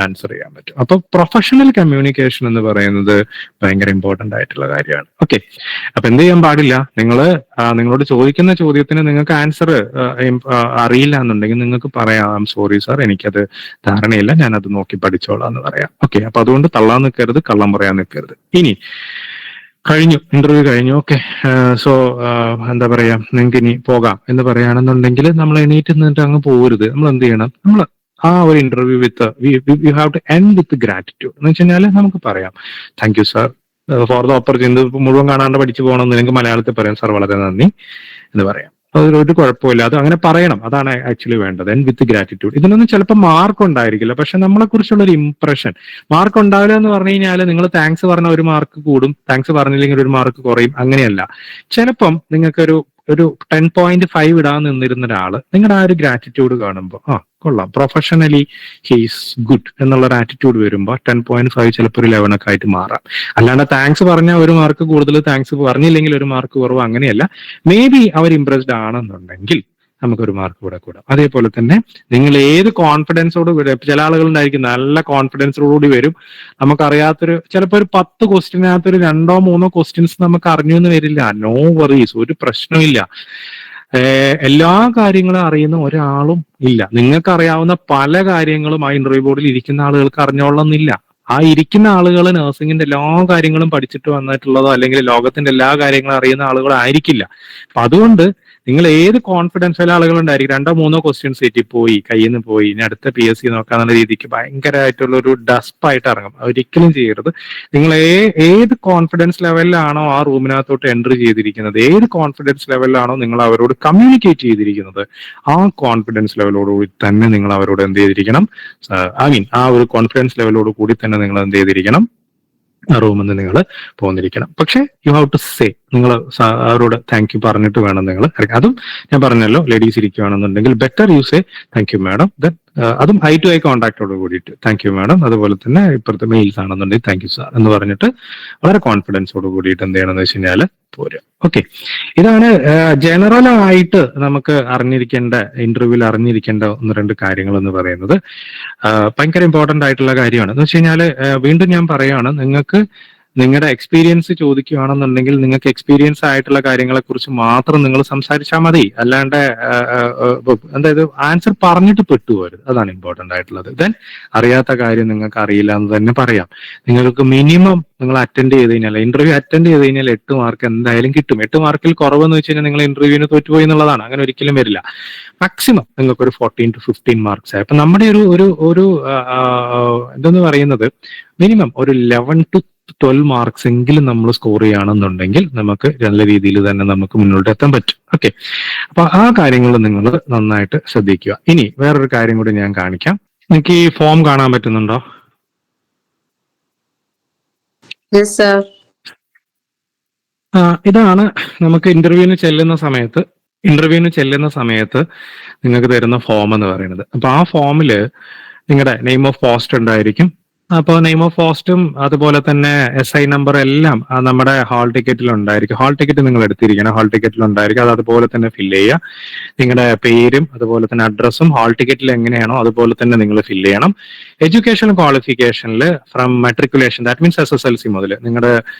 ആൻസർ ചെയ്യാൻ പറ്റും. അപ്പൊ പ്രൊഫഷണൽ കമ്മ്യൂണിക്കേഷൻ എന്ന് പറയുന്നത് ഭയങ്കര ഇമ്പോർട്ടന്റ് ആയിട്ടുള്ള കാര്യമാണ്. ഓക്കെ, അപ്പൊ എന്ത് ചെയ്യാൻ പാടില്ല, നിങ്ങളോട് ചോദിക്കുന്ന ചോദ്യത്തിന് നിങ്ങൾക്ക് ആൻസർ അറിയില്ല എന്നുണ്ടെങ്കിൽ നിങ്ങൾക്ക് പറയാം, സോറി സാർ എനിക്കത് ധാരണയില്ല, ഞാനത് നോക്കി പഠിച്ചോളാം എന്ന് പറയാം. ഓക്കെ, അപ്പൊ അതുകൊണ്ട് തള്ളാൻ നിൽക്കരുത്, കള്ളം പറയാൻ നിൽക്കരുത്. ഇനി കഴിഞ്ഞു, ഇന്റർവ്യൂ കഴിഞ്ഞു. ഓക്കെ, സോ എന്താ പറയാ, നിങ്ങൾക്ക് ഇനി പോകാം എന്ന് പറയുകയാണെന്നുണ്ടെങ്കിൽ നമ്മൾ എണീറ്റ് നിന്നിട്ട് അങ്ങ് പോകരുത്. നമ്മൾ എന്ത് ചെയ്യണം, നമ്മൾ ആ ഒരു interview you have to end with gratitude എന്ന് വെച്ച് കഴിഞ്ഞാൽ നമുക്ക് പറയാം, thank you sir for the opportunity. മുഴുവൻ കാണാണ്ട് പഠിച്ചു പോകണമെന്ന് നിങ്ങൾക്ക് മലയാളത്തിൽ പറയാം, സാർ വളരെ നന്ദി എന്ന് പറയാം. അതിലൊരു കുഴപ്പമില്ല, അത് അങ്ങനെ പറയണം, അതാണ് ആക്ച്വലി വേണ്ടത്. And with gratitude. ഇതിനൊന്നും ചിലപ്പോൾ മാർക്ക് ഉണ്ടായിരിക്കില്ല, പക്ഷെ നമ്മളെ കുറിച്ചുള്ള ഒരു ഇംപ്രഷൻ. മാർക്ക് ഉണ്ടാവില്ല എന്ന് പറഞ്ഞു കഴിഞ്ഞാൽ നിങ്ങൾ താങ്ക്സ് പറഞ്ഞ ഒരു മാർക്ക് കൂടും, താങ്ക്സ് പറഞ്ഞില്ലെങ്കിൽ ഒരു മാർക്ക് കുറയും, അങ്ങനെയല്ല. ചിലപ്പം നിങ്ങൾക്കൊരു ഒരു 10.5 ഇടാൻ നിന്നിരുന്ന ഒരാള് നിങ്ങളുടെ ആ ഒരു ഗ്രാറ്റിറ്റ്യൂഡ് കാണുമ്പോൾ കൊള്ളാം, പ്രൊഫഷണലി ഹീസ് ഗുഡ് എന്നുള്ളൊരു ആറ്റിറ്റ്യൂഡ് വരുമ്പോൾ 10.5 ചിലപ്പോൾ ഒരു 11 ഒക്കെ ആയിട്ട് മാറാം. അല്ലാണ്ട് താങ്ക്സ് പറഞ്ഞാൽ ഒരു മാർക്ക് കൂടുതൽ, താങ്ക്സ് പറഞ്ഞില്ലെങ്കിൽ ഒരു മാർക്ക് കുറവ്, അങ്ങനെയല്ല. മേ ബി അവർ ഇംപ്രസ്ഡ് ആണെന്നുണ്ടെങ്കിൽ നമുക്കൊരു മാർക്ക് കൂടെ കൂടാം. അതേപോലെ തന്നെ നിങ്ങൾ ഏത് കോൺഫിഡൻസോട് കൂടി, ചില ആളുകളുണ്ടായിരിക്കും നല്ല കോൺഫിഡൻസോടുകൂടി വരും, നമുക്കറിയാത്തൊരു ചിലപ്പോൾ ഒരു 10 ക്വസ്റ്റ്യനകത്തൊരു 2-3 ക്വസ്റ്റ്യൻസ് നമുക്ക് അറിഞ്ഞു എന്ന് വരില്ല. നോ വറീസ്, ഒരു പ്രശ്നമില്ല. എല്ലാ കാര്യങ്ങളും അറിയുന്ന ഒരാളും ഇല്ല. നിങ്ങൾക്ക് അറിയാവുന്ന പല കാര്യങ്ങളും ആ ഇന്റർവ്യൂ ബോർഡിൽ ഇരിക്കുന്ന ആളുകൾക്ക് അറിഞ്ഞോളന്നില്ല. ആ ഇരിക്കുന്ന ആളുകൾ നഴ്സിംഗിന്റെ എല്ലാ കാര്യങ്ങളും പഠിച്ചിട്ട് വന്നിട്ടുള്ളതോ അല്ലെങ്കിൽ ലോകത്തിന്റെ എല്ലാ കാര്യങ്ങളും അറിയുന്ന ആളുകളായിരിക്കില്ല. അപ്പൊ അതുകൊണ്ട് നിങ്ങൾ ഏത് കോൺഫിഡൻഷ്യൽ ആളുകളുണ്ടായിരിക്കും, 2-3 ക്വസ്റ്റ്യൻസ് തെറ്റിപ്പോയി, കയ്യിൽ നിന്ന് പോയി, ഇനി അടുത്ത PSC നോക്കാന്നുള്ള രീതിക്ക് ഭയങ്കരമായിട്ടുള്ള ഒരു ഡസ്പായിട്ട് ഇറങ്ങും. ഒരിക്കലും ചെയ്യരുത്. നിങ്ങൾ ഏത് കോൺഫിഡൻസ് ലെവലിലാണോ ആ റൂമിനകത്തോട്ട് എൻട്രി ചെയ്തിരിക്കുന്നത്, ഏത് കോൺഫിഡൻസ് ലെവലിലാണോ നിങ്ങൾ അവരോട് കമ്മ്യൂണിക്കേറ്റ് ചെയ്തിരിക്കുന്നത്, ആ കോൺഫിഡൻസ് ലെവലോടുകൂടി തന്നെ നിങ്ങൾ അവരോട് എന്ത് ചെയ്തിരിക്കണം, ആ ഒരു കോൺഫിഡൻസ് ലെവലോട് കൂടി തന്നെ നിങ്ങൾ എന്ത് ചെയ്തിരിക്കണം, റൂമിൽ നിന്ന് നിങ്ങൾ പോന്നിരിക്കണം. പക്ഷെ യു ഹാവ് ടു സേ, നിങ്ങൾ അവരോട് താങ്ക് യു പറഞ്ഞിട്ട് വേണം നിങ്ങൾ. അതും ഞാൻ പറഞ്ഞല്ലോ, ലേഡീസ് ഇരിക്കുകയാണെന്നുണ്ടെങ്കിൽ better you say thank you madam, then അതും ഐ ടു ഐ കോൺടാക്റ്റോട് കൂടിയിട്ട് താങ്ക് യു മാഡം, അതുപോലെ തന്നെ ഇപ്പോഴത്തെ മെയിൽസ് ആണെന്നുണ്ടെങ്കിൽ താങ്ക് യു സാർ എന്ന് പറഞ്ഞിട്ട് വളരെ കോൺഫിഡൻസോട് കൂടിയിട്ട് എന്ത് ചെയ്യണമെന്ന് വെച്ച് കഴിഞ്ഞാൽ പോരുക. ഓക്കെ, ഇതാണ് ജനറൽ ആയിട്ട് നമുക്ക് അറിഞ്ഞിരിക്കേണ്ട, ഇന്റർവ്യൂവിൽ അറിഞ്ഞിരിക്കേണ്ട 1-2 കാര്യങ്ങൾ എന്ന് പറയുന്നത്. ഭയങ്കര ഇമ്പോർട്ടന്റ് ആയിട്ടുള്ള കാര്യമാണ്. എന്ന് വെച്ച് കഴിഞ്ഞാൽ വീണ്ടും ഞാൻ പറയുകയാണ്, നിങ്ങൾക്ക് നിങ്ങളുടെ എക്സ്പീരിയൻസ് ചോദിക്കുകയാണെന്നുണ്ടെങ്കിൽ നിങ്ങൾക്ക് എക്സ്പീരിയൻസ് ആയിട്ടുള്ള കാര്യങ്ങളെ കുറിച്ച് മാത്രം നിങ്ങൾ സംസാരിച്ചാൽ മതി. അല്ലാണ്ട് അതായത് ആൻസർ പറഞ്ഞിട്ട് പെട്ടുപോരുത്, അതാണ് ഇമ്പോർട്ടന്റ് ആയിട്ടുള്ളത്. ദെൻ അറിയാത്ത കാര്യം നിങ്ങൾക്ക് അറിയില്ല എന്ന് തന്നെ പറയാം. നിങ്ങൾക്ക് മിനിമം നിങ്ങൾ അറ്റൻഡ് ചെയ്ത് കഴിഞ്ഞാൽ, ഇന്റർവ്യൂ അറ്റൻഡ് ചെയ്ത് കഴിഞ്ഞാൽ 8 മാർക്ക് എന്തായാലും കിട്ടും. 8 മാർക്കിൽ കുറവെന്ന് വെച്ച് കഴിഞ്ഞാൽ നിങ്ങൾ ഇന്റർവ്യൂവിന് തോറ്റുപോയി എന്നുള്ളതാണ്. അങ്ങനെ ഒരിക്കലും വരില്ല. മാക്സിമം നിങ്ങൾക്ക് ഒരു 14 to 15 മാർക്സ് ആയി. അപ്പൊ നമ്മുടെ ഒരു എന്തെന്ന് പറയുന്നത് മിനിമം ഒരു 11 to 12 മാർക്സ് എങ്കിലും നമ്മൾ സ്കോർ ചെയ്യുകയാണെന്നുണ്ടെങ്കിൽ നമുക്ക് നല്ല രീതിയിൽ തന്നെ നമുക്ക് മുന്നോട്ട് എത്താൻ പറ്റും. ഓക്കെ, അപ്പൊ ആ കാര്യങ്ങൾ നിങ്ങൾ നന്നായിട്ട് ശ്രദ്ധിക്കുക. ഇനി വേറൊരു കാര്യം കൂടി ഞാൻ കാണിക്കാം. നിങ്ങൾക്ക് ഈ ഫോം കാണാൻ പറ്റുന്നുണ്ടോ? ഇതാണ് നമുക്ക് ഇന്റർവ്യൂവിന് ചെല്ലുന്ന സമയത്ത് നിങ്ങൾക്ക് തരുന്ന ഫോം എന്ന് പറയുന്നത്. അപ്പൊ ആ ഫോമില് നിങ്ങളുടെ നെയിം ഓഫ് പോസ്റ്റ് ഉണ്ടായിരിക്കും. അപ്പോൾ നെയിം ഓഫ് പോസ്റ്റും അതുപോലെ തന്നെ SI നമ്പർ എല്ലാം നമ്മുടെ ഹാൾ ടിക്കറ്റിൽ ഉണ്ടായിരിക്കും. ഹാൾ ടിക്കറ്റ് നിങ്ങൾ എടുത്തിരിക്കണം, ഹാൾ ടിക്കറ്റിൽ ഉണ്ടായിരിക്കും. അത് അതുപോലെ തന്നെ ഫില്ല് ചെയ്യുക. നിങ്ങളുടെ പേരും അതുപോലെ തന്നെ അഡ്രസ്സും ഹാൾ ടിക്കറ്റിൽ എങ്ങനെയാണോ അതുപോലെ തന്നെ നിങ്ങൾ ഫില്ല് ചെയ്യണം. എഡ്യൂക്കേഷൻ ക്വാളിഫിക്കേഷനിൽ from matriculation, that means SSLC മുതൽ നിങ്ങളുടെ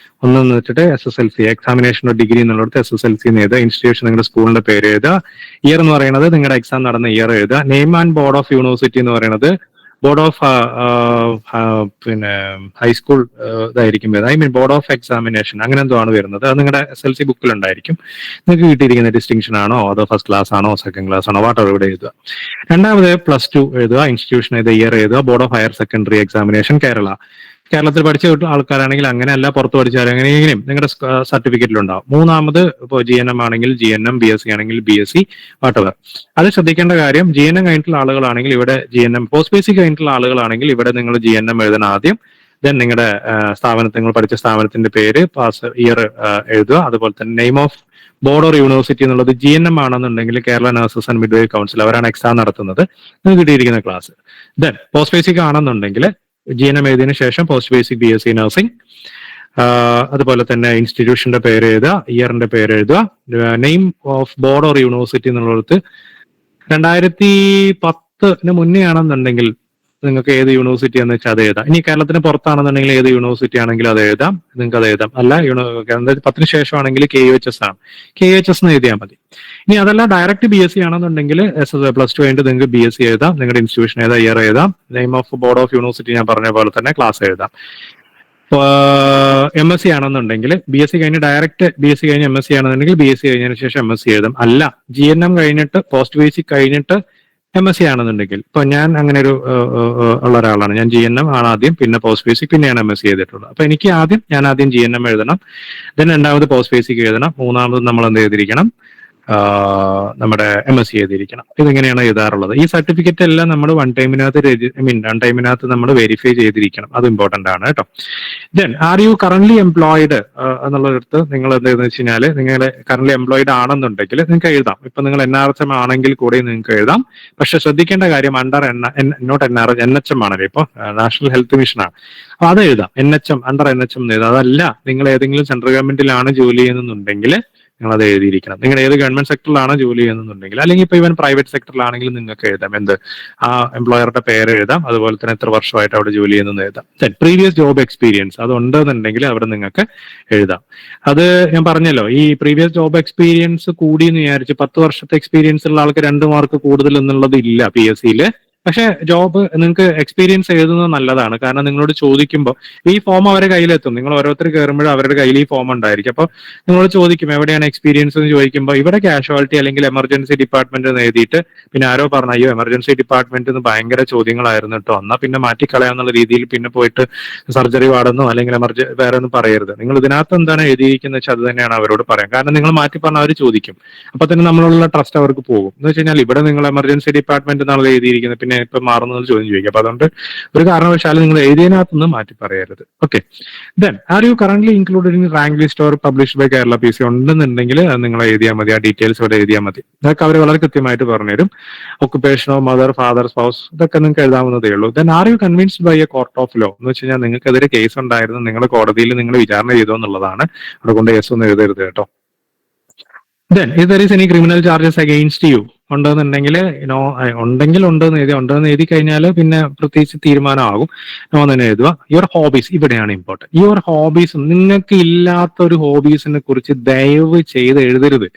ഒന്ന് വെച്ചിട്ട് SSLC എക്സാമിനേഷനോ ഡിഗ്രി എന്നുള്ളത് SSLC എഴുതുക. ഇൻസ്റ്റിറ്റ്യൂഷൻ നിങ്ങളുടെ സ്കൂളിന്റെ പേര് എഴുതുക. ഇയർ എന്ന് പറയുന്നത് നിങ്ങളുടെ എക്സാം നടന്ന ഇയർ എഴുതുക. Name and board of university എന്ന് പറയുന്നത് ബോർഡ് ഓഫ് പിന്നെ ഹൈസ്കൂൾ ഇതായിരിക്കും, ബോർഡ് ഓഫ് എക്സാമിനേഷൻ അങ്ങനെ എന്തോ ആണ് വരുന്നത്. അത് നിങ്ങളുടെ SLC ബുക്കിൽ ഉണ്ടായിരിക്കും. നിങ്ങൾക്ക് കിട്ടിയിരിക്കുന്ന ഡിസ്റ്റിങ്ഷൻ ആണോ അതോ ഫസ്റ്റ് ക്ലാസ് ആണോ സെക്കൻഡ് ക്ലാസ് ആണോ വാട്ട് ഇവിടെ എഴുതുക. രണ്ടാമത് +2 എഴുതുക, ഇൻസ്റ്റിറ്റ്യൂഷൻ ഏത് ഇയർ എഴുതുക. Board of higher secondary examination കേരളത്തിൽ പഠിച്ച ആൾക്കാരാണെങ്കിൽ അങ്ങനെ, അല്ല പുറത്ത് പഠിച്ചാൽ എങ്ങനെയെങ്കിലും നിങ്ങളുടെ സർട്ടിഫിക്കറ്റിലുണ്ടാവും. മൂന്നാമത് ഇപ്പോൾ GNM ആണെങ്കിൽ GNM, BSc ആണെങ്കിൽ BSc, വാട്ടവർ. അത് ശ്രദ്ധിക്കേണ്ട കാര്യം, GNM കഴിഞ്ഞിട്ടുള്ള ആളുകളാണെങ്കിൽ ഇവിടെ GNM, പോസ്റ്റ് ബേസിക് കഴിഞ്ഞിട്ടുള്ള ആളുകളാണെങ്കിൽ ഇവിടെ നിങ്ങൾ GNM എഴുതണം ആദ്യം. ദെൻ നിങ്ങളുടെ നിങ്ങൾ പഠിച്ച സ്ഥാപനത്തിന്റെ പേര്, പാസ് ഇയർ എഴുതുക. അതുപോലെ തന്നെ name of board or university എന്നുള്ളത് GNM ആണെന്നുണ്ടെങ്കിൽ കേരള നഴ്സസ് ആൻഡ് മിഡ്വൈ കൗൺസിൽ, അവരാണ് എക്സാം നടത്തുന്നത്. നിങ്ങൾക്ക് കിട്ടിയിരിക്കുന്ന ക്ലാസ്. ദെൻ പോസ്റ്റ് ബേസിക് ആണെന്നുണ്ടെങ്കിൽ GNM എഴുതിയതിനു ശേഷം പോസ്റ്റ് ബേസിക് BSc നഴ്സിംഗ്, അതുപോലെ തന്നെ ഇൻസ്റ്റിറ്റ്യൂഷന്റെ പേര് എഴുതുക, ഇയറിന്റെ പേര് എഴുതുക. Name of board or university എന്നുള്ളത് 2010 മുന്നേ ആണെന്നുണ്ടെങ്കിൽ നിങ്ങൾക്ക് ഏത് യൂണിവേഴ്സിറ്റി എന്ന് വെച്ചാൽ അത് എഴുതാം. ഇനി കേരളത്തിന് പുറത്താണെന്നുണ്ടെങ്കിൽ ഏത് യൂണിവേഴ്സിറ്റി ആണെങ്കിലും അത് എഴുതാം, നിങ്ങൾക്ക് അത് എഴുതാം. അല്ല 10 ശേഷമാണെങ്കിൽ KUHS ആണ്, KUHS എന്ന് എഴുതിയാൽ മതി. ഇനി അതല്ല ഡയറക്റ്റ് BSc ആണെന്നുണ്ടെങ്കിൽ +2 കഴിഞ്ഞിട്ട് നിങ്ങൾക്ക് BSc എഴുതാം, നിങ്ങളുടെ ഇൻസ്റ്റിറ്റ്യൂഷൻ ഏതാ ഇയർ എഴുതാം. Name of board of university ഞാൻ പറഞ്ഞ പോലെ തന്നെ ക്ലാസ് എഴുതാം. MSc ആണെന്നുണ്ടെങ്കിൽ BSc കഴിഞ്ഞ് ഡയറക്റ്റ് BSc കഴിഞ്ഞ് MSc ആണെന്നുണ്ടെങ്കിൽ BSc കഴിഞ്ഞതിന് ശേഷം MSc എഴുതാം. അല്ല GNM കഴിഞ്ഞിട്ട് പോസ്റ്റ് ബേസിക് കഴിഞ്ഞിട്ട് MSc ആണെന്നുണ്ടെങ്കിൽ, ഇപ്പൊ ഞാൻ അങ്ങനെ ഒരു ഉള്ള ഒരാളാണ്, ഞാൻ GNM ആണ് ആദ്യം, പിന്നെ പോസ്റ്റ് ബേസിക്, പിന്നെയാണ് MSc ചെയ്തിട്ടുള്ളത്. അപ്പൊ എനിക്ക് ആദ്യം GNM എഴുതണം, ദെൻ രണ്ടാമത് പോസ്റ്റ് ബേസിക് എഴുതണം, മൂന്നാമത് നമ്മൾ എന്ത് ചെയ്തിരിക്കണം, നമ്മുടെ MSc ചെയ്തിരിക്കണം. ഇതിങ്ങനെയാണ് എഴുതാറുള്ളത്. ഈ സർട്ടിഫിക്കറ്റ് എല്ലാം നമ്മൾ വൺ ടൈമിനകത്ത് നമ്മൾ വെരിഫൈ ചെയ്തിരിക്കണം. അത് ഇമ്പോർട്ടന്റ് ആണ് കേട്ടോ. Then are you current employed എന്നുള്ളടത്ത് നിങ്ങൾ എന്താണെന്ന് വെച്ച് കഴിഞ്ഞാൽ നിങ്ങൾ കറന്റ് എംപ്ലോയിഡ് ആണെന്നുണ്ടെങ്കിൽ നിങ്ങൾക്ക് എഴുതാം. ഇപ്പൊ നിങ്ങൾ NRHM ആണെങ്കിൽ കൂടെ നിങ്ങൾക്ക് എഴുതാം. പക്ഷെ ശ്രദ്ധിക്കേണ്ട കാര്യം അണ്ടർ നോട്ട് NRH NHM ആണല്ലോ, ഇപ്പൊ നാഷണൽ ഹെൽത്ത് മിഷൻ ആണ്. അപ്പൊ അത് എഴുതാം, NHM അണ്ടർ NHM എന്ന് എഴുതാം. അതല്ല നിങ്ങൾ ഏതെങ്കിലും സെൻട്രൽ ഗവൺമെന്റിലാണ് ജോലി ചെയ്യുന്നുണ്ടെങ്കിൽ നിങ്ങൾ അത് എഴുതിയിരിക്കണം. നിങ്ങൾ ഏത് ഗവൺമെന്റ് സെക്ടറിലാണോ ജോലി ചെയ്യുന്നുണ്ടെങ്കിൽ, അല്ലെങ്കിൽ ഇപ്പൊ ഇവൻ പ്രൈവറ്റ് സെക്ടറിലാണെങ്കിൽ നിങ്ങൾക്ക് എഴുതാം എന്ത്, ആ എംപ്ലോയറുടെ പേര് എഴുതാം, അതുപോലെ തന്നെ എത്ര വർഷമായിട്ട് അവിടെ ജോലി ചെയ്യുന്നത് എഴുതാം. പ്രീവിയസ് ജോബ് എക്സ്പീരിയൻസ് അത് ഉണ്ടെന്നുണ്ടെങ്കിൽ അവിടെ നിങ്ങൾക്ക് എഴുതാം. അത് ഞാൻ പറഞ്ഞല്ലോ, ഈ പ്രീവിയസ് ജോബ് എക്സ്പീരിയൻസ് കൂടി എന്ന് വിചാരിച്ച് 10 വർഷത്തെ എക്സ്പീരിയൻസ് ഉള്ള ആൾക്ക് 2 മാർക്ക് കൂടുതൽ എന്നുള്ളത് ഇല്ല PSC-യിൽ. പക്ഷെ ജോബ് നിങ്ങൾക്ക് എക്സ്പീരിയൻസ് എഴുതുന്നത് നല്ലതാണ്. കാരണം നിങ്ങളോട് ചോദിക്കുമ്പോൾ ഈ ഫോം അവരുടെ കയ്യിലെത്തും. നിങ്ങൾ ഓരോരുത്തർ കയറുമ്പോഴും അവരുടെ കയ്യിൽ ഈ ഫോം ഉണ്ടായിരിക്കും. അപ്പോൾ നിങ്ങളോട് ചോദിക്കും എവിടെയാണ് എക്സ്പീരിയൻസ് എന്ന് ചോദിക്കുമ്പോൾ ഇവിടെ കാഷ്വാലിറ്റി അല്ലെങ്കിൽ എമർജൻസി ഡിപ്പാർട്ട്മെന്റ് എന്ന് എഴുതിയിട്ട് പിന്നെ ആരോ പറഞ്ഞു അയ്യോ എമർജൻസി ഡിപ്പാർട്ട്മെന്റ് ഭയങ്കര ചോദ്യങ്ങളായിരുന്നു കേട്ടോ, എന്നാൽ പിന്നെ മാറ്റിക്കളയാന്നുള്ള രീതിയിൽ പിന്നെ പോയിട്ട് സർജറി വാർഡെന്നോ അല്ലെങ്കിൽ വേറെ ഒന്നും പറയരുത്. നിങ്ങൾ ഇതിനകത്ത് എന്താണ് എഴുതിയിരിക്കുന്നത് വെച്ചാൽ അത് തന്നെയാണ് അവരോട് പറയാം. കാരണം നിങ്ങൾ മാറ്റി പറഞ്ഞാൽ അവർ ചോദിക്കും. അപ്പൊ തന്നെ നമ്മളുള്ള ട്രസ്റ്റ് അവർക്ക് പോകും. എന്ന് വെച്ച് കഴിഞ്ഞാൽ ഇവിടെ നിങ്ങൾ എമർജൻസി ഡിപ്പാർട്ട്മെന്റ് എന്നാണ് എഴുതിയിരിക്കുന്നത്, പിന്നെ ഇപ്പൊ മാറുന്നത് ചോദ്യം ചോദിക്കും. അപ്പൊ അതുകൊണ്ട് ഒരു കാരണവശാലും നിങ്ങൾ എഴുതിയതിനകത്തൊന്നും മാറ്റി പറയരുത്. Okay. Then are you current included in rank list or published by Kerala PC ഉണ്ടെന്നുണ്ടെങ്കിൽ നിങ്ങൾ എഴുതിയാൽ മതി. ആ ഡീറ്റെയിൽസ് ഇവിടെ എഴുതിയാൽ മതി. അതൊക്കെ അവർ വളരെ കൃത്യമായിട്ട് പറഞ്ഞുതരും. ഒക്കുപേഷനോ മദർ ഫാദർ സ്പൗസ് ഇതൊക്കെ നിങ്ങൾക്ക് എഴുതാവുന്നതേ ഉള്ളൂ. Then are you convinced by a court of law എന്ന് വെച്ച് കഴിഞ്ഞാൽ നിങ്ങൾക്കെതിരെ കേസ് ഉണ്ടായിരുന്നു, നിങ്ങൾ കോടതിയിൽ നിങ്ങൾ വിചാരണ ചെയ്തോ എന്നുള്ളതാണ്. അവിടെ കൊണ്ട് കേസ് ഒന്നും എഴുതരുത് കേട്ടോ. Then if there is any criminal charges against U ഉണ്ടെന്നുണ്ടെങ്കിൽ ഉണ്ടെന്ന് എഴുതി കഴിഞ്ഞാൽ പിന്നെ പ്രത്യേകിച്ച് തീരുമാനമാകും. നോ തന്നെ എഴുതുക. യുവർ ഹോബീസ് ഇവിടെയാണ് ഇമ്പോർട്ടൻറ്റ്. യുവർ ഹോബീസ്, നിങ്ങൾക്ക് ഇല്ലാത്ത ഒരു ഹോബീസിനെ കുറിച്ച് ദയവ് ചെയ്ത് എഴുതരുത്.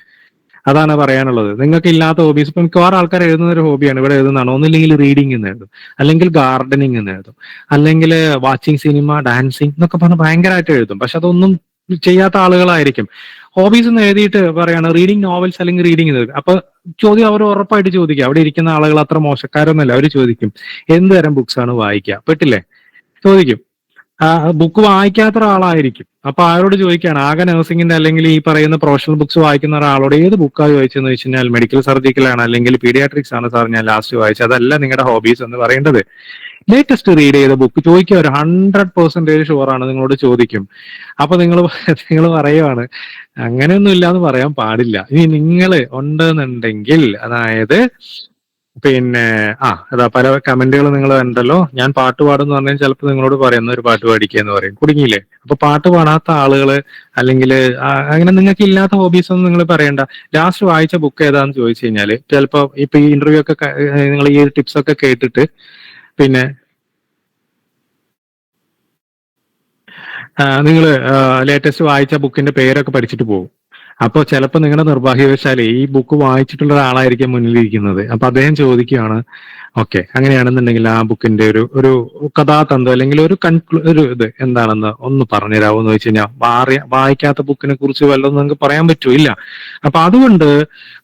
അതാണ് പറയാനുള്ളത്. നിങ്ങൾക്ക് ഇല്ലാത്ത ഹോബീസ് ഇപ്പൊ മിക്കവാറും ആൾക്കാർ എഴുതുന്ന ഒരു ഹോബിയാണ് ഇവിടെ എഴുതുന്നതാണ്. ഒന്നില്ലെങ്കിൽ റീഡിംഗ് എന്ന് എഴുതും, അല്ലെങ്കിൽ ഗാർഡനിങ് എന്ന് എഴുതും, അല്ലെങ്കിൽ വാച്ചിങ് സിനിമ, ഡാൻസിങ് എന്നൊക്കെ പറഞ്ഞ് ഭയങ്കരമായിട്ട് എഴുതും. പക്ഷെ അതൊന്നും ചെയ്യാത്ത ആളുകളായിരിക്കും. ഹോബീസ് എന്ന് എഴുതിയിട്ട് പറയാണ് റീഡിംഗ് നോവൽസ് അല്ലെങ്കിൽ റീഡിംഗ് എന്ന്. അപ്പൊ ചോദ്യം അവർ ഉറപ്പായിട്ട് ചോദിക്കുക. അവിടെ ഇരിക്കുന്ന ആളുകൾ അത്ര മോശക്കാരൊന്നുമല്ല. അവർ ചോദിക്കും എന്ത് തരം ബുക്സ് ആണ് വായിക്കുക, പെട്ടില്ലേ? ചോദിക്കും. ബുക്ക് വായിക്കാത്ത ഒരാളായിരിക്കും. അപ്പൊ ആരോട് ചോദിക്കുകയാണ്, ആകെ നഴ്സിംഗിന്റെ അല്ലെങ്കിൽ ഈ പറയുന്ന പ്രൊഫഷണൽ ബുക്സ് വായിക്കുന്ന ഒരാളോട് ഏത് ബുക്കാണ് ചോദിച്ചെന്ന് വെച്ച് കഴിഞ്ഞാൽ മെഡിക്കൽ സർജിക്കലാണ് അല്ലെങ്കിൽ പീഡിയാട്രിക്സ് ആണ് സാർ ഞാൻ ലാസ്റ്റ് വായിച്ചത്, അതല്ല നിങ്ങളുടെ ഹോബീസ് എന്ന് പറയേണ്ടത്. ലേറ്റസ്റ്റ് റീഡ് ചെയ്ത ബുക്ക് ചോദിക്കുക. ഒരു 100% ഷുവറാണ് നിങ്ങളോട് ചോദിക്കും. അപ്പൊ നിങ്ങൾ പറയുവാണ് അങ്ങനെയൊന്നും ഇല്ലാന്ന് പറയാൻ പാടില്ല. ഇനി നിങ്ങൾ ഉണ്ടെന്നുണ്ടെങ്കിൽ, അതായത് പിന്നെ അതാ പല കമന്റുകൾ നിങ്ങൾ ഉണ്ടല്ലോ, ഞാൻ പാട്ട് പാടുന്ന് പറഞ്ഞാൽ ചിലപ്പോൾ നിങ്ങളോട് പറയുന്ന ഒരു പാട്ട് പാടിക്കുക പറയും. കുടുങ്ങിയില്ലേ? അപ്പൊ പാട്ട് പാടാത്ത ആളുകള് അല്ലെങ്കിൽ അങ്ങനെ നിങ്ങൾക്ക് ഇല്ലാത്ത ഹോബീസ് ഒന്നും നിങ്ങൾ പറയണ്ട. ലാസ്റ്റ് വായിച്ച ബുക്ക് ഏതാന്ന് ചോദിച്ചു കഴിഞ്ഞാല് ചിലപ്പോ ഇപ്പൊ ഈ ഇന്റർവ്യൂ ഒക്കെ നിങ്ങൾ ഈ ടിപ്സ് ഒക്കെ കേട്ടിട്ട് പിന്നെ നിങ്ങൾ ലേറ്റസ്റ്റ് വായിച്ച ബുക്കിന്റെ പേരൊക്കെ പഠിച്ചിട്ട് പോകും. അപ്പൊ ചിലപ്പോൾ നിങ്ങളുടെ നിർഭാഗ്യവശാലേ ഈ ബുക്ക് വായിച്ചിട്ടുള്ള ഒരാളായിരിക്കും മുന്നിലിരിക്കുന്നത്. അപ്പൊ അദ്ദേഹം ചോദിക്കുകയാണ് ഓക്കെ അങ്ങനെയാണെന്നുണ്ടെങ്കിൽ ആ ബുക്കിന്റെ ഒരു കഥാതന്ത്വം അല്ലെങ്കിൽ ഒരു ഇത് എന്താണെന്ന് ഒന്ന് പറഞ്ഞുതരാമോ എന്ന് വെച്ച് കഴിഞ്ഞാൽ വായിക്കാത്ത ബുക്കിനെ കുറിച്ച് വല്ലതും നിങ്ങൾക്ക് പറയാൻ പറ്റൂല്ല. അപ്പൊ അതുകൊണ്ട്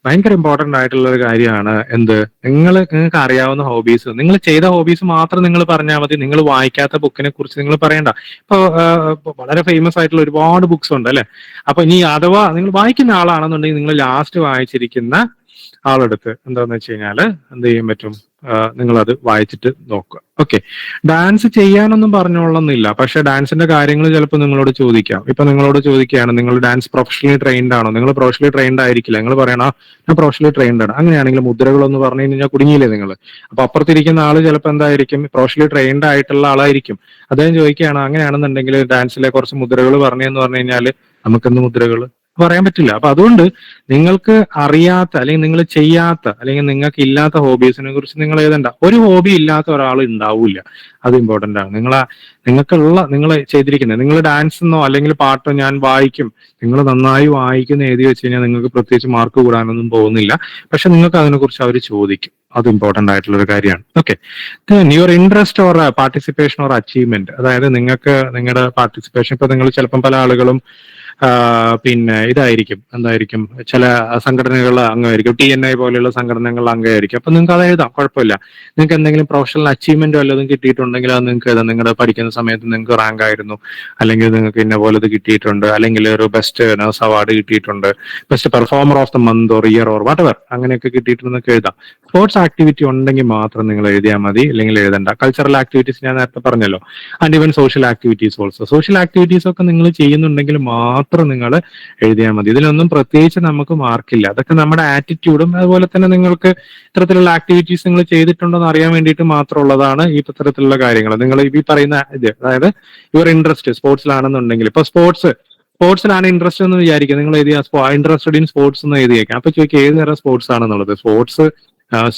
ഭയങ്കര ഇമ്പോർട്ടന്റ് ആയിട്ടുള്ള ഒരു കാര്യമാണ് എന്ത്, നിങ്ങൾക്ക് അറിയാവുന്ന ഹോബീസ്, നിങ്ങൾ ചെയ്ത ഹോബീസ് മാത്രം നിങ്ങൾ പറഞ്ഞാൽ മതി. നിങ്ങൾ വായിക്കാത്ത ബുക്കിനെ കുറിച്ച് നിങ്ങൾ പറയണ്ട. ഇപ്പൊ വളരെ ഫേമസ് ആയിട്ടുള്ള ഒരുപാട് ബുക്സ് ഉണ്ട് അല്ലെ. അപ്പൊ ഇനി അഥവാ നിങ്ങൾ വായിക്കുന്ന ആളാണെന്നുണ്ടെങ്കിൽ നിങ്ങൾ ലാസ്റ്റ് വായിച്ചിരിക്കുന്ന ആളെടുത്ത് എന്താന്ന് വെച്ച് കഴിഞ്ഞാല് എന്ത് ചെയ്യാൻ പറ്റും, നിങ്ങൾ അത് വായിച്ചിട്ട് നോക്കുക. ഓക്കെ. ഡാൻസ് ചെയ്യാനൊന്നും പറഞ്ഞോളന്നില്ല, പക്ഷെ ഡാൻസിന്റെ കാര്യങ്ങൾ ചിലപ്പോൾ നിങ്ങളോട് ചോദിക്കാം. ഇപ്പൊ നിങ്ങളോട് ചോദിക്കുകയാണ് നിങ്ങൾ ഡാൻസ് പ്രൊഫഷണലി ട്രെയിൻഡ് ആണോ? നിങ്ങൾ പ്രൊഫഷണലി ട്രെയിൻഡ് ആയിരിക്കില്ല. നിങ്ങൾ പറയണോ ഞാൻ പ്രൊഫഷണലി ട്രെയിൻഡ് ആണ്. അങ്ങനെയാണെങ്കിൽ മുദ്രകളൊന്ന് പറഞ്ഞു കഴിഞ്ഞാൽ കുടുങ്ങിയില്ലേ നിങ്ങൾ? അപ്പൊ അപ്പുറത്തിരിക്കുന്ന ആള് ചിലപ്പോൾ എന്തായിരിക്കും, പ്രൊഫഷണലി ട്രെയിൻഡ് ആയിട്ടുള്ള ആളായിരിക്കും. അദ്ദേഹം ചോദിക്കുകയാണ് അങ്ങനെയാണെന്നുണ്ടെങ്കിൽ ഡാൻസിലെ കുറച്ച് മുദ്രകൾ പറഞ്ഞെന്ന് പറഞ്ഞു കഴിഞ്ഞാൽ നമുക്കെന്ത് മുദ്രകൾ പറയാൻ പറ്റില്ല. അപ്പൊ അതുകൊണ്ട് നിങ്ങൾക്ക് അറിയാത്ത അല്ലെങ്കിൽ നിങ്ങൾ ചെയ്യാത്ത അല്ലെങ്കിൽ നിങ്ങൾക്ക് ഇല്ലാത്ത ഹോബീസിനെ കുറിച്ച് നിങ്ങൾ എഴുതണ്ട. ഒരു ഹോബി ഇല്ലാത്ത ഒരാൾ ഉണ്ടാവില്ല. അത് ഇമ്പോർട്ടന്റ് ആണ്. നിങ്ങൾ ചെയ്തിരിക്കുന്നത്, നിങ്ങൾ ഡാൻസ് എന്നോ അല്ലെങ്കിൽ പാട്ടോ ഞാൻ വായിക്കും, നിങ്ങൾ നന്നായി വായിക്കുന്ന എഴുതി വെച്ച് കഴിഞ്ഞാൽ നിങ്ങൾക്ക് പ്രത്യേകിച്ച് മാർക്ക് കൂടാനൊന്നും പോകുന്നില്ല. പക്ഷെ നിങ്ങൾക്ക് അതിനെക്കുറിച്ച് അവർ ചോദിക്കും. അത് ഇമ്പോർട്ടന്റ് ആയിട്ടുള്ള ഒരു കാര്യമാണ്. Okay. Your interest or participation or achievement, അതായത് നിങ്ങൾക്ക് നിങ്ങളുടെ പാർട്ടിസിപ്പേഷൻ, ഇപ്പൊ നിങ്ങൾ ചിലപ്പം പല ആളുകളും പിന്നെ ഇതായിരിക്കും, എന്തായിരിക്കും, ചില സംഘടനകൾ അംഗമായിരിക്കും, TNI പോലെയുള്ള സംഘടനകൾ അംഗമായിരിക്കും. അപ്പൊ നിങ്ങൾക്ക് അത് എഴുതാം, കുഴപ്പമില്ല. നിങ്ങൾക്ക് എന്തെങ്കിലും പ്രൊഫഷണൽ അച്ചീവ്മെന്റ് വല്ലതും കിട്ടിയിട്ടുണ്ടെങ്കിൽ അത് നിങ്ങൾക്ക് എഴുതാം. നിങ്ങളുടെ പഠിക്കുന്ന സമയത്ത് നിങ്ങൾക്ക് റാങ്ക് ആയിരുന്നു, അല്ലെങ്കിൽ നിങ്ങൾക്ക് ഇന്ന പോലെ ഇത് കിട്ടിയിട്ടുണ്ട്, അല്ലെങ്കിൽ ഒരു ബെസ്റ്റ് നഴ്സ് അവാർഡ് കിട്ടിയിട്ടുണ്ട്, best performer of the month or year or what ever, അങ്ങനെയൊക്കെ കിട്ടിയിട്ടുണ്ടെന്നൊക്കെ എഴുതാം. സ്പോർട്സ് ആക്ടിവിറ്റി ഉണ്ടെങ്കിൽ മാത്രം നിങ്ങൾ എഴുതിയാൽ മതി, അല്ലെങ്കിൽ എഴുതണ്ട. കൾച്ചറൽ ആക്ടിവിറ്റീസ് ഞാൻ നേരത്തെ പറഞ്ഞല്ലോ, and even social activities also. Social activities ഒക്കെ നിങ്ങൾ ചെയ്യുന്നുണ്ടെങ്കിൽ മാത്രം നിങ്ങൾ എഴുതിയാൽ മതി. ഇതിലൊന്നും പ്രത്യേകിച്ച് നമുക്ക് മാർക്കില്ല. അതൊക്കെ നമ്മുടെ ആറ്റിറ്റ്യൂഡും അതുപോലെ തന്നെ നിങ്ങൾക്ക് ഇത്തരത്തിലുള്ള ആക്ടിവിറ്റീസ് നിങ്ങൾ ചെയ്തിട്ടുണ്ടോ എന്ന് അറിയാൻ വേണ്ടിയിട്ട് മാത്രമുള്ളതാണ് ഈ ഇത്തരത്തിലുള്ള കാര്യങ്ങൾ. നിങ്ങൾ ഈ പറയുന്ന ഇത്, അതായത് യുവർ ഇൻട്രസ്റ്റ് സ്പോർട്സിലാണെന്നുണ്ടെങ്കിൽ, ഇപ്പൊ സ്പോർട്സിലാണ് ഇൻട്രസ്റ്റ് എന്ന് വിചാരിക്കുക, നിങ്ങൾ എഴുതിയ ഇൻട്രസ്റ്റഡ് ഇൻ സ്പോർട്സ് എന്ന് എഴുതിയേക്കാം. അപ്പൊ ചോദിക്കുക ഏത് തരം സ്പോർട്സ് ആണെന്നുള്ളത്. സ്പോർട്സ്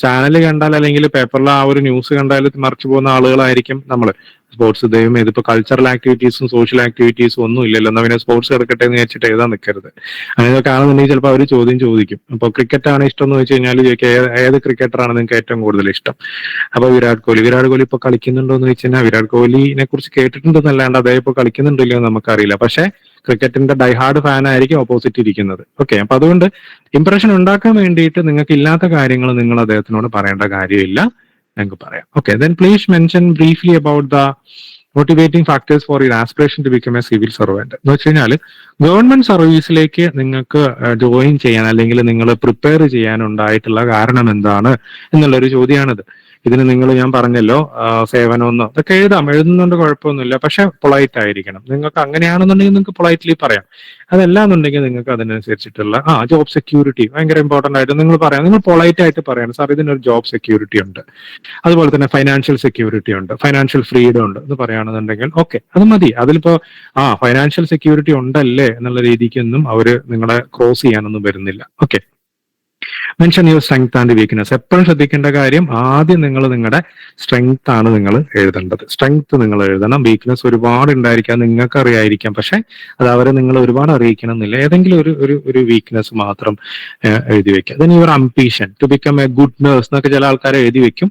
ചാനൽ കണ്ടാൽ അല്ലെങ്കിൽ പേപ്പറിൽ ആ ഒരു ന്യൂസ് കണ്ടാൽ മറിച്ചു പോകുന്ന ആളുകളായിരിക്കും നമ്മൾ. സ്പോർട്സ് ദൈവം ഇതിപ്പോ കൾച്ചറൽ ആക്ടിവിറ്റീസും സോഷ്യൽ ആക്ടിവിറ്റീസും ഒന്നും ഇല്ലല്ലോ, എന്നാ പിന്നെ സ്പോർട്സ് എടുക്കട്ടെ എന്ന് വെച്ചിട്ട് എഴുതാൻ നിൽക്കരുത്. അങ്ങനെയൊക്കെ ആണെന്നുണ്ടെങ്കിൽ ചിലപ്പോൾ അവർ ചോദ്യം ചോദിക്കും. അപ്പോൾ ക്രിക്കറ്റ് ആണ് ഇഷ്ടം എന്ന് വെച്ച് കഴിഞ്ഞാൽ ചോദിക്കുക ഏത് ക്രിക്കറ്ററാണ് നിങ്ങൾക്ക് ഏറ്റവും കൂടുതൽ ഇഷ്ടം. അപ്പൊ വിരാട് കോഹ്ലി ഇപ്പൊ കളിക്കുന്നുണ്ടോ എന്ന് വെച്ച് കഴിഞ്ഞാൽ വിരാട് കോഹ്ലിനെ കുറിച്ച് കേട്ടിട്ടുണ്ടെന്നല്ലാണ്ട് അദ്ദേഹം ഇപ്പൊ കളിക്കുന്നുണ്ടല്ലോ എന്ന് നമുക്കറിയില്ല. പക്ഷെ ക്രിക്കറ്റിന്റെ ഡൈഹാർഡ് ഫാൻ ആയിരിക്കും ഓപ്പോസിറ്റ് ഇരിക്കുന്നത്. ഓക്കെ, അപ്പൊ അതുകൊണ്ട് ഇംപ്രഷൻ ഉണ്ടാക്കാൻ വേണ്ടിയിട്ട് നിങ്ങൾക്ക് ഇല്ലാത്ത കാര്യങ്ങൾ നിങ്ങൾ അദ്ദേഹത്തിനോട് പറയേണ്ട കാര്യമില്ല, ഞങ്ങൾക്ക് പറയാം. Okay, then please mention briefly about the motivating factors for your aspiration to become a civil servant. എന്ന് വെച്ച് കഴിഞ്ഞാൽ ഗവൺമെന്റ് സർവീസിലേക്ക് നിങ്ങൾക്ക് ജോയിൻ ചെയ്യാൻ അല്ലെങ്കിൽ നിങ്ങൾ പ്രിപ്പയർ ചെയ്യാനുണ്ടായിട്ടുള്ള കാരണം എന്താണ് എന്നുള്ളൊരു ചോദ്യമാണിത്. ഇതിന് നിങ്ങൾ ഞാൻ പറഞ്ഞല്ലോ സേവനമൊന്നും അതൊക്കെ എഴുതുന്നുണ്ട്, കുഴപ്പമൊന്നുമില്ല. പക്ഷെ പൊളൈറ്റ് ആയിരിക്കണം. നിങ്ങൾക്ക് അങ്ങനെയാണെന്നുണ്ടെങ്കിൽ നിങ്ങൾക്ക് പൊളൈറ്റ്ലി പറയാം. അതല്ല എന്നുണ്ടെങ്കിൽ നിങ്ങൾക്ക് അതിനനുസരിച്ചിട്ടുള്ള ജോബ് സെക്യൂരിറ്റി ഭയങ്കര ഇമ്പോർട്ടന്റ് ആയിട്ട് നിങ്ങൾ പറയാം. നിങ്ങൾ പൊളൈറ്റ് ആയിട്ട് പറയണം, സാർ ഇതിനൊരു ജോബ് സെക്യൂരിറ്റി ഉണ്ട്, അതുപോലെ തന്നെ ഫൈനാൻഷ്യൽ സെക്യൂരിറ്റി ഉണ്ട്, ഫൈനാൻഷ്യൽ ഫ്രീഡം ഉണ്ട് എന്ന് പറയുകയാണെന്നുണ്ടെങ്കിൽ ഓക്കെ, അത് മതി. അതിലിപ്പോ ഫൈനാൻഷ്യൽ സെക്യൂരിറ്റി ഉണ്ടല്ലേ എന്നുള്ള രീതിക്കൊന്നും അവര് നിങ്ങളെ ക്രോസ് ചെയ്യാനൊന്നും വരുന്നില്ല. Okay, mention your strength and weakness. എപ്പോഴും ശ്രദ്ധിക്കേണ്ട കാര്യം, ആദ്യം നിങ്ങൾ നിങ്ങളുടെ സ്ട്രെങ്ത് ആണ് നിങ്ങൾ എഴുതേണ്ടത്. സ്ട്രെങ്ത് നിങ്ങൾ എഴുതണം. വീക്ക്നെസ് ഒരുപാട് ഉണ്ടായിരിക്കാം, നിങ്ങൾക്ക് അറിയായിരിക്കാം, പക്ഷെ അത് അവരെ നിങ്ങൾ ഒരുപാട് അറിയിക്കണം എന്നില്ല. ഏതെങ്കിലും ഒരു വീക്ക്നെസ് മാത്രം എഴുതി വെക്കുക. Then your ambition to become a good nurse എന്നൊക്കെ ചില ആൾക്കാരെ എഴുതി വെക്കും.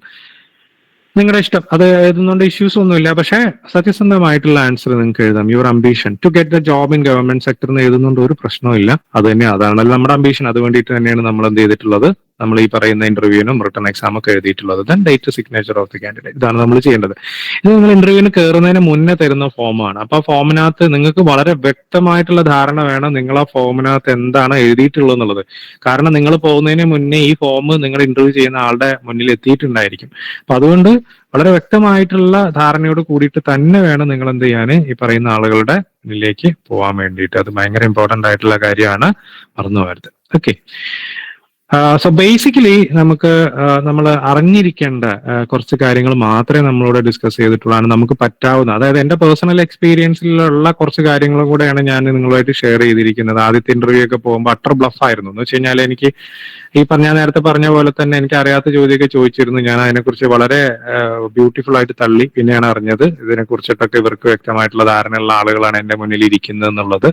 നിങ്ങളുടെ ഇഷ്ടം, അത് എഴുതുന്നുണ്ട്, ഇഷ്യൂസ് ഒന്നുമില്ല. പക്ഷെ സത്യസന്ധമായിട്ടുള്ള ആൻസർ നിങ്ങൾക്ക് എഴുതാം. Your ambition to get the job in government sector എന്ന് എഴുതുന്നുണ്ട്, ഒരു പ്രശ്നമില്ല. അത് തന്നെ, അതാണല്ലോ നമ്മുടെ അംബിഷൻ. അത് വേണ്ടിയിട്ട് തന്നെയാണ് നമ്മൾ എന്ത് ചെയ്തിട്ടുള്ളത്, നമ്മൾ ഈ പറയുന്ന ഇന്റർവ്യൂവിനും റിട്ടൺ എക്സാം ഒക്കെ എഴുതിയിട്ടുള്ളത്. Then date signature of the candidate, ഇതാണ് നമ്മൾ ചെയ്യേണ്ടത്. ഇത് നിങ്ങൾ ഇന്റർവ്യൂവിന് കയറുന്നതിന് മുന്നേ തരുന്ന ഫോമാണ്. അപ്പൊ ആ ഫോമിനകത്ത് നിങ്ങൾക്ക് വളരെ വ്യക്തമായിട്ടുള്ള ധാരണ വേണം നിങ്ങൾ ആ ഫോമിനകത്ത് എന്താണ് എഴുതിയിട്ടുള്ളത് എന്നുള്ളത്. കാരണം നിങ്ങൾ പോകുന്നതിന് മുന്നേ ഈ ഫോം നിങ്ങൾ ഇന്റർവ്യൂ ചെയ്യുന്ന ആളുടെ മുന്നിൽ എത്തിയിട്ടുണ്ടായിരിക്കും. അപ്പൊ അതുകൊണ്ട് വളരെ വ്യക്തമായിട്ടുള്ള ധാരണയോട് കൂടിയിട്ട് തന്നെ വേണം നിങ്ങൾ എന്ത് ചെയ്യാൻ, ഈ പറയുന്ന ആളുകളുടെ മുന്നിലേക്ക് പോകാൻ വേണ്ടിയിട്ട്. അത് ഭയങ്കര ഇമ്പോർട്ടന്റ് ആയിട്ടുള്ള കാര്യമാണ്, മറന്നു പോകരുത്. ഓക്കെ, സോ ബേസിക്കലി നമ്മൾ അറിഞ്ഞിരിക്കേണ്ട കുറച്ച് കാര്യങ്ങൾ മാത്രമേ നമ്മളോട് ഡിസ്കസ് ചെയ്തിട്ടുള്ളതാണ്. നമുക്ക് പറ്റാവുന്ന, അതായത് എന്റെ പേഴ്സണൽ എക്സ്പീരിയൻസിലുള്ള കുറച്ച് കാര്യങ്ങളും കൂടെയാണ് ഞാൻ നിങ്ങളുമായിട്ട് ഷെയർ ചെയ്തിരിക്കുന്നത്. ആദ്യത്തെ ഇന്റർവ്യൂ ഒക്കെ പോകുമ്പോൾ അട്ടർ ബ്ലഫ് ആയിരുന്നു. എന്ന് വെച്ച് കഴിഞ്ഞാൽ എനിക്ക് നേരത്തെ പറഞ്ഞ പോലെ തന്നെ എനിക്ക് അറിയാത്ത ചോദ്യമൊക്കെ ചോദിച്ചിരുന്നു. ഞാൻ അതിനെക്കുറിച്ച് വളരെ ബ്യൂട്ടിഫുൾ ആയിട്ട് തള്ളി. പിന്നെയാണ് അറിഞ്ഞത് ഇതിനെക്കുറിച്ചിട്ടൊക്കെ ഇവർക്ക് വ്യക്തമായിട്ടുള്ള ധാരണയുള്ള ആളുകളാണ് എന്റെ മുന്നിൽ ഇരിക്കുന്നത് എന്നുള്ളത്.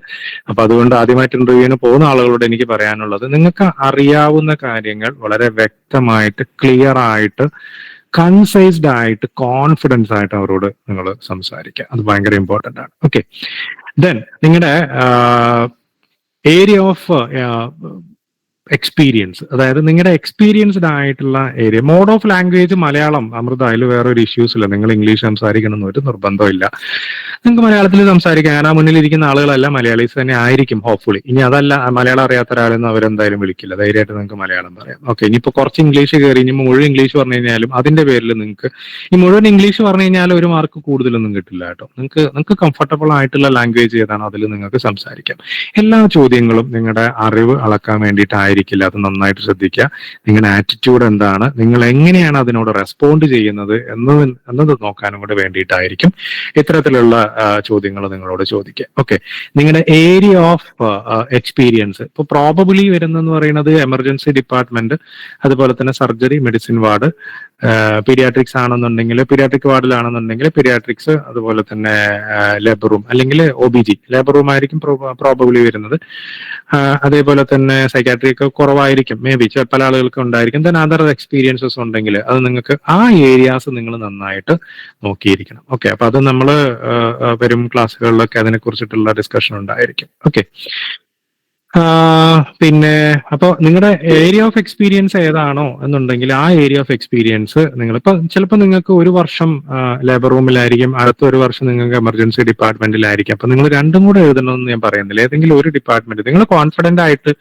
അപ്പൊ അതുകൊണ്ട് ആദ്യമായിട്ട് ഇന്റർവ്യൂവിന് പോകുന്ന ആളുകളോട് എനിക്ക് പറയാനുള്ളത്, നിങ്ങൾക്ക് അറിയാവുന്ന കാര്യങ്ങൾ വളരെ വ്യക്തമായിട്ട്, ക്ലിയർ ആയിട്ട്, കൺസൈസ്ഡ് ആയിട്ട്, കോൺഫിഡൻസ് ആയിട്ട് അവരോട് നിങ്ങൾ സംസാരിക്കുക. അത് ഭയങ്കര ഇമ്പോർട്ടന്റ് ആണ്. ഓക്കെ, ദെൻ നിങ്ങളുടെ ഏരിയ ഓഫ് എക്സ്പീരിയൻസ്, അതായത് നിങ്ങളുടെ എക്സ്പീരിയൻസ്ഡ് ആയിട്ടുള്ള area. Mode of language Malayalam Amrita, അതിൽ വേറെ ഒരു ഇഷ്യൂസ് ഇല്ല. നിങ്ങൾ ഇംഗ്ലീഷ് സംസാരിക്കണം എന്നൊരു നിർബന്ധമില്ല. നിങ്ങൾക്ക് മലയാളത്തിൽ സംസാരിക്കാം. ഞാൻ ആ മുന്നിലിരിക്കുന്ന ആളുകളെല്ലാം മലയാളീസ് തന്നെ ആയിരിക്കും ഹോപ്പ്ഫുള്ളി. ഇനി അതല്ല, മലയാളം അറിയാത്ത ഒരാളെന്ന് അവരെന്തായാലും വിളിക്കില്ല. ധൈര്യമായിട്ട് നിങ്ങൾക്ക് മലയാളം പറയാം. ഓക്കെ, ഇനിയിപ്പോൾ കുറച്ച് ഇംഗ്ലീഷ് കയറി ഇനി മുഴുവൻ ഇംഗ്ലീഷ് പറഞ്ഞു കഴിഞ്ഞാലും അതിന്റെ പേരിൽ നിങ്ങൾക്ക് ഈ മുഴുവൻ ഇംഗ്ലീഷ് പറഞ്ഞു കഴിഞ്ഞാൽ ഒരു മാർക്ക് കൂടുതലൊന്നും കിട്ടില്ല കേട്ടോ. നിങ്ങൾക്ക് കംഫർട്ടബിൾ ആയിട്ടുള്ള ലാംഗ്വേജ് ഏതാണ് അതിൽ നിങ്ങൾക്ക് സംസാരിക്കാം. എല്ലാ ചോദ്യങ്ങളും നിങ്ങളുടെ അറിവ് അളക്കാൻ വേണ്ടിയിട്ടായിരിക്കില്ല. അത് നന്നായിട്ട് ശ്രദ്ധിക്കുക. നിങ്ങളുടെ ആറ്റിറ്റ്യൂഡ് എന്താണ്, നിങ്ങൾ എങ്ങനെയാണ് അതിനോട് റെസ്പോണ്ട് ചെയ്യുന്നത് എന്നത് നോക്കാനും കൂടെ വേണ്ടിയിട്ടായിരിക്കും ഇത്തരത്തിലുള്ള ചോദ്യങ്ങൾ നിങ്ങളോട് ചോദിക്കുക. ഓക്കെ, നിങ്ങളുടെ ഏരിയ ഓഫ് എക്സ്പീരിയൻസ് ഇപ്പോൾ പ്രോബബിലി വരുന്നെന്ന് പറയുന്നത് എമർജൻസി ഡിപ്പാർട്ട്മെന്റ്, അതുപോലെ തന്നെ സർജറി, മെഡിസിൻ വാർഡ്, പീഡിയാട്രിക്സ് ആണെന്നുണ്ടെങ്കിൽ പീഡിയാട്രിക് വാർഡിലാണെന്നുണ്ടെങ്കിൽ പീഡിയാട്രിക്സ്, അതുപോലെ തന്നെ ലേബർ റൂം അല്ലെങ്കിൽ OBG ലേബർ റൂം ആയിരിക്കും പ്രോബബിലി വരുന്നത്. അതേപോലെ തന്നെ സൈക്കാട്രി ഒക്കെ കുറവായിരിക്കും, മേ ബി പല ആളുകൾക്ക് ഉണ്ടായിരിക്കും. ദെൻ അതർ എക്സ്പീരിയൻസസ് ഉണ്ടെങ്കിൽ അത് നിങ്ങൾക്ക് ആ ഏരിയാസ് നിങ്ങൾ നന്നായിട്ട് നോക്കിയിരിക്കണം. ഓക്കെ, അപ്പൊ അത് നമ്മൾ വരും ക്ലാസ്സുകളിലൊക്കെ അതിനെ കുറിച്ചിട്ടുള്ള ഡിസ്കഷൻ ഉണ്ടായിരിക്കും. ഓക്കെ, പിന്നെ അപ്പോൾ നിങ്ങളുടെ ഏരിയ ഓഫ് എക്സ്പീരിയൻസ് ഏതാണോ എന്നുണ്ടെങ്കിൽ ആ ഏരിയ ഓഫ് എക്സ്പീരിയൻസ് നിങ്ങൾ ഇപ്പൊ ചിലപ്പോൾ നിങ്ങൾക്ക് ഒരു വർഷം ലേബർ റൂമിലായിരിക്കും, അടുത്ത ഒരു വർഷം നിങ്ങൾക്ക് എമർജൻസി ഡിപ്പാർട്ട്മെന്റിലായിരിക്കും. അപ്പൊ നിങ്ങൾ രണ്ടും കൂടെ എഴുതണമെന്ന് ഞാൻ പറയുന്നില്ല. ഏതെങ്കിലും ഒരു ഡിപ്പാർട്ട്മെന്റ് നിങ്ങൾ കോൺഫിഡന്റ് ആയിട്ട്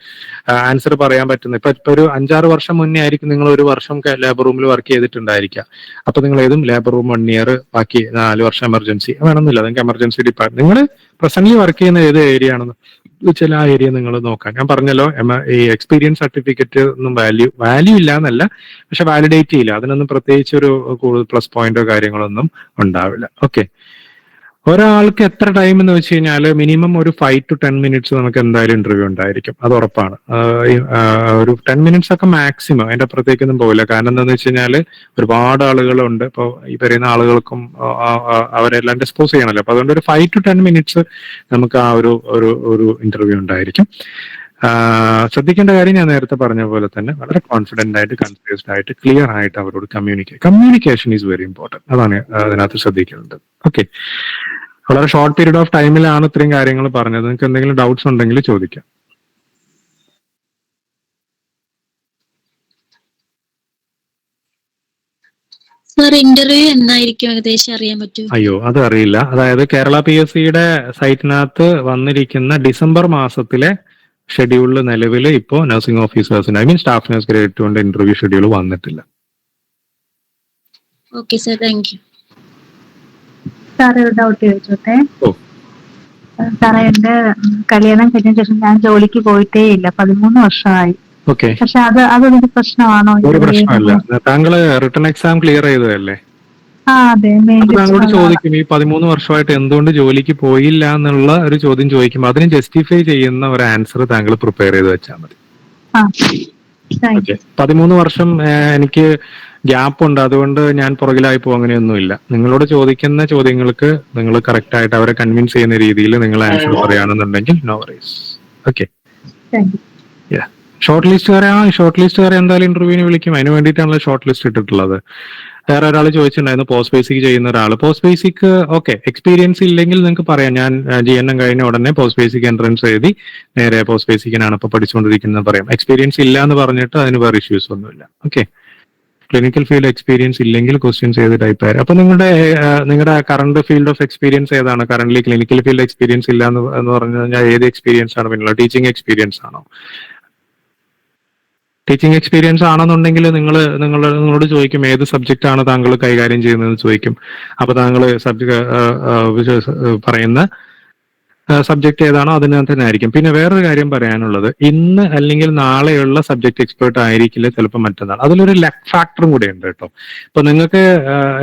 ആൻസർ പറയാൻ പറ്റുന്ന, ഇപ്പൊ ഒരു 5-6 വർഷം മുന്നേ ആയിരിക്കും നിങ്ങൾ ഒരു വർഷം ലേബർ റൂമിൽ വർക്ക് ചെയ്തിട്ടുണ്ടായിരിക്കുക. അപ്പൊ നിങ്ങൾ ഏതും ലേബർ റൂം 1 ഇയർ, ബാക്കി 4 വർഷം എമർജൻസി വേണമെന്നില്ല. നിങ്ങൾക്ക് എമർജൻസി ഡിപ്പാർട്ട്മെന്റ് നിങ്ങൾ പ്രസന്റ്ലി വർക്ക് ചെയ്യുന്ന ഏത് ഏരിയ ആണെന്ന് ചില ആ ഏരിയ നിങ്ങൾ നോക്കാം. ഞാൻ പറഞ്ഞല്ലോ, ഈ എക്സ്പീരിയൻസ് സർട്ടിഫിക്കറ്റ് ഒന്നും വാല്യൂ ഇല്ല എന്നല്ല, പക്ഷെ വാലിഡേറ്റ് ചെയ്യില്ല. അതിനൊന്നും പ്രത്യേകിച്ച് ഒരു കൂടുതൽ പ്ലസ് പോയിന്റോ കാര്യങ്ങളൊന്നും ഉണ്ടാവില്ല. ഓക്കെ, ഒരാൾക്ക് എത്ര ടൈം എന്ന് വെച്ച് കഴിഞ്ഞാൽ മിനിമം ഒരു 5 to 10 minutes നമുക്ക് എന്തായാലും ഇന്റർവ്യൂ ഉണ്ടായിരിക്കും, അത് ഉറപ്പാണ്. ഒരു 10 minutes ഒക്കെ മാക്സിമം, അതിന്റെ അപ്പുറത്തേക്കൊന്നും പോകില്ല. കാരണം എന്താണെന്ന് വെച്ച് കഴിഞ്ഞാൽ ഒരുപാട് ആളുകളുണ്ട്. ഇപ്പോൾ ഈ പറയുന്ന ആളുകൾക്കും അവരെല്ലാം ഡിസ്പോസ് ചെയ്യണമല്ലോ. അപ്പൊ അതുകൊണ്ട് ഒരു 5 to 10 minutes നമുക്ക് ആ ഒരു ഇന്റർവ്യൂ ഉണ്ടായിരിക്കും. ശ്രദ്ധിക്കേണ്ട കാര്യം ഞാൻ നേരത്തെ പറഞ്ഞ പോലെ തന്നെ വളരെ കോൺഫിഡന്റ് ആയിട്ട്, കൺഫ്യൂസ്ഡ് ആയിട്ട്, ക്ലിയർ ആയിട്ട് അവരോട് കമ്മ്യൂണിക്കേഷൻ ഈസ് വെരി ഇമ്പോർട്ടന്റ്. അതാണ് അതിനകത്ത് ശ്രദ്ധിക്കേണ്ടത്. ഓക്കെ, വളരെ ഷോർട്ട് പീരീഡ് ഓഫ് ടൈമിലാണ് ഇത്രയും കാര്യങ്ങൾ പറഞ്ഞത്. നിങ്ങൾക്ക് എന്തെങ്കിലും ഡൗട്ട്സ് ഉണ്ടെങ്കിൽ ചോദിക്കാം.
സർ, ഇന്റർവ്യൂ എന്നായിരിക്കും ഏകദേശം അറിയാൻ പറ്റുമോ?
അയ്യോ, അത് അറിയില്ല. അതായത് കേരള PSCയുടെ സൈറ്റിനകത്ത് വന്നിരിക്കുന്ന ഡിസംബർ മാസത്തിലെ ഷെഡ്യൂളിൽ നിലവിൽ ഇപ്പോൾ നഴ്സിംഗ് ഓഫീസേഴ്സിന്, staff nurse grade 2 interview schedule വന്നിട്ടില്ല.
Okay sir, thank you.
സാറേ, ഒരു ഡൗട്ട് ചോദിച്ചോട്ടെ? സാറേ, എന്റെ കല്യാണം കഴിഞ്ഞ ശേഷം ഞാൻ ജോലിക്ക് പോയിട്ടേ ഇല്ല, 13 വർഷമായി.
ഓക്കെ,
പക്ഷെ അതൊരു പ്രശ്നമാണോ?
ഒരു പ്രശ്നമല്ല. താങ്കള് റിട്ടൺ എക്സാം ക്ലിയർ ചെയ്തതല്ലേ?
അതെ.
താങ്കളോട് ചോദിക്കും ഈ 13 വർഷമായിട്ട് എന്തുകൊണ്ട് ജോലിക്ക് പോയില്ല എന്നുള്ള ഒരു ചോദ്യം ചോദിക്കുമ്പോൾ അതിന് ജസ്റ്റിഫൈ ചെയ്യുന്ന ഒരു ആൻസർ താങ്കൾ പ്രിപ്പയർ ചെയ്ത് വെച്ചാൽ മതി. ഓക്കെ, 13 വർഷം എനിക്ക് ഗ്യാപ്പ് ഉണ്ട്, അതുകൊണ്ട് ഞാൻ പുറകിലായി പോകും, അങ്ങനെയൊന്നുമില്ല. നിങ്ങളോട് ചോദിക്കുന്ന ചോദ്യങ്ങൾക്ക് നിങ്ങൾ കറക്റ്റ് ആയിട്ട് അവരെ കൺവിൻസ് ചെയ്യുന്ന രീതിയിൽ നിങ്ങൾ ആൻസർ പറയുകയാണെന്നുണ്ടെങ്കിൽ നോ വറീസ്. ഓക്കെ, ഷോർട്ട് ലിസ്റ്റുകാരെ എന്തായാലും ഇന്റർവ്യൂവിന് വിളിക്കും. അതിന് വേണ്ടിയിട്ടാണല്ലോ ഷോർട്ട് ലിസ്റ്റ് ഇട്ടിട്ടുള്ളത്. വേറെ ഒരാൾ ചോദിച്ചിട്ടുണ്ടായിരുന്നു പോസ്റ്റ് ബേസിക് ചെയ്യുന്ന ഒരാൾ. പോസ്റ്റ് ബേസിക് ഓക്കെ, എക്സ്പീരിയൻസ് ഇല്ലെങ്കിൽ നിങ്ങൾക്ക് പറയാം, ഞാൻ GNM കഴിഞ്ഞ ഉടനെ പോസ്റ്റ് ബേസിക് എൻട്രൻസ് എഴുതി നേരെ പോസ്റ്റ് ബേസിക്കിനാണ് ഇപ്പൊ പഠിച്ചുകൊണ്ടിരിക്കുന്നത് പറയാം. എക്സ്പീരിയൻസ് ഇല്ല എന്ന് പറഞ്ഞിട്ട് അതിന് വേറെ ഇഷ്യൂസ് ഒന്നുമില്ല. ഓക്കെ, ക്ലിനിക്കൽ ഫീൽഡ് എക്സ്പീരിയൻസ് ഇല്ലെങ്കിൽ ക്വസ്റ്റ്യൻസ് ഏത് ടൈപ്പ് ആയിരുന്നു? അപ്പൊ നിങ്ങളുടെ കറണ്ട് ഫീൽഡ് ഓഫ് എക്സ്പീരിയൻസ് ഏതാണ്? കറന്റ്ലി ക്ലിനിക്കൽ ഫീൽഡ് എക്സ്പീരിയൻസ് ഇല്ല എന്ന് പറഞ്ഞു കഴിഞ്ഞാൽ ഏത് എക്സ്പീരിയൻസ് ആണ് പിന്നുള്ളത്? ടീച്ചിങ് എക്സ്പീരിയൻസ് ആണോ? ടീച്ചിങ് എക്സ്പീരിയൻസ് ആണെന്നുണ്ടെങ്കിൽ നിങ്ങളോട് ചോദിക്കും ഏത് സബ്ജക്റ്റ് ആണ് താങ്കൾ കൈകാര്യം ചെയ്യുന്നതെന്ന് ചോദിക്കും. അപ്പൊ താങ്കൾ പറയുന്ന സബ്ജക്ട് ഏതാണോ അതിനകത്ത് തന്നെ ആയിരിക്കും. പിന്നെ വേറൊരു കാര്യം പറയാനുള്ളത്, ഇന്ന് അല്ലെങ്കിൽ നാളെയുള്ള സബ്ജക്ട് എക്സ്പേർട്ട് ആയിരിക്കില്ല ചിലപ്പോൾ മറ്റന്നാൾ. അതിലൊരു ലക്ക് ഫാക്ടറും കൂടെ ഉണ്ട് കേട്ടോ. ഇപ്പൊ നിങ്ങൾക്ക്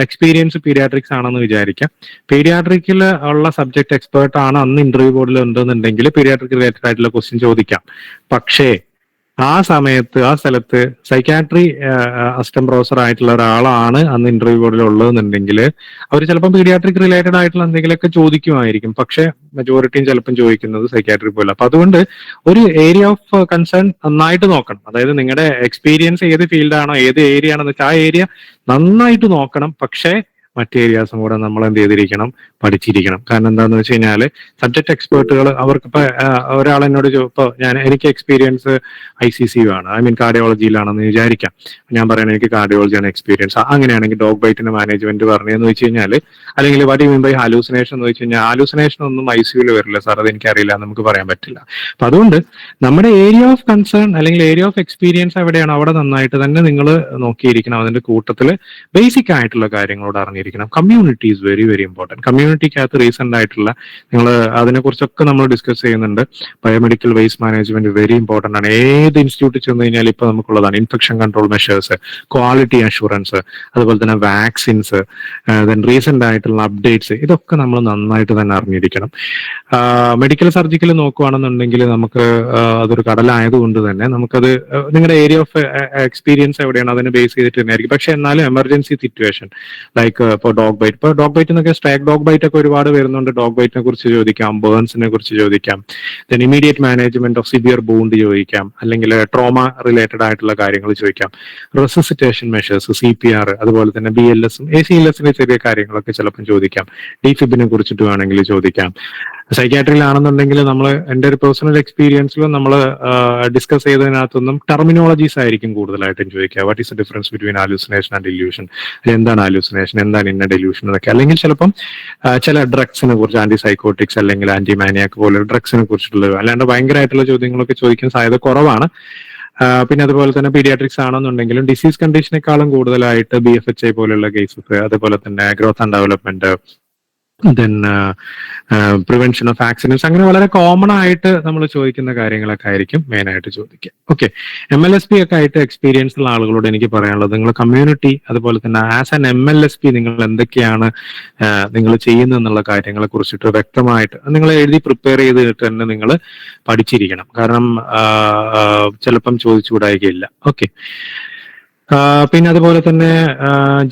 എക്സ്പീരിയൻസ് പീഡിയാട്രിക്സ് ആണെന്ന് വിചാരിക്കാം. പീഡിയാട്രിക്കിൽ ഉള്ള സബ്ജക്ട് എക്സ്പേർട്ട് ആണ് അന്ന് ഇന്റർവ്യൂ ബോർഡിൽ ഉണ്ടെന്നുണ്ടെങ്കിൽ പീഡിയാട്രിക് റിലേറ്റഡ് ആയിട്ടുള്ള ക്വസ്റ്റ്യൻ ചോദിക്കാം. പക്ഷേ ആ സമയത്ത് ആ സ്ഥലത്ത് സൈക്കാട്രി അസിസ്റ്റന്റ് പ്രൊഫസർ ആയിട്ടുള്ള ഒരാളാണ് അന്ന് ഇന്റർവ്യൂ ബോർഡിൽ ഉള്ളതെന്നുണ്ടെങ്കിൽ അവർ ചിലപ്പോൾ പീഡിയാട്രിക് റിലേറ്റഡ് ആയിട്ടുള്ള എന്തെങ്കിലുമൊക്കെ ചോദിക്കുമായിരിക്കും. പക്ഷെ മെജോറിറ്റിയും ചിലപ്പം ചോദിക്കുന്നത് സൈക്കാട്രി പോലെ. അപ്പൊ അതുകൊണ്ട് ഒരു ഏരിയ ഓഫ് കൺസേൺ നന്നായിട്ട് നോക്കണം. അതായത് നിങ്ങളുടെ എക്സ്പീരിയൻസ് ഏത് ഫീൽഡാണോ, ഏത് ഏരിയ ആണെന്ന് വെച്ചാൽ ആ ഏരിയ നന്നായിട്ട് നോക്കണം. പക്ഷേ മറ്റ് ഏരിയാസും കൂടെ നമ്മൾ എന്ത് ചെയ്തിരിക്കണം, പഠിച്ചിരിക്കണം. കാരണം എന്താണെന്ന് വെച്ച് കഴിഞ്ഞാല് സബ്ജക്ട് എക്സ്പേർട്ടുകൾ അവർക്കിപ്പോ ഒരാൾ എന്നോട് ഇപ്പൊ എനിക്ക് എക്സ്പീരിയൻസ് ICC ആണ്, കാർഡിയോളജിയിലാണെന്ന് വിചാരിക്കാം. ഞാൻ പറയണ എനിക്ക് കാർഡിയോളജിയാണ് എക്സ്പീരിയൻസ്. അങ്ങനെയാണെങ്കിൽ ഡോഗ് ബൈറ്റിന്റെ മാനേജ്മെന്റ് പറഞ്ഞതെന്ന് വെച്ച് കഴിഞ്ഞാൽ, അല്ലെങ്കിൽ what you mean by hallucination എന്ന് വെച്ച് കഴിഞ്ഞാൽ, ഹാലൂസിനേഷൻ ഒന്നും ICUവിൽ വരില്ല സാർ, അത് എനിക്കറിയില്ല, നമുക്ക് പറയാൻ പറ്റില്ല. അപ്പൊ അതുകൊണ്ട് നമ്മുടെ ഏരിയ ഓഫ് കൺസേൺ അല്ലെങ്കിൽ ഏരിയ ഓഫ് എക്സ്പീരിയൻസ് എവിടെയാണ് അവിടെ നന്നായിട്ട് തന്നെ നിങ്ങൾ നോക്കിയിരിക്കണം. അതിന്റെ കൂട്ടത്തിൽ ബേസിക് ആയിട്ടുള്ള കാര്യങ്ങളോട് അറിഞ്ഞിരിക്കണം. Community is very very important. കമ്മ്യൂണിറ്റിക്കകത്ത് റീസെന്റ് ആയിട്ടുള്ള നിങ്ങൾ അതിനെക്കുറിച്ചൊക്കെ നമ്മൾ ഡിസ്കസ് ചെയ്യുന്നുണ്ട്. Biomedical waste management very important ആണ്. ഏത് ഇൻസ്റ്റിറ്റ്യൂട്ടിൽ ചെന്ന് കഴിഞ്ഞാൽ ഇപ്പൊ നമുക്കുള്ളതാണ് infection control measures, quality assurance, അതുപോലെ തന്നെ വാക്സിൻസ്, ദെൻ റീസെന്റ് ആയിട്ടുള്ള അപ്ഡേറ്റ്സ്, ഇതൊക്കെ നമ്മൾ നന്നായിട്ട് തന്നെ അറിഞ്ഞിരിക്കണം. മെഡിക്കൽ സർജിക്കൽ നോക്കുകയാണെന്നുണ്ടെങ്കിൽ നമുക്ക് അതൊരു കടലായതുകൊണ്ട് തന്നെ നമുക്കത് നിങ്ങളുടെ ഏരിയ ഓഫ് എക്സ്പീരിയൻസ് എവിടെയാണ് അതിനെ ബേസ് ചെയ്തിട്ട് തന്നെ ആയിരിക്കും. പക്ഷെ എന്നാലും എമർജൻസി സിറ്റുവേഷൻ ലൈക്ക് ഇപ്പോൾ ഡോഗ് ബൈറ്റ് എന്നൊക്കെ സ്ട്രൈക്ക് ഡോഗ് ബൈറ്റ് ഒക്കെ ഒരുപാട് വരുന്നുണ്ട്. ഡോഗ് ബൈറ്റിനെ കുറിച്ച് ചോദിക്കാം, ബേൺസിനെ കുറിച്ച് ചോദിക്കാം, then immediate management of severe wound ചോദിക്കാം, അല്ലെങ്കിൽ ട്രോമ റിലേറ്റഡ് ആയിട്ടുള്ള കാര്യങ്ങൾ ചോദിക്കാം, റെസിസിറ്റേഷൻ മെഷേഴ്സ്, CPR, അതുപോലെ തന്നെ BLS-ഉം ACLS-ന്റെ ചെറിയ കാര്യങ്ങളൊക്കെ ചിലപ്പം ചോദിക്കാം. ഡിഫിബിനെ കുറിച്ചിട്ട് വേണമെങ്കിൽ ചോദിക്കാം. സൈക്യാട്രിയിലാണെന്നുണ്ടെങ്കിൽ നമ്മൾ എൻ്റെ ഒരു പേഴ്സണൽ എക്സ്പീരിയൻസിൽ നമ്മൾ ഡിസ്കസ് ചെയ്തതിനകത്തൊന്നും ടെർമിനോളജീസ് ആയിരിക്കും കൂടുതലായിട്ടും ചോദിക്കുക. What is the difference between hallucination and delusion, എന്താണ് ഹാലൂസിനേഷൻ, എന്താണ് ഇന്ന ഡെല്യൂഷൻ എന്നൊക്കെ. അല്ലെങ്കിൽ ചിലപ്പം ചില ഡ്രഗ്സിനെ കുറിച്ച്, ആന്റിസൈക്കോട്ടിക്സ് അല്ലെങ്കിൽ ആന്റിമാനിയാക്ക് പോലുള്ള ഡ്രഗ്സിനെ കുറിച്ചിട്ടുള്ള, അല്ലാണ്ട് ഭയങ്കരമായിട്ടുള്ള ചോദ്യങ്ങളൊക്കെ ചോദിക്കാൻ സാധ്യത കുറവാണ്. പിന്നെ അതുപോലെ തന്നെ പീഡിയാട്രിക്സ് ആണെന്നുണ്ടെങ്കിലും ഡിസീസ് കണ്ടീഷനേക്കാളും കൂടുതലായിട്ട് BFHI പോലുള്ള കേസസ്, അതുപോലെ തന്നെ growth and development, then prevention of accidents, അങ്ങനെ വളരെ കോമൺ ആയിട്ട് നമ്മൾ ചോദിക്കുന്ന കാര്യങ്ങളൊക്കെ ആയിരിക്കും മെയിൻ ആയിട്ട് ചോദിക്കുക. ഓക്കെ, MLSP ഒക്കെ ആയിട്ട് എക്സ്പീരിയൻസ് ഉള്ള ആളുകളോട് എനിക്ക് പറയാനുള്ളത്, നിങ്ങൾ കമ്മ്യൂണിറ്റി അതുപോലെ തന്നെ ആസ് ആൻ MLSP നിങ്ങൾ എന്തൊക്കെയാണ് നിങ്ങൾ ചെയ്യുന്നത് എന്നുള്ള കാര്യങ്ങളെ കുറിച്ചിട്ട് വ്യക്തമായിട്ട് നിങ്ങൾ എഴുതി പ്രിപ്പയർ ചെയ്തിട്ട് തന്നെ നിങ്ങൾ പഠിച്ചിരിക്കണം. കാരണം ചിലപ്പം ചോദിച്ചുകൂടായികയില്ല. ഓക്കെ, പിന്നെ അതുപോലെ തന്നെ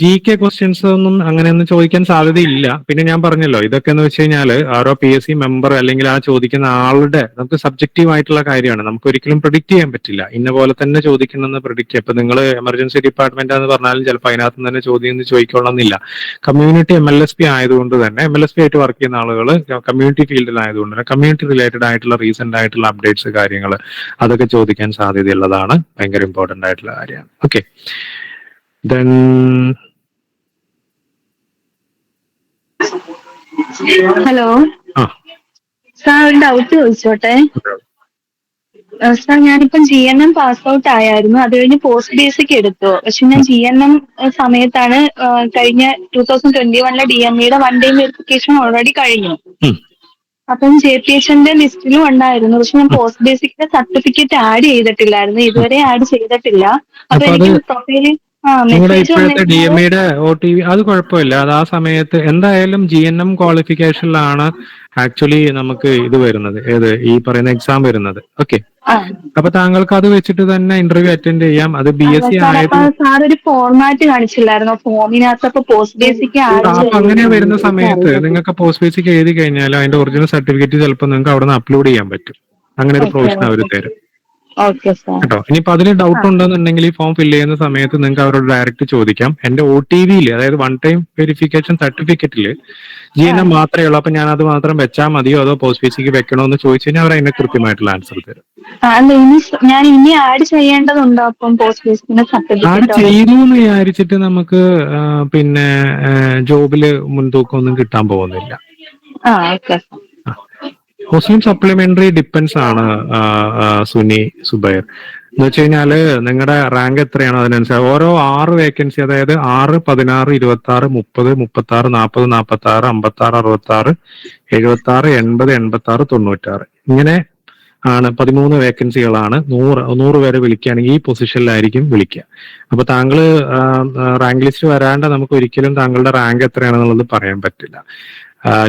GK ക്വസ്റ്റ്യൻസ് ഒന്നും അങ്ങനെയൊന്നും ചോദിക്കാൻ സാധ്യതയില്ല. പിന്നെ ഞാൻ പറഞ്ഞല്ലോ, ഇതൊക്കെ എന്ന് വെച്ച് കഴിഞ്ഞാൽ ഓരോ PSC മെമ്പർ അല്ലെങ്കിൽ ആ ചോദിക്കുന്ന ആളുടെ നമുക്ക് സബ്ജക്റ്റീവ് ആയിട്ടുള്ള കാര്യമാണ്. നമുക്ക് ഒരിക്കലും പ്രിഡിക്റ്റ് ചെയ്യാൻ പറ്റില്ല. ഇന്ന പോലെ തന്നെ ചോദിക്കണമെന്ന് പ്രിഡിക്റ്റ് ചെയ്യാം. ഇപ്പൊ നിങ്ങൾ എമർജൻസി ഡിപ്പാർട്ട്മെന്റ് എന്ന് പറഞ്ഞാലും ചിലപ്പോൾ അതിനകത്ത് തന്നെ ചോദ്യം ചോദിക്കൊള്ളുന്നില്ല. കമ്മ്യൂണിറ്റി MLSP ആയതുകൊണ്ട് തന്നെ, MLSP ആയിട്ട് വർക്ക് ചെയ്യുന്ന ആളുകൾ കമ്മ്യൂണിറ്റി ഫീൽഡിലായതുകൊണ്ട് തന്നെ കമ്മ്യൂണിറ്റി റിലേറ്റഡ് ആയിട്ടുള്ള റീസെന്റ് ആയിട്ടുള്ള അപ്ഡേറ്റ്സ് കാര്യങ്ങൾ അതൊക്കെ ചോദിക്കാൻ സാധ്യതയുള്ളതാണ്. ഭയങ്കര ഇമ്പോർട്ടന്റ് ആയിട്ടുള്ള കാര്യമാണ്. ഓക്കെ, then
ഹലോ സാർ, ഒരു ഡൗട്ട് ചോദിച്ചോട്ടെ സാർ? ഞാനിപ്പം GNM പാസ് ഔട്ട് ആയായിരുന്നു. അത് കഴിഞ്ഞ് പോസ്റ്റ് ബേസിക് എടുത്തു. പക്ഷെ ഞാൻ GNM സമയത്താണ് കഴിഞ്ഞ 2021 DME-യുടെ 1 day വെരിഫിക്കേഷൻ ഓൾറെഡി കഴിഞ്ഞു. അപ്പം JPHന്റെ ലിസ്റ്റിലും ഉണ്ടായിരുന്നു. പക്ഷെ ഞാൻ പോസ്റ്റ് ബേസിക്കിന്റെ സർട്ടിഫിക്കറ്റ് ആഡ് ചെയ്തിട്ടില്ലായിരുന്നു. ഇതുവരെ ആഡ് ചെയ്തിട്ടില്ല. അപ്പൊ എനിക്ക് പ്രൊഫൈലിൽ
നിങ്ങളുടെ ഇപ്പോഴത്തെ DME-യുടെ OTV അത് കുഴപ്പമില്ല. അത് ആ സമയത്ത് എന്തായാലും GNM ക്വാളിഫിക്കേഷനിലാണ് ആക്ച്വലി നമുക്ക് ഇത് വരുന്നത്, ഏത് ഈ പറയുന്ന എക്സാം വരുന്നത്. ഓക്കെ, അപ്പൊ താങ്കൾക്ക് അത് വെച്ചിട്ട് തന്നെ ഇന്റർവ്യൂ അറ്റൻഡ് ചെയ്യാം. അത് BSc ആയത്
സാർ ഒരു ഫോർമാറ്റ് കാണിച്ചില്ലായിരുന്നു ഫോമിനകത്ത്. അപ്പൊ പോസ്റ്റ് ബേസിക്
അങ്ങനെ വരുന്ന സമയത്ത് നിങ്ങൾക്ക് പോസ്റ്റ് ബേസിക് എഴുതി കഴിഞ്ഞാൽ അതിന്റെ ഒറിജിനൽ സർട്ടിഫിക്കറ്റ് ചിലപ്പോൾ നിങ്ങൾക്ക് അവിടെ നിന്ന് അപ്ലോഡ് ചെയ്യാൻ പറ്റും. അങ്ങനെ ഒരു പ്രൊവിഷൻ അവർ തരും കേട്ടോ. ഇനിയിപ്പോ അതിന് ഡൗട്ട് ഉണ്ടെന്നുണ്ടെങ്കിൽ ഈ ഫോം ഫില്ല് ചെയ്യുന്ന സമയത്ത് നിങ്ങൾക്ക് അവരോട് ഡയറക്റ്റ് ചോദിക്കാം. എന്റെ OTV-യിൽ, അതായത് 1 time വെരിഫിക്കേഷൻ സർട്ടിഫിക്കറ്റിൽ GNM മാത്രമേ ഉള്ളൂ, അപ്പൊ ഞാൻ അത് മാത്രം വെച്ചാൽ മതിയോ അതോ പോസ്റ്റ് ബേസിക്ക് വെക്കണോ എന്ന് ചോദിച്ചു കഴിഞ്ഞാൽ അവർ അതിനെ കൃത്യമായിട്ടുള്ള ആൻസർ തരും.
ഞാൻ ഇനി ആഡ് ചെയ്യേണ്ടതുണ്ടോ അപ്പം പോസ്റ്റ് ബേസിക്കിന്റെ സർട്ടിഫിക്കറ്റ്?
ആഡ് ചെയ്തു എന്ന് വിചാരിച്ചിട്ട് നമുക്ക് പിന്നെ ജോബില് മുൻതൂക്കം ഒന്നും കിട്ടാൻ പോകുന്നില്ല. മുസ്ലിം സപ്ലിമെന്ററി ഡിപ്പെൻസ് ആണ് സുനി സുബൈർ. എന്ന് വെച്ച് കഴിഞ്ഞാല് നിങ്ങളുടെ റാങ്ക് എത്രയാണോ അതിനനുസരിച്ച് ഓരോ 6 വേക്കൻസി, അതായത് 6, 16, 26, 30, 36, 40, 46, 56, 66, 76, 80, 86, 96 ഇങ്ങനെ ആണ് 13 വേക്കൻസികളാണ്. 100 പേരെ വിളിക്കുകയാണെങ്കിൽ ഈ പൊസിഷനിലായിരിക്കും വിളിക്കുക. അപ്പൊ താങ്കൾ റാങ്ക് ലിസ്റ്റ് വരാണ്ട് നമുക്ക് ഒരിക്കലും താങ്കളുടെ റാങ്ക് എത്രയാണെന്നുള്ളത് പറയാൻ പറ്റില്ല.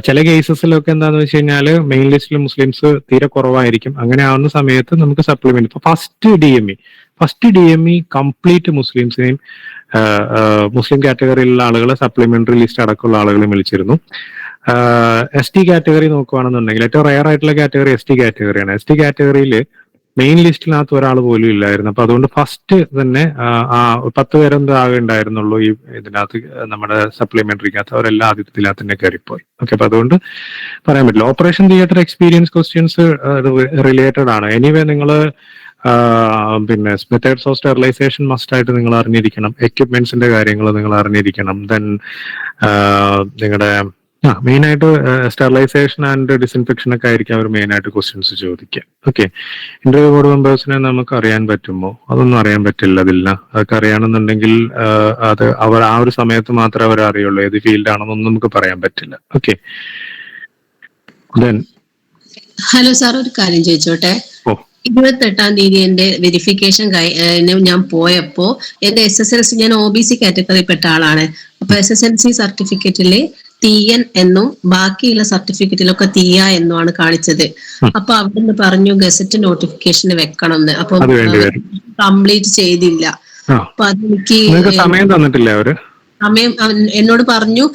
ചില കേസസിലൊക്കെ എന്താന്ന് വെച്ച് കഴിഞ്ഞാൽ മെയിൻ ലിസ്റ്റിൽ മുസ്ലിംസ് തീരെ കുറവായിരിക്കും. അങ്ങനെ ആവുന്ന സമയത്ത് നമുക്ക് സപ്ലിമെന്റ്, ഇപ്പൊ ഫസ്റ്റ് DME കംപ്ലീറ്റ് മുസ്ലിംസിനെയും മുസ്ലിം കാറ്റഗറിയിലുള്ള ആളുകളെ സപ്ലിമെന്ററി ലിസ്റ്റ് അടക്കമുള്ള ആളുകളെ വിളിച്ചിരുന്നു. ST കാറ്റഗറി നോക്കുകയാണെന്നുണ്ടെങ്കിൽ ഏറ്റവും റയർ ആയിട്ടുള്ള കാറ്റഗറി ST കാറ്റഗറിയാണ്. ST കാറ്റഗറിയിൽ മെയിൻ ലിസ്റ്റിനകത്ത് ഒരാൾ പോലും ഇല്ലായിരുന്നു. അപ്പൊ അതുകൊണ്ട് ഫസ്റ്റ് തന്നെ 10 പേരെന്തോ ആകെ ഉണ്ടായിരുന്നുള്ളൂ ഈ ഇതിനകത്ത്, നമ്മുടെ സപ്ലിമെന്ററിക്കകത്ത്. അവരെല്ലാം ആദ്യത്തിനകത്ത് തന്നെ കയറിപ്പോയി. ഓക്കെ, അപ്പൊ അതുകൊണ്ട് പറയാൻ പറ്റില്ല. Operation theatre experience questions related ആണ്. എനിവേ നിങ്ങൾ പിന്നെ മെത്തേഡ്സ് ഓഫ് സ്റ്റെറിലൈസേഷൻ മസ്റ്റ് ആയിട്ട് നിങ്ങൾ അറിഞ്ഞിരിക്കണം. എക്യുപ്മെന്റ്സിന്റെ കാര്യങ്ങൾ നിങ്ങൾ അറിഞ്ഞിരിക്കണം. ദെൻ നിങ്ങളുടെ മെയിൻ ആയിട്ട് സ്റ്റെറിലൈസേഷൻ ആൻഡ് ഡിസിൻഫെക്ഷൻ ഒക്കെ ആയിരിക്കും അവർ മെയിൻ ആയിട്ട് ക്വസ്റ്റ്യൻസ് ചോദിക്കുക. ഓക്കെ, ഇന്റർവ്യൂ ബോർഡ് മെമ്പേഴ്സിനെ നമുക്ക് അറിയാൻ പറ്റുമോ? അതൊന്നും അറിയാൻ പറ്റില്ല. അതില്ല, അതൊക്കെ അറിയണമെന്നുണ്ടെങ്കിൽ അത് അവർ ആ ഒരു സമയത്ത് മാത്രമേ അവർ അറിയുള്ളൂ. ഏത് ഫീൽഡാണെന്നൊന്നും നമുക്ക് പറയാൻ പറ്റില്ല. ഓക്കെ,
ഹലോ സാർ, ഒരു കാര്യം ചോദിച്ചോട്ടെ. 28-ാം തീയതി എന്റെ വെരിഫിക്കേഷൻ ഞാൻ പോയപ്പോ എന്റെ SSLC, ഞാൻ OBC കാറ്റഗറിയിൽപ്പെട്ട ആളാണ്. അപ്പൊ SSLC സർട്ടിഫിക്കറ്റില് TN എന്നും ബാക്കിയുള്ള സർട്ടിഫിക്കറ്റിലൊക്കെ TIA എന്നുമാണ് കാണിച്ചത്. അപ്പൊ അവിടുന്ന് പറഞ്ഞു ഗസറ്റ് നോട്ടിഫിക്കേഷന് വെക്കണം എന്ന്. അപ്പൊ കംപ്ലീറ്റ് ചെയ്തില്ല. അപ്പൊ അതെനിക്ക്
സമയം തന്നിട്ടില്ല അവര്.
സമയം എന്നോട് പറഞ്ഞു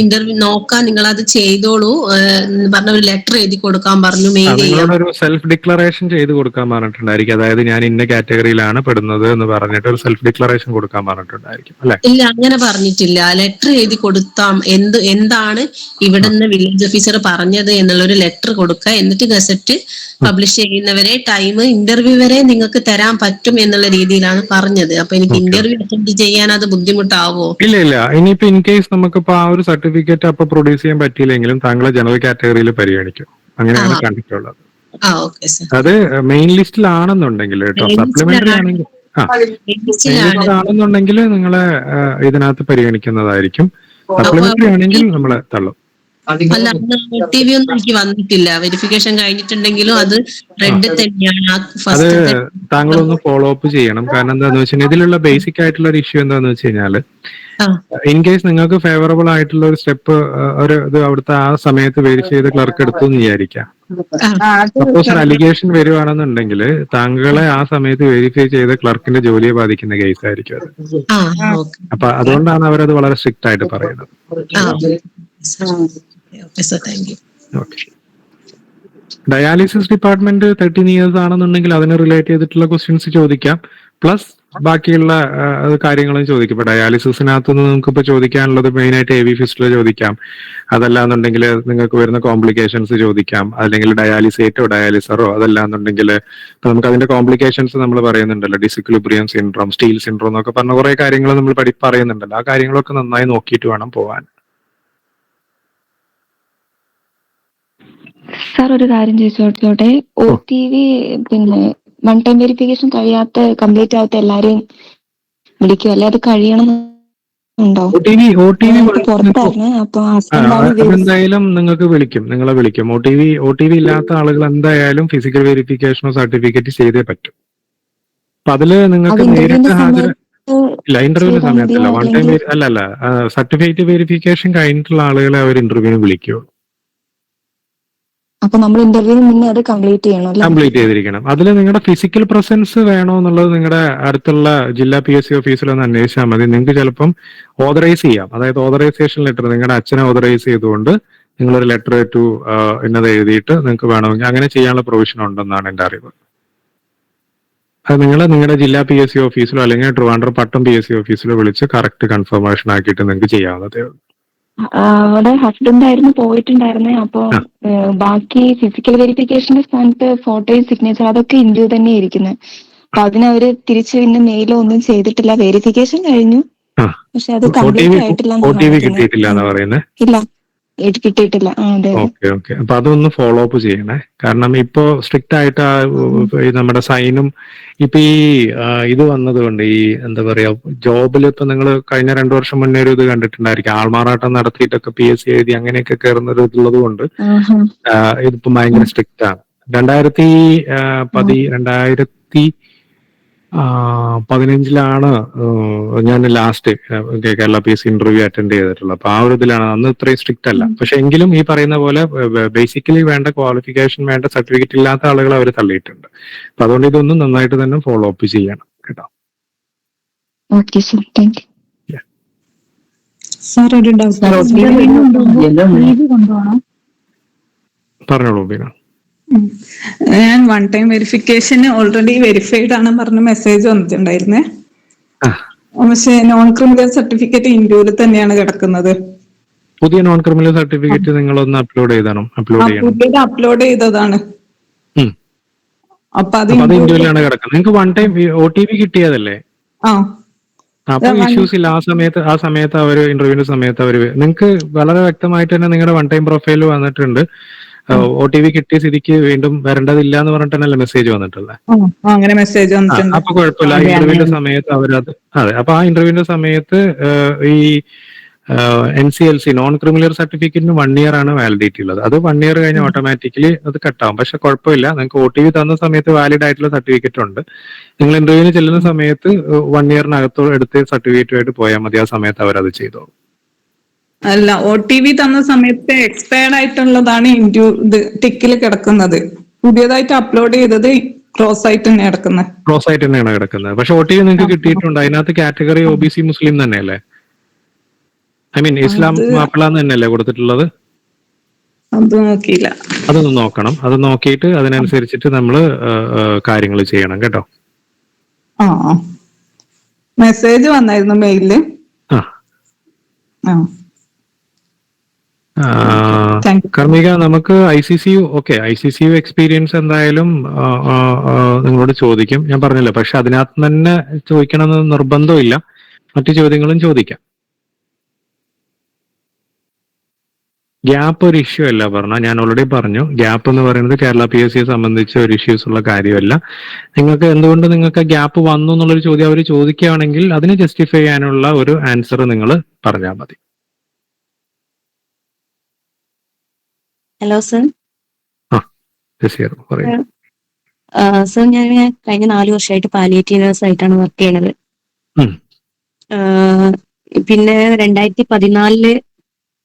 ഇന്റർവ്യൂ നോക്കാൻ നിങ്ങൾ അത് ചെയ്തോളൂ എന്ന് പറഞ്ഞ ഒരു ലെറ്റർ എഴുതി കൊടുക്കാൻ പറഞ്ഞു. മെയിൽ ചെയ്യാം.
നിങ്ങളോട് ഒരു സെൽഫ് ഡിക്ലറേഷൻ ചെയ്ത് കൊടുക്കാൻ പറഞ്ഞിട്ടുണ്ടായിരിക്കും. അതായത് ഞാൻ ഇന്ന കാറ്റഗറിയിലാണ് പെടുന്നത് എന്ന് പറഞ്ഞിട്ട് ഒരു സെൽഫ് ഡിക്ലറേഷൻ കൊടുക്കാൻ പറഞ്ഞിട്ടുണ്ടായിരിക്കും അല്ലെ?
ഇല്ല, അങ്ങനെ പറഞ്ഞിട്ടില്ല. ലെറ്റർ എഴുതി കൊടുത്താം, എന്താണ് ഇവിടുന്ന് വില്ലേജ് ഓഫീസർ പറഞ്ഞത് എന്നുള്ളൊരു ലെറ്റർ കൊടുക്കുക. എന്നിട്ട് ഗസറ്റ് പബ്ലിഷ് ചെയ്യുന്നവരെ ടൈം ഇന്റർവ്യൂ വരെ നിങ്ങൾക്ക് തരാൻ പറ്റും എന്നുള്ള രീതിയിലാണ് പറഞ്ഞത്. അപ്പൊ എനിക്ക് ഇന്റർവ്യൂ അറ്റൻഡ് ചെയ്യാൻ അത് ബുദ്ധിമുട്ടാവോ?
ഇല്ല. ഇനിയിപ്പോ ഇൻ കേസ് നമുക്കിപ്പോ ആ ഒരു സർട്ടിഫിക്കറ്റ് അപ്പൊ പ്രൊഡ്യൂസ് ചെയ്യാൻ പറ്റിയില്ലെങ്കിലും താങ്കളെ ജനറൽ കാറ്റഗറിയിൽ പരിഗണിക്കും. അങ്ങനെയാണ് കണ്ടിട്ടുള്ളത്. അത് മെയിൻ ലിസ്റ്റിലാണെന്നുണ്ടെങ്കിൽ കേട്ടോ. സപ്ലിമെന്ററി ആണെങ്കിൽ ആണെന്നുണ്ടെങ്കിൽ നിങ്ങളെ ഇതിനകത്ത് പരിഗണിക്കുന്നതായിരിക്കും. സപ്ലിമെന്ററി ആണെങ്കിൽ നമ്മളെ തള്ളും.
അല്ല, OTV ഒന്നും എനിക്ക് വന്നിട്ടില്ല. വെരിഫിക്കേഷൻ കഴിഞ്ഞിട്ടുണ്ടെങ്കിലും അത് റെഡ് തന്നെയാണ്.
അത് താങ്കളൊന്ന് ഫോളോ അപ്പ് ചെയ്യണം. കാരണം എന്താന്ന് വെച്ചാൽ ഇതിലുള്ള ബേസിക് ആയിട്ടുള്ള ഒരു ഇഷ്യൂ എന്താന്ന് വെച്ച് കഴിഞ്ഞാല് ഇൻ കേസ് നിങ്ങൾക്ക് ഫേവറബിൾ ആയിട്ടുള്ള ഒരു സ്റ്റെപ്പ് ഒരു ഇത് അവിടുത്തെ ആ സമയത്ത് വെരിഫൈ ചെയ്ത് ക്ലർക്ക് എടുത്തു എന്ന് വിചാരിക്കാം. സപ്പോസ് അലിഗേഷൻ വരുവാണെന്നുണ്ടെങ്കിൽ താങ്കളെ ആ സമയത്ത് വെരിഫൈ ചെയ്ത് ക്ലർക്കിന്റെ ജോലിയെ ബാധിക്കുന്ന കേസ് ആയിരിക്കും അത്. അപ്പൊ അതുകൊണ്ടാണ് അവരത് വളരെ സ്ട്രിക്റ്റ് ആയിട്ട് പറയുന്നത്. ഡയാലിസിസ് ഡിപ്പാർട്ട്മെന്റ് 13 years ആണെന്നുണ്ടെങ്കിൽ അതിനെ റിലേറ്റ് ചെയ്തിട്ടുള്ള ക്വസ്റ്റ്യൻസ് ചോദിക്കാം. പ്ലസ് ബാക്കിയുള്ള കാര്യങ്ങളും ചോദിക്കും. ഇപ്പൊ ഡയാലിസിസിനകത്തുനിന്ന് നിങ്ങൾക്ക് ഇപ്പൊ ചോദിക്കാനുള്ളത് മെയിൻ ആയിട്ട് AV ഫിസ്റ്റുല ചോദിക്കാം. അതല്ലാന്നുണ്ടെങ്കിൽ നിങ്ങൾക്ക് വരുന്ന കോംപ്ലിക്കേഷൻസ് ചോദിക്കാം. അല്ലെങ്കിൽ ഡയാലിസേറ്റോ ഡയാലിസറോ അതല്ലാന്നുണ്ടെങ്കിൽ ഇപ്പൊ നമുക്ക് അതിന്റെ കോംപ്ലിക്കേഷൻസ് നമ്മൾ പറയുന്നുണ്ടല്ലോ. ഡിസിക്വിലിബ്രിയം സിൻഡ്രോം, സ്റ്റീൽ സിൻഡ്രോം എന്നൊക്കെ പറഞ്ഞ കുറെ കാര്യങ്ങൾ നമ്മൾ പറയുന്നുണ്ടല്ലോ. ആ കാര്യങ്ങളൊക്കെ നന്നായി നോക്കിയിട്ട് വേണം പോവാൻ.
സാർ ഒരു കാര്യം ചോദിച്ചോട്ടെ. OTV പിന്നെ വൺ ടൈം വെരിഫിക്കേഷൻ കംപ്ലീറ്റ് ആവാത്ത എല്ലാരെയും വിളിക്കും അല്ലെ? അത് കഴിയണമെന്നുണ്ടോ? പുറത്തായിരുന്നു. അപ്പൊ
എന്തായാലും നിങ്ങൾക്ക് വിളിക്കും, നിങ്ങളെ വിളിക്കും. OTV ഇല്ലാത്ത ആളുകൾ എന്തായാലും ഫിസിക്കൽ വെരിഫിക്കേഷനോ സർട്ടിഫിക്കറ്റ് ചെയ്തേ പറ്റും. അപ്പൊ അതില് നിങ്ങൾക്ക് നേരിട്ട് ഇല്ല, ഇന്റർവ്യൂവിന്റെ സമയത്തല്ല. വൺ ടൈം അല്ല സർട്ടിഫിക്കറ്റ് വെരിഫിക്കേഷൻ കഴിഞ്ഞിട്ടുള്ള ആളുകളെ അവർ ഇന്റർവ്യൂവിന് വിളിക്കുമോ.
അപ്പൊ നമ്മൾ ഇന്റർവ്യൂവിന് മുന്നേ അത് കംപ്ലീറ്റ്
ചെയ്തിരിക്കണം. അതിൽ നിങ്ങളുടെ ഫിസിക്കൽ പ്രസൻസ് വേണോ എന്നുള്ളത് നിങ്ങളുടെ അടുത്തുള്ള ജില്ലാ PSC ഓഫീസിലൊന്ന് അന്വേഷിച്ചാൽ മതി. നിങ്ങൾക്ക് ചിലപ്പം ഓതറൈസ് ചെയ്യാം. അതായത് ഓതറൈസേഷൻ ലെറ്റർ നിങ്ങളുടെ അച്ഛനെ ഓതറൈസ് ചെയ്തുകൊണ്ട് നിങ്ങളൊരു ലെറ്റർ ടു എന്നത് എഴുതിയിട്ട് നിങ്ങൾക്ക് വേണമെങ്കിൽ അങ്ങനെ ചെയ്യാനുള്ള പ്രൊവിഷൻ ഉണ്ടെന്നാണ് എന്റെ അറിവ്. അത് നിങ്ങളുടെ ജില്ലാ PSC ഓഫീസിലോ അല്ലെങ്കിൽ ട്രിവാൻഡ്രം പട്ടം PSC ഓഫീസിലോ വിളിച്ച് കറക്റ്റ് കൺഫർമേഷൻ ആക്കിയിട്ട് നിങ്ങൾക്ക് ചെയ്യാവുന്നതേ ഉള്ളൂ.
അവിടെ ഹസ്ബൻഡ് ആയിരുന്നു പോയിട്ടുണ്ടായിരുന്നേ. അപ്പൊ ബാക്കി ഫിസിക്കൽ വെരിഫിക്കേഷന്റെ സ്ഥാനത്ത് ഫോട്ടോയും സിഗ്നേച്ചർ അതൊക്കെ ഇന്ത്യ തന്നെ ഇരിക്കുന്നത്. അപ്പൊ അതിനവര് തിരിച്ച് പിന്നെ മെയിലോ ഒന്നും ചെയ്തിട്ടില്ല. വെരിഫിക്കേഷൻ കഴിഞ്ഞു, പക്ഷെ അത് കംപ്ലീറ്റ് ആയിട്ടില്ല. ഇല്ല, കിട്ടിയിട്ടില്ല.
ഓക്കെ. അപ്പൊ അതൊന്ന് ഫോളോ അപ്പ് ചെയ്യണേ. കാരണം ഇപ്പോ സ്ട്രിക്റ്റ് ആയിട്ട് നമ്മുടെ സൈനും ഇപ്പൊ ഈ ഇത് വന്നതുകൊണ്ട് ഈ എന്താ പറയാ ജോബിൽ ഇപ്പൊ നിങ്ങൾ കഴിഞ്ഞ 2 വർഷം മുന്നേ ഒരു ഇത് കണ്ടിട്ടുണ്ടായിരിക്കും. ആൾമാറാട്ടം നടത്തിയിട്ടൊക്കെ PSC എഴുതി അങ്ങനെയൊക്കെ കയറുന്ന ഒരു ഇതുള്ളത് കൊണ്ട് ഇതിപ്പോ ഭയങ്കര സ്ട്രിക്റ്റ് ആണ്. 2015 ഞാൻ last Kerala PSC interview attend ചെയ്തിട്ടുള്ളത്. അപ്പൊ ആ ഒരു ഇതിലാണ്. അന്ന് ഇത്രയും സ്ട്രിക്റ്റ് അല്ല. പക്ഷെ എങ്കിലും ഈ പറയുന്ന പോലെ ബേസിക്കലി വേണ്ട ക്വാളിഫിക്കേഷൻ വേണ്ട സർട്ടിഫിക്കറ്റ് ഇല്ലാത്ത ആളുകൾ അവർ തള്ളിയിട്ടുണ്ട്. അപ്പൊ അതുകൊണ്ട് ഇതൊന്നും നന്നായിട്ട് തന്നെ ഫോളോ അപ്പ് ചെയ്യണം കേട്ടോ. പറഞ്ഞോളൂ ബീന.
ഞാൻ വൺ ടൈം വെരിഫിക്കേഷന് ഓൾറെഡി വെരിഫൈഡ് ആണ് പറഞ്ഞ മെസ്സേജ് വന്നിട്ടുണ്ടായിരുന്നേ. പക്ഷെ നോൺ ക്രിമിനൽ സർട്ടിഫിക്കറ്റ് ഇന്ത്യയിൽ തന്നെയാണ് കിടക്കുന്നത്.
പുതിയ നോൺ ക്രിമിനൽ സർട്ടിഫിക്കറ്റ് നിങ്ങളൊന്ന് അപ്ലോഡ് ചെയ്യണം.
അപ്ലോഡ് ചെയ്തതാണ്. അപ്പൊ അത്
ഇന്ത്യയിലാണ് കിടക്കുന്നത്. നിങ്ങൾക്ക് വൺ ടൈം OTV കിട്ടിയതല്ലേ? അപ്പൊ ഇഷ്യൂസ് ഇല്ല. ആ സമയത്ത് അവര് ഇന്റർവ്യൂവിന്റെ സമയത്ത് അവര് നിങ്ങൾക്ക് വളരെ വ്യക്തമായിട്ട് തന്നെ നിങ്ങളുടെ വൺ ടൈം പ്രൊഫൈൽ വന്നിട്ടുണ്ട്. OTV കിട്ടിയ സ്ഥിതിക്ക് വീണ്ടും വരേണ്ടതില്ല എന്ന് പറഞ്ഞിട്ടല്ലേ മെസ്സേജ് വന്നിട്ടുള്ളത്.
അങ്ങനെ മെസ്സേജ് വന്നിട്ടുണ്ട്.
അപ്പൊ കുഴപ്പമില്ല. ആ ഇന്റർവ്യൂവിന്റെ സമയത്ത് അവരത് അപ്പൊ ആ ഇന്റർവ്യൂവിന്റെ സമയത്ത് ഈ NCLC നോൺ ക്രിമിനൽ സർട്ടിഫിക്കറ്റിന് 1 year ആണ് വാലിഡിറ്റി ഉള്ളത്. അത് 1 year കഴിഞ്ഞ് ഓട്ടോമാറ്റിക്കലി അത് കട്ടാവും. പക്ഷെ കുഴപ്പമില്ല. നിങ്ങൾക്ക് OTV തന്ന സമയത്ത് വാലിഡ് ആയിട്ടുള്ള സർട്ടിഫിക്കറ്റ് ഉണ്ട്. നിങ്ങൾ ഇന്റർവ്യൂവിന് ചെല്ലുന്ന സമയത്ത് 1 yearനകത്ത് എടുത്ത് സർട്ടിഫിക്കറ്റുമായിട്ട് പോയാൽ മതി. ആ സമയത്ത് അവരത് ചെയ്തോളും.
അല്ല, OTV തന്ന സമയത്ത് എക്സ്പയർഡ് ആയിട്ടുള്ളതാണ് ടിക്കിൽ കിടക്കുന്നത്. പുതിയതായിട്ട് അപ്ലോഡ് ചെയ്തത് ക്രോസ് ആയിട്ട് തന്നെ കിടക്കുന്നത്.
പക്ഷെ OTV നിങ്ങൾക്ക് കിട്ടിയിട്ടുണ്ട്. അതിനകത്ത് കാറ്റഗറി OBC മുസ്ലിം തന്നെയല്ലേ? ഐ മീൻ ഇസ്ലാം
അത്
മാപ്പിള എന്ന് തന്നെയല്ലേ കൊടുത്തിട്ടുള്ളത്?
അത് നോക്കിയില്ല.
അതൊന്ന് നോക്കണം. അത് നോക്കിയിട്ട് അതിനനുസരിച്ചിട്ട് നമ്മൾ കാര്യങ്ങൾ ചെയ്യണം കേട്ടോ.
ആ മെസ്സേജ് വന്നായിരുന്നു മെയിലില്.
ആ
ആ താങ്ക് യു.
കർമ്മിക, നമുക്ക് ICCU ICCU എക്സ്പീരിയൻസ് എന്തായാലും നിങ്ങളോട് ചോദിക്കും, ഞാൻ പറഞ്ഞല്ലോ. പക്ഷെ അതിനകത്ത് തന്നെ ചോദിക്കണമെന്ന് നിർബന്ധമില്ല, മറ്റു ചോദ്യങ്ങളും ചോദിക്കാം. ഗ്യാപ്പ് ഒരു ഇഷ്യൂ അല്ല ഞാൻ ഓൾറെഡി പറഞ്ഞു. ഗ്യാപ്പ് എന്ന് പറയുന്നത് കേരള PSCയെ സംബന്ധിച്ച് ഒരു ഇഷ്യൂസ് ഉള്ള കാര്യമല്ല. നിങ്ങൾക്ക് എന്തുകൊണ്ട് നിങ്ങൾക്ക് ഗ്യാപ്പ് വന്നു എന്നുള്ളൊരു ചോദ്യം അവർ ചോദിക്കുകയാണെങ്കിൽ അതിന് ജസ്റ്റിഫൈ ചെയ്യാനുള്ള ഒരു ആൻസർ നിങ്ങൾ പറഞ്ഞാൽ മതി.
Hello sir.
പറയൂ.
സർ, ഞാൻ കഴിഞ്ഞ 4 വർഷമായിട്ട് പാലിയേറ്റീവ് നഴ്സ് ആയിട്ടാണ് വർക്ക് ചെയ്യണത്. പിന്നെ 2014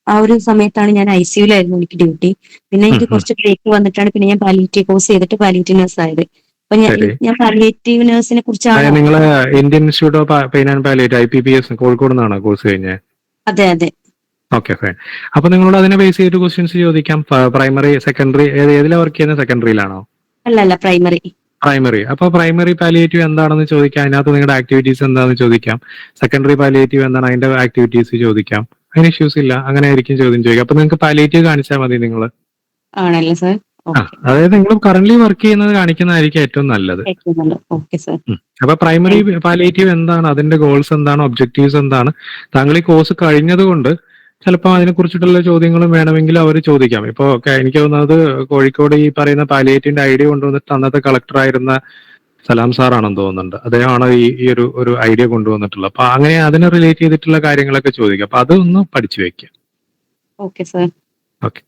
ആ ഒരു സമയത്താണ് ഞാൻ ICUലായിരുന്നു എനിക്ക് ഡ്യൂട്ടി. പിന്നെ എനിക്ക് കുറച്ച് ബ്രേക്ക് വന്നിട്ടാണ് പിന്നെ ഞാൻ പാലിയേറ്റീവ് കോഴ്സ് ചെയ്തിട്ട് പാലിയേറ്റീവ് നഴ്സ് ആയത്. അപ്പൊ ഞാൻ പാലിയേറ്റീവ് നഴ്സിനെ കുറിച്ചാണ്.
നിങ്ങള് Indian institute of pain and palliative IPPS Kozhikode നിന്നാണ് കോഴ്സ് കഴിഞ്ഞത്?
അതെ അതെ.
Okay fine. അപ്പൊ നിങ്ങളോട് അതിനെ ബേസ് ചെയ്തിട്ട് ക്വസ്റ്റ്യൻസ് ചോദിക്കാം. പ്രൈമറി, സെക്കൻഡറി, ഏതിലാണ് വർക്ക് ചെയ്യുന്നത്? സെക്കൻഡറിയിലാണോ?
അല്ല, പ്രൈമറി.
പ്രൈമറി. അപ്പൊ പ്രൈമറി പാലിയേറ്റീവ് എന്താണെന്ന് ചോദിക്കാം, അതിനകത്ത് നിങ്ങളുടെ ആക്ടിവിറ്റീസ് എന്താണെന്ന് ചോദിക്കാം. സെക്കൻഡറി പാലിയേറ്റീവ് എന്താണ്, അതിന്റെ ആക്ടിവിറ്റീസ് ചോദിക്കാം. അതിന് ഇഷ്യൂസ് ഇല്ല, അങ്ങനെ ആയിരിക്കും ചോദ്യം ചോദിക്കുക. അപ്പൊ നിങ്ങൾക്ക് പാലിയേറ്റീവ് കാണിച്ചാൽ മതി നിങ്ങൾ.
ആണല്ലേ സർ?
അതായത് നിങ്ങൾ കറന്റ് വർക്ക് ചെയ്യുന്നത് കാണിക്കുന്നതായിരിക്കും ഏറ്റവും നല്ലത്. അപ്പൊ പ്രൈമറി പാലിയേറ്റീവ് എന്താണ്, അതിന്റെ ഗോൾസ് എന്താണ്, ഒബ്ജക്റ്റീവ്സ് എന്താണ്, താങ്കൾ ഈ കോഴ്സ് കഴിഞ്ഞത് കൊണ്ട് ചിലപ്പോൾ അതിനെ കുറിച്ചിട്ടുള്ള ചോദ്യങ്ങളും വേണമെങ്കിൽ അവർ ചോദിക്കാം. ഇപ്പോ എനിക്ക് തോന്നുന്നത് കോഴിക്കോട് ഈ പറയുന്ന പാലിയേറ്റീവിന്റെ ഐഡിയ കൊണ്ടുവന്നിട്ട് അന്നത്തെ കളക്ടറായിരുന്ന സലാം സാറാണെന്ന് തോന്നുന്നുണ്ട്. അദ്ദേഹമാണ് ഈ ഒരു ഐഡിയ കൊണ്ടുവന്നിട്ടുള്ളത്. അപ്പൊ അങ്ങനെ അതിനെ റിലേറ്റ് ചെയ്തിട്ടുള്ള കാര്യങ്ങളൊക്കെ ചോദിക്കാം. അപ്പൊ അതൊന്ന് പഠിച്ചു വെക്കാം.
Okay sir.
ഓക്കെ.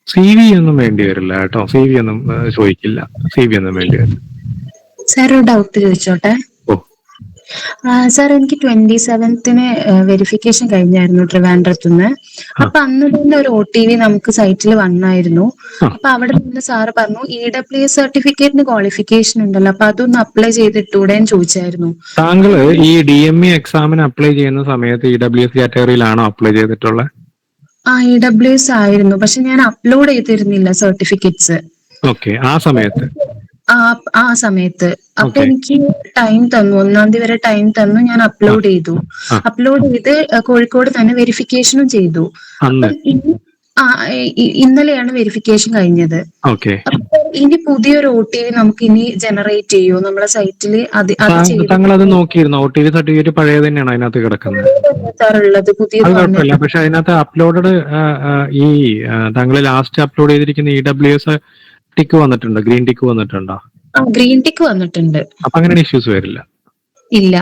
CV ഒന്നും വേണ്ടി വരില്ല കേട്ടോ. CV ഒന്നും ചോദിക്കില്ല. CV ഒന്നും വേണ്ടി വരില്ല.
സാർ, ഒരു ഡൗട്ട് ചോദിച്ചോട്ടെ? സാർ, എനിക്ക് 27th വെരിഫിക്കേഷൻ കഴിഞ്ഞായിരുന്നു ട്രിവാൻഡ്രത്തുനിന്ന്. അപ്പൊ അന്ന് തന്നെ ഒരു OTV നമുക്ക് സൈറ്റിൽ വന്നായിരുന്നു. അപ്പൊ അവിടെ നിന്ന് സാറ് പറഞ്ഞു EWS സർട്ടിഫിക്കറ്റിന് ക്വാളിഫിക്കേഷൻ ഉണ്ടല്ലോ, അപ്പൊ അതൊന്ന് അപ്ലൈ ചെയ്തിട്ടൂടെ എന്ന് ചോദിച്ചായിരുന്നു.
താങ്കൾ ഈ DME എക്സാമിന് അപ്ലൈ ചെയ്യുന്ന സമയത്ത് EWS കാറ്റഗറിയിലാണോ അപ്ലൈ ചെയ്തിട്ടുള്ളത്?
EWS ആയിരുന്നു, പക്ഷെ ഞാൻ അപ്ലോഡ് ചെയ്തിരുന്നില്ല സർട്ടിഫിക്കറ്റ്സ്.
ഓക്കെ. ആ
സമയത്ത് അപ്പൊ എനിക്ക് ടൈം തന്നു, 1-ാം തീയതി വരെ ടൈം തന്നു. ഞാൻ അപ്ലോഡ് ചെയ്തു. അപ്ലോഡ് ചെയ്ത് കോഴിക്കോട് തന്നെ വെരിഫിക്കേഷനും ചെയ്തു. ഇന്നലെയാണ് വെരിഫിക്കേഷൻ കഴിഞ്ഞത്. അപ്പൊ ഇനി പുതിയൊരു OTV നമുക്ക് ഇനി ജനറേറ്റ് ചെയ്യോ നമ്മളെ സൈറ്റില്?
താങ്കൾ അത് നോക്കിയിരുന്നു? OTV സർട്ടിഫിക്കറ്റ് പഴയ തന്നെയാണ് അതിനകത്ത് കിടക്കുന്നത്? കുഴപ്പമില്ല. പക്ഷെ അതിനകത്ത് അപ്ലോഡഡ് ഈ താങ്കൾ ലാസ്റ്റ് അപ്ലോഡ് ചെയ്തിരിക്കുന്ന EWS ടിക്ക് വന്നിട്ടുണ്ട്, ഗ്രീൻ ടിക്ക് വന്നിട്ടുണ്ടോ?
ഗ്രീൻ ടിക്ക് വന്നിട്ടുണ്ട്.
അപ്പൊ അങ്ങനെ ഇഷ്യൂസ് വരില്ല.
ഇല്ല.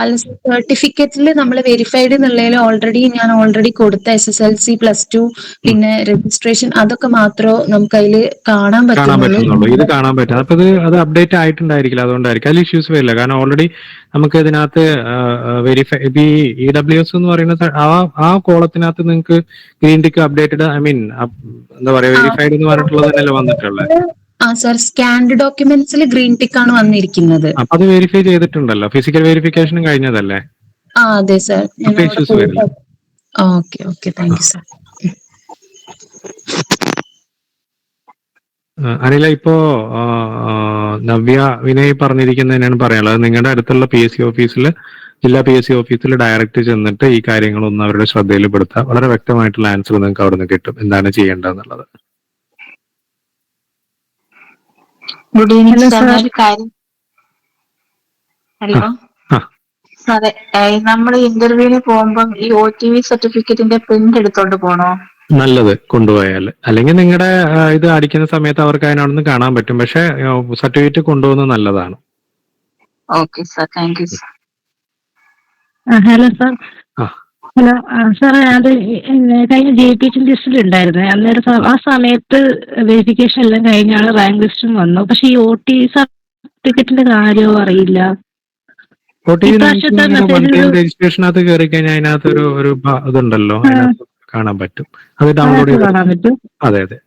അല്ല, സർട്ടിഫിക്കറ്റിൽ നമ്മൾ വെരിഫൈഡ് എന്നുള്ളതിൽ ഞാൻ ഓൾറെഡി കൊടുത്ത SSLC +2 പിന്നെ രജിസ്ട്രേഷൻ അതൊക്കെ മാത്രമേ നമുക്ക് അതിൽ കാണാൻ പറ്റുന്നുള്ളൂ.
ഇത് കാണാൻ പറ്റും. അപ്പൊ അത് അപ്ഡേറ്റ് ആയിട്ടുണ്ടായിരിക്കില്ല, അതുകൊണ്ടായിരിക്കും. അതിൽ ഇഷ്യൂസ് വരില്ല. കാരണം ഓൾറെഡി നമുക്ക് ഇതിനകത്ത് വെരിഫൈ ഈ EWS എന്ന് പറയുന്ന ആ കോളത്തിനകത്ത് നിങ്ങൾക്ക് green tick updated, I mean എന്താ പറയാ, വെരിഫൈഡ് എന്ന് പറഞ്ഞിട്ടുള്ളത് തന്നെയല്ലേ വന്നിട്ടുള്ളത്?
സർ, സ്കാൻഡ് ഡോക്യുമെന്റ്സിൽ ഗ്രീൻ ടിക്ക് ആണ് വന്നിരിക്കുന്നത്.
അപ്പൊ അത് വെരിഫൈ ചെയ്തിട്ടുണ്ടല്ലോ, ഫിസിക്കൽ വെരിഫിക്കേഷനും കഴിഞ്ഞതല്ലേ?
അതെ sir. Okay, thank you sir.
Anila, ഇപ്പോ നവ്യ വിനയ് പറഞ്ഞിരിക്കുന്നതിനാണ് പറയാനുള്ളത്. നിങ്ങളുടെ അടുത്തുള്ള PSC ഓഫീസിൽ, ജില്ലാ PSC ഓഫീസിൽ ഡയറക്റ്റ് ചെന്നിട്ട് ഈ കാര്യങ്ങളൊന്നും അവരുടെ ശ്രദ്ധയിൽപ്പെടുത്താം. വളരെ വ്യക്തമായിട്ടുള്ള ആൻസർ നിങ്ങൾക്ക് അവിടെ നിന്ന് കിട്ടും, എന്താണ് ചെയ്യേണ്ടതെന്നുള്ളത്.
Good evening sir. ഹലോ സാറേ, നമ്മൾ ഇന്റർവ്യൂവിന് പോകുമ്പോൾ ഈ OTV സർട്ടിഫിക്കറ്റിന്റെ പ്രിന്റ് എടുത്തോണ്ട് പോണോ?
നല്ലത് കൊണ്ടുപോയാൽ. അല്ലെങ്കിൽ നിങ്ങളുടെ ഇത് അടിക്കുന്ന സമയത്ത് അവർക്ക് അതിനവിടുന്ന് കാണാൻ പറ്റും. പക്ഷെ സർട്ടിഫിക്കറ്റ് കൊണ്ടുപോകുന്നത് നല്ലതാണ്.
Okay sir, thank you sir.
Hello sir. Hello സാറേ, അത് കഴിഞ്ഞ JPH ലിസ്റ്റിൽ ഉണ്ടായിരുന്നു. അന്നേരം ആ സമയത്ത് വെരിഫിക്കേഷൻ എല്ലാം കഴിഞ്ഞാണ് റാങ്ക് ലിസ്റ്റും വന്നു. പക്ഷെ ഈ OTV സർട്ടിഫിക്കറ്റിന്റെ കാര്യവും അറിയില്ല.
രജിസ്ട്രേഷനകത്ത് കയറി കഴിഞ്ഞാൽ അതിനകത്ത് ഒരു ഇതുണ്ടല്ലോ, അതിനകത്ത് കാണാൻ പറ്റും. അത് ഡൗൺലോഡ് ചെയ്ത്. അതെ.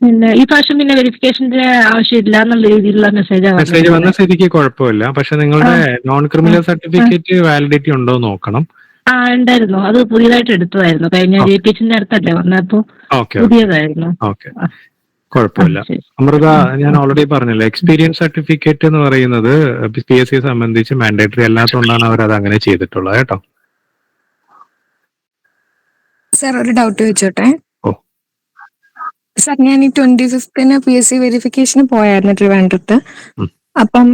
പിന്നെ ഈ പ്രാവശ്യം പിന്നെ വെരിഫിക്കേഷന്റെ ആവശ്യമില്ല എന്നുള്ള രീതിയിലുള്ള
മെസ്സേജ് വന്ന സ്ഥിതിക്ക് കുഴപ്പമില്ല. പക്ഷെ നിങ്ങളുടെ നോൺ ക്രിമിനൽ സർട്ടിഫിക്കറ്റ് വാലിഡിറ്റി ഉണ്ടോ നോക്കണം.
ഉണ്ടായിരുന്നു. അത് പുതിയതായിട്ട് എടുത്തതായിരുന്നു. കഴിഞ്ഞ ജെപിച്ചിന്റെ അടുത്തല്ലേ വന്നപ്പോ പുതിയതായിരുന്നു.
ഓക്കെ, കുഴപ്പമില്ല. അമൃത, ഞാൻ ഓൾറെഡി പറഞ്ഞല്ലോ, എക്സ്പീരിയൻസ് സർട്ടിഫിക്കറ്റ് എന്ന് പറയുന്നത് PSC സംബന്ധിച്ച് മാൻഡേറ്ററി അല്ലാത്തതുകൊണ്ടാണ് അവർ അത് അങ്ങനെ ചെയ്തിട്ടുള്ളത് കേട്ടോ.
സാർ ഒരു ഡൗട്ട് ചോദിച്ചോട്ടെ? സാർ ഞാൻ ഈ 25th PSC വെരിഫിക്കേഷന് പോയായിരുന്നു ട്രിവാൻഡ്രത്ത്. അപ്പം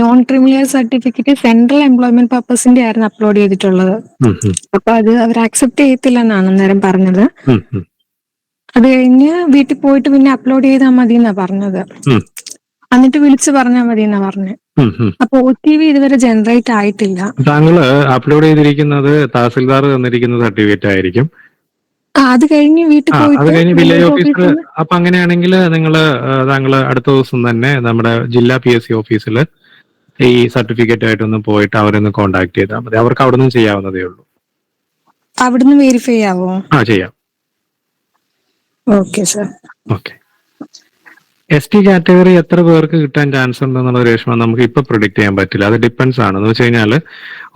non criminal certificate central employment പർപ്പസിന്റെ ആയിരുന്നു അപ്ലോഡ് ചെയ്തിട്ടുള്ളത്. അപ്പൊ അത് അവർ അക്സെപ്റ്റ് ചെയ്യത്തില്ലെന്നാണ് അന്നേരം പറഞ്ഞത്. അത് കഴിഞ്ഞ് വീട്ടിൽ പോയിട്ട് പിന്നെ അപ്ലോഡ് ചെയ്താൽ മതി എന്നാ പറഞ്ഞത്. എന്നിട്ട് വിളിച്ചു പറഞ്ഞാൽ മതി എന്നാ പറഞ്ഞത്. അപ്പൊ OTV ഇതുവരെ ജനറേറ്റ് ആയിട്ടില്ല.
താങ്കൾ അപ്ലോഡ് ചെയ്തിരിക്കുന്നത് തഹസിൽദാർ തന്നിരിക്കുന്ന സർട്ടിഫിക്കറ്റ് ആയിരിക്കും.
അത് കഴിഞ്ഞ് വീട്ടിൽ പോയിട്ട്
വില്ലേജ് ഓഫീസർ. അപ്പൊ അങ്ങനെയാണെങ്കിൽ താങ്കൾ അടുത്ത ദിവസം തന്നെ നമ്മുടെ ജില്ലാ PSC ഓഫീസിൽ ഈ സർട്ടിഫിക്കറ്റ് ആയിട്ടൊന്ന് പോയിട്ട് അവരൊന്ന് കോൺടാക്ട് ചെയ്താൽ മതി. അവർക്ക് അവിടെ നിന്ന് ചെയ്യാവുന്നതേ ഉള്ളൂ.
അവിടുന്ന് വെരിഫൈ ആവോ?
ചെയ്യാം.
Okay sir.
Okay. ST category എത്ര പേർക്ക് കിട്ടാൻ ചാൻസ് ഉണ്ടെന്നുള്ള രേഷ്മ നമുക്ക് ഇപ്പൊ പ്രിഡിക്ട് ചെയ്യാൻ പറ്റില്ല. അത് ഡിപ്പെൻസ് ആണ്. എന്ന് വെച്ച് കഴിഞ്ഞാൽ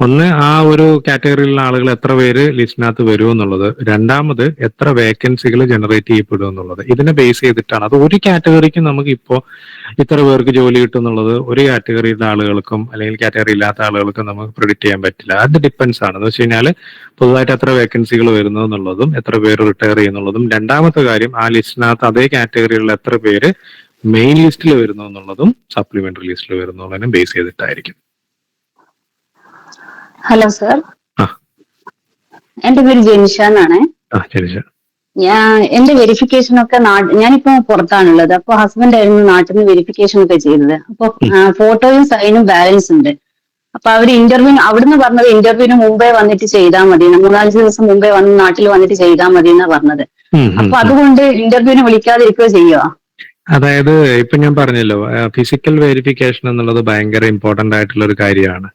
ഒന്ന്, ആ ഒരു കാറ്റഗറിയിലുള്ള ആളുകൾ എത്ര പേര് ലിസ്റ്റിനകത്ത് വരും എന്നുള്ളത്. രണ്ടാമത്, എത്ര വേക്കൻസികൾ ജനറേറ്റ് ചെയ്യപ്പെടും എന്നുള്ളത്. ഇതിനെ ബേസ് ചെയ്തിട്ടാണ്. അത് ഒരു കാറ്റഗറിക്ക് നമുക്ക് ഇപ്പോ ഇത്ര പേർക്ക് ജോലി കിട്ടും എന്നുള്ളത് ഒരു കാറ്റഗറിയിലെ ആളുകൾക്കും അല്ലെങ്കിൽ കാറ്റഗറി ഇല്ലാത്ത ആളുകൾക്കും നമുക്ക് പ്രിഡിക്ട് ചെയ്യാൻ പറ്റില്ല. അത് ഡിപ്പെൻസ് ആണ്. എന്ന് വെച്ച് കഴിഞ്ഞാൽ പൊതുവായിട്ട് എത്ര വേക്കൻസികൾ വരുന്നു എന്നുള്ളതും എത്ര പേര് റിട്ടയർ ചെയ്യുന്നുള്ളതും. രണ്ടാമത്തെ കാര്യം, ആ ലിസ്റ്റിനകത്ത് അതേ കാറ്റഗറിയിലുള്ള എത്ര പേര് മെയിൻ ലിസ്റ്റിൽ വരുന്നു എന്നുള്ളതും സപ്ലിമെന്ററി ലിസ്റ്റിൽ വരുന്നുള്ളതിനും ബേസ് ചെയ്തിട്ടായിരിക്കും.
ഹലോ സർ, എന്റെ പേര് ജെനിഷാന്നാണ്. എന്റെ വെരിഫിക്കേഷൻ ഒക്കെ ഞാനിപ്പോ പുറത്താണുള്ളത്. അപ്പൊ ഹസ്ബൻഡ് ആയിരുന്നു നാട്ടിൽ നിന്ന് വെരിഫിക്കേഷൻ ഒക്കെ ചെയ്തത്. അപ്പൊ ഫോട്ടോയും സൈനും ബാലൻസ് ഉണ്ട്. അപ്പൊ അവര് അവിടുന്ന് പറഞ്ഞത് ഇന്റർവ്യൂവിന് മുമ്പേ വന്നിട്ട് ചെയ്താൽ മതി, 3-4 ദിവസം മുമ്പേ വന്ന് നാട്ടിൽ വന്നിട്ട് ചെയ്താൽ മതി എന്നാ പറഞ്ഞത്. അപ്പൊ അതുകൊണ്ട് ഇന്റർവ്യൂവിന് വിളിക്കാതിരിക്കുകയോ ചെയ്യുമോ?
അതായത് ഇപ്പൊ ഞാൻ പറഞ്ഞല്ലോ, ഫിസിക്കൽ വെരിഫിക്കേഷൻ എന്നുള്ളത് ഭയങ്കര ഇമ്പോർട്ടന്റ് ആയിട്ടുള്ള ഒരു കാര്യമാണ്.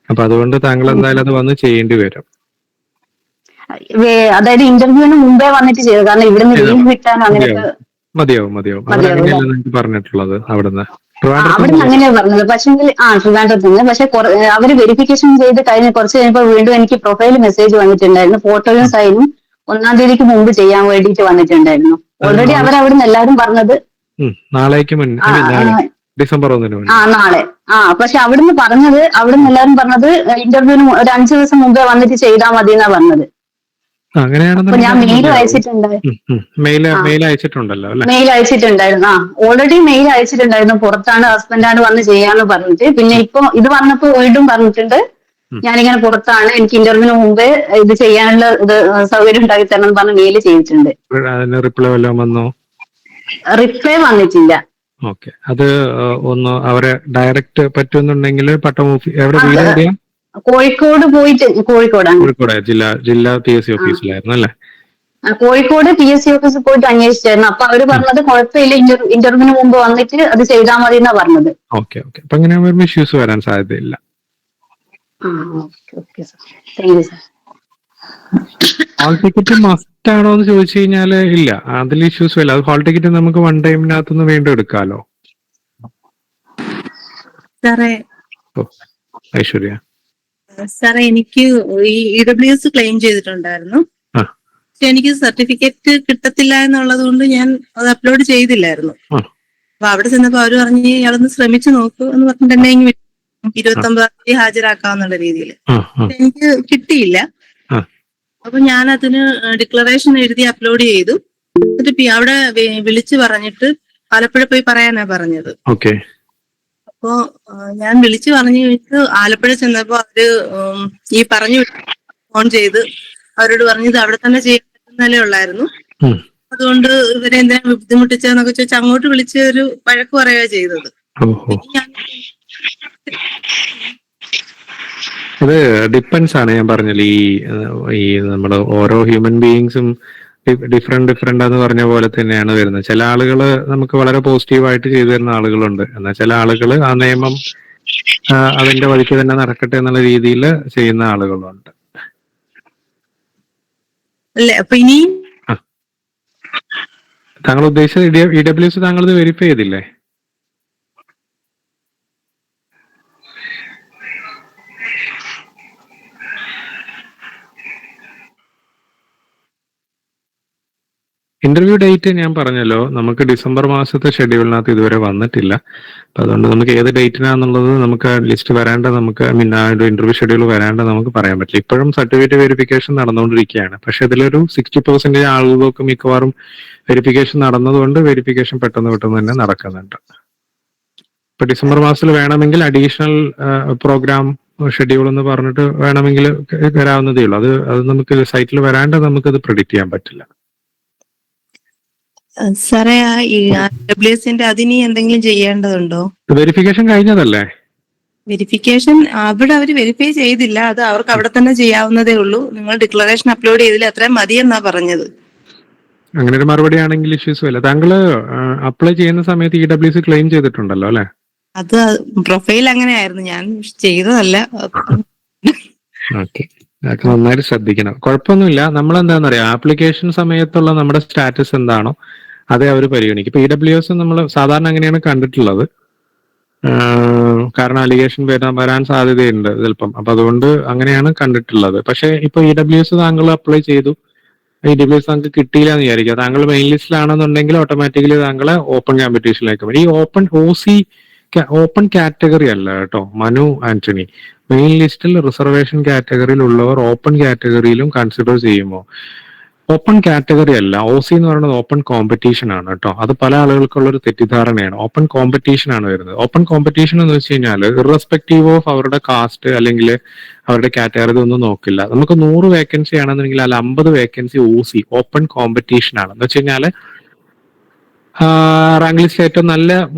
അപ്പൊ അതുകൊണ്ട് താങ്കൾ എന്തായാലും അത് വന്ന് ചെയ്യേണ്ടി വരും.
അതായത് ഇന്റർവ്യൂവിന് മുമ്പേ വന്നിട്ട് ചെയ്തു, കാരണം ഇവിടുന്ന് ലീവ് കിട്ടാൻ അങ്ങനെയൊക്കെ
മതിയാവും. അവരങ്ങനെയല്ല നിങ്ങൾക്ക് പറഞ്ഞിട്ടുള്ളത് അവിടുന്ന്
അങ്ങനെയാ പറഞ്ഞത്. പക്ഷേ ട്രിവാൻഡ്രത്ത് പക്ഷെ അവര് വെരിഫിക്കേഷൻ ചെയ്ത് കഴിഞ്ഞ് കുറച്ച് കഴിഞ്ഞപ്പോ വീണ്ടും എനിക്ക് പ്രൊഫൈൽ മെസ്സേജ് വന്നിട്ടുണ്ടായിരുന്നു. ഫോട്ടോയും സൈനും 1-ാം തീയതിക്ക് മുമ്പ് ചെയ്യാൻ വേണ്ടിയിട്ട് വന്നിട്ടുണ്ടായിരുന്നു. ഓൾറെഡി അവരവിടുന്ന് എല്ലാവരും പറഞ്ഞത്
നാളേക്ക് ഡിസംബർ 1
നാളെ. പക്ഷെ അവിടുന്ന് എല്ലാവരും പറഞ്ഞത് ഇന്റർവ്യൂവിന് ഒരു 5 ദിവസം മുമ്പേ വന്നിട്ട് ചെയ്താൽ മതി എന്നാ പറഞ്ഞത്. ഞാൻ മെയിൽ അയച്ചിട്ടുണ്ടായിരുന്നു. ഓൾറെഡി മെയിൽ അയച്ചിട്ടുണ്ടായിരുന്നു. പുറത്താണ്, ഹസ്ബൻഡാണ് വന്ന് ചെയ്യാന്ന് പറഞ്ഞിട്ട്. പിന്നെ ഇപ്പൊ ഇത് പറഞ്ഞപ്പോ വീണ്ടും പറഞ്ഞിട്ടുണ്ട് ഞാനിങ്ങനെ പുറത്താണ്, എനിക്ക് ഇന്റർവ്യൂവിന് മുമ്പേ ഇത് ചെയ്യാനുള്ള സൗകര്യം ഉണ്ടാക്കി തരണം എന്ന് പറഞ്ഞ് മെയിൽ ചെയ്തിട്ടുണ്ട്. റിപ്ലൈ വന്നിട്ടില്ല.
ഓക്കെ, അത് ഒന്ന് അവരെ ഡയറക്റ്റ് പറ്റുന്നുണ്ടെങ്കിൽ
കോഴിക്കോട് പോയിട്ട് കോഴിക്കോട്
ജില്ലാ PSC ഓഫീസിലായിരുന്നു അല്ലേ?
കോഴിക്കോട് PSC ഓഫീസിൽ പോയിട്ട് അന്വേഷിച്ചായിരുന്നു. അപ്പൊ അവര് പറഞ്ഞത് കുഴപ്പമില്ല, ഇന്റർവ്യൂവിന് മുമ്പ് വന്നിട്ട് അത് ചെയ്താൽ മതി എന്നാ പറഞ്ഞത്.
ഓക്കെ. അപ്പൊ അങ്ങനെ ഇഷ്യൂസ് വരാൻ സാധ്യതയില്ല. ഹാൾ ടിക്കറ്റ് മസ്റ്റ് ആണോ എന്ന് ചോദിച്ചു കഴിഞ്ഞാൽ ഇല്ല, അതിൽ ഇഷ്യൂസ് ഇല്ല. അത് ഹാൾ ടിക്കറ്റ് നമുക്ക് 1 ടൈമിനകത്തുനിന്ന് വീണ്ടും എടുക്കാലോ. ഐശ്വര്യ
സാറേ, എനിക്ക് ഈ EWS ക്ലെയിം ചെയ്തിട്ടുണ്ടായിരുന്നു. പക്ഷെ എനിക്ക് സർട്ടിഫിക്കറ്റ് കിട്ടത്തില്ല എന്നുള്ളത് കൊണ്ട് ഞാൻ അത് അപ്ലോഡ് ചെയ്തില്ലായിരുന്നു. അപ്പൊ അവിടെ ചെന്നപ്പോ അവര് പറഞ്ഞ് ഇയാളൊന്ന് ശ്രമിച്ചു നോക്കൂ എന്ന് പറഞ്ഞിട്ടുണ്ടെങ്കിൽ 29-ാം തീയതി ഹാജരാക്കാന്നുള്ള രീതിയിൽ. എനിക്ക് കിട്ടിയില്ല. അപ്പൊ ഞാൻ അതിന് ഡിക്ലറേഷൻ എഴുതി അപ്ലോഡ് ചെയ്തു. എന്നിട്ട് അവിടെ വിളിച്ചു പറഞ്ഞിട്ട് ആലപ്പുഴ പോയി പറയാനാ പറഞ്ഞത്. അപ്പോ ഞാൻ വിളിച്ചു പറഞ്ഞു ആലപ്പുഴ ചെന്നപ്പോ അവര് ഈ പറഞ്ഞു ഫോൺ ചെയ്ത് അവരോട് പറഞ്ഞത് അവിടെ തന്നെ ചെയ്യാൻ പറ്റുന്നല്ലേ ഉള്ളായിരുന്നു. അതുകൊണ്ട് ഇവരെന്തിനാ ബുദ്ധിമുട്ടിച്ചെന്നൊക്കെ ചോദിച്ചാൽ അങ്ങോട്ട് വിളിച്ച് ഒരു വഴക്ക് പറയുക ചെയ്തത്.
അത് ഡിപ്പെൻസ് ആണ്. ഞാൻ പറഞ്ഞില്ല, ഈ നമ്മുടെ ഓരോ ഹ്യൂമൻ ബീയിങ്സും ഡിഫറെന്റ് എന്ന് പറഞ്ഞ പോലെ തന്നെയാണ് വരുന്നത്. ചില ആളുകൾ നമുക്ക് വളരെ പോസിറ്റീവായിട്ട് ചെയ്തു തരുന്ന ആളുകളുണ്ട്. എന്നാൽ ചില ആളുകൾ ആ നിയമം അതിന്റെ വഴിക്ക് തന്നെ നടക്കട്ടെ എന്നുള്ള രീതിയിൽ ചെയ്യുന്ന ആളുകളുണ്ട്. താങ്കൾ ഉദ്ദേശിച്ച EWS താങ്കൾ ഇത് വെരിഫൈ ചെയ്തില്ലേ? ഇന്റർവ്യൂ ഡേറ്റ് ഞാൻ പറഞ്ഞല്ലോ, നമുക്ക് ഡിസംബർ മാസത്തെ ഷെഡ്യൂളിനകത്ത് ഇതുവരെ വന്നിട്ടില്ല. അപ്പൊ അതുകൊണ്ട് നമുക്ക് ഏത് ഡേറ്റിനാന്നുള്ളത് നമുക്ക് ലിസ്റ്റ് വരാണ്ട് നമുക്ക് ഇന്റർവ്യൂ ഷെഡ്യൂൾ വരാണ്ട് നമുക്ക് പറയാൻ പറ്റില്ല. ഇപ്പോഴും സർട്ടിഫിക്കറ്റ് വെരിഫിക്കേഷൻ നടന്നുകൊണ്ടിരിക്കുകയാണ്. പക്ഷെ ഇതിലൊരു 60% ആളുകൾക്ക് മിക്കവാറും വെരിഫിക്കേഷൻ നടന്നതുകൊണ്ട് വെരിഫിക്കേഷൻ പെട്ടെന്ന് തന്നെ നടക്കുന്നുണ്ട്. ഇപ്പൊ ഡിസംബർ മാസത്തിൽ വേണമെങ്കിൽ അഡീഷണൽ പ്രോഗ്രാം ഷെഡ്യൂൾ എന്ന് പറഞ്ഞിട്ട് വേണമെങ്കിൽ വരാവുന്നതേ ഉള്ളൂ. അത് നമുക്ക് സൈറ്റിൽ വരാണ്ട് നമുക്കത് പ്രെഡിക്റ്റ് ചെയ്യാൻ പറ്റില്ല.
സാറേ, ആ EWSന്റെ അതിനി എന്തെങ്കിലും ചെയ്യേണ്ടതുണ്ടോ?
വെരിഫിക്കേഷൻ കഴിഞ്ഞതല്ലേ?
വെരിഫിക്കേഷൻ അവിടെ അവർ വെരിഫൈ ചെയ്തില്ല. അത് അവർക്ക് അവിടെ തന്നെ ചെയ്യാവുന്നതേ ഉള്ളൂ. നിങ്ങൾ ഡിക്ലറേഷൻ അപ്ലോഡ് ചെയ്തില്ല, അത്രയും മതിയെന്നാ പറഞ്ഞത്.
അങ്ങനെ ഒരു മറുപടി ആണെങ്കിൽ ഇഷ്യൂസ് ഇല്ല. താങ്കൾ അപ്ലൈ ചെയ്യുന്ന സമയത്ത് EWS ക്ലെയിം ചെയ്തിട്ടുണ്ടല്ലോ അല്ലെ?
അത് പ്രൊഫൈൽ അങ്ങനെയായിരുന്നു, ഞാൻ ചെയ്തതല്ല.
ഓക്കെ, അതൊക്കെ നന്നായിട്ട് ശ്രദ്ധിക്കണം. കുഴപ്പമൊന്നുമില്ല. നമ്മൾ എന്താണെന്നറിയാം, ആപ്ലിക്കേഷൻ സമയത്തുള്ള നമ്മുടെ സ്റ്റാറ്റസ് എന്താണോ അതേ അവർ പരിഗണിക്കും. ഇപ്പൊ EWS നമ്മൾ സാധാരണ അങ്ങനെയാണ് കണ്ടിട്ടുള്ളത്. കാരണം അലിഗേഷൻ വരാൻ സാധ്യതയുണ്ട് ചിലപ്പം. അപ്പൊ അതുകൊണ്ട് അങ്ങനെയാണ് കണ്ടിട്ടുള്ളത്. പക്ഷെ ഇപ്പൊ EWS താങ്കൾ അപ്ലൈ ചെയ്തു, EWS താങ്കൾക്ക് കിട്ടിയില്ല എന്ന് വിചാരിക്കുക. താങ്കൾ മെയിൻ ലിസ്റ്റിലാണെന്നുണ്ടെങ്കിൽ ഓട്ടോമാറ്റിക്കലി താങ്കളെ ഓപ്പൺ കോമ്പറ്റീഷനിലേക്ക് വരും. ഈ ഓപ്പൺ കാറ്റഗറി അല്ല കേട്ടോ മനു ആന്റണി. മെയിൻ ലിസ്റ്റിൽ റിസർവേഷൻ കാറ്റഗറിയിൽ ഉള്ളവർ ഓപ്പൺ കാറ്റഗറിയിലും കൺസിഡർ ചെയ്യുമോ? ഓപ്പൺ കാറ്റഗറി അല്ല, OC എന്ന് പറയുന്നത് ഓപ്പൺ കോമ്പറ്റീഷൻ ആണ് കേട്ടോ. അത് പല ആളുകൾക്കുള്ള ഒരു തെറ്റിദ്ധാരണയാണ്. ഓപ്പൺ കോമ്പറ്റീഷൻ ആണ് വരുന്നത്. ഓപ്പൺ കോമ്പറ്റീഷൻ എന്ന് വെച്ച് കഴിഞ്ഞാൽ ഇറസ്പെക്റ്റീവ് ഓഫ് അവരുടെ കാസ്റ്റ് അല്ലെങ്കിൽ അവരുടെ കാറ്റഗറി ഇതൊന്നും നോക്കില്ല. നമുക്ക് 100 വേക്കൻസി ആണെന്നുണ്ടെങ്കിൽ അതിൽ 50 വേക്കൻസി OC ഓപ്പൺ കോമ്പറ്റീഷൻ ആണ്. എന്ന് വെച്ച് കഴിഞ്ഞാൽ റാങ്ക് ലിസ്റ്റ് ഏറ്റവും നല്ല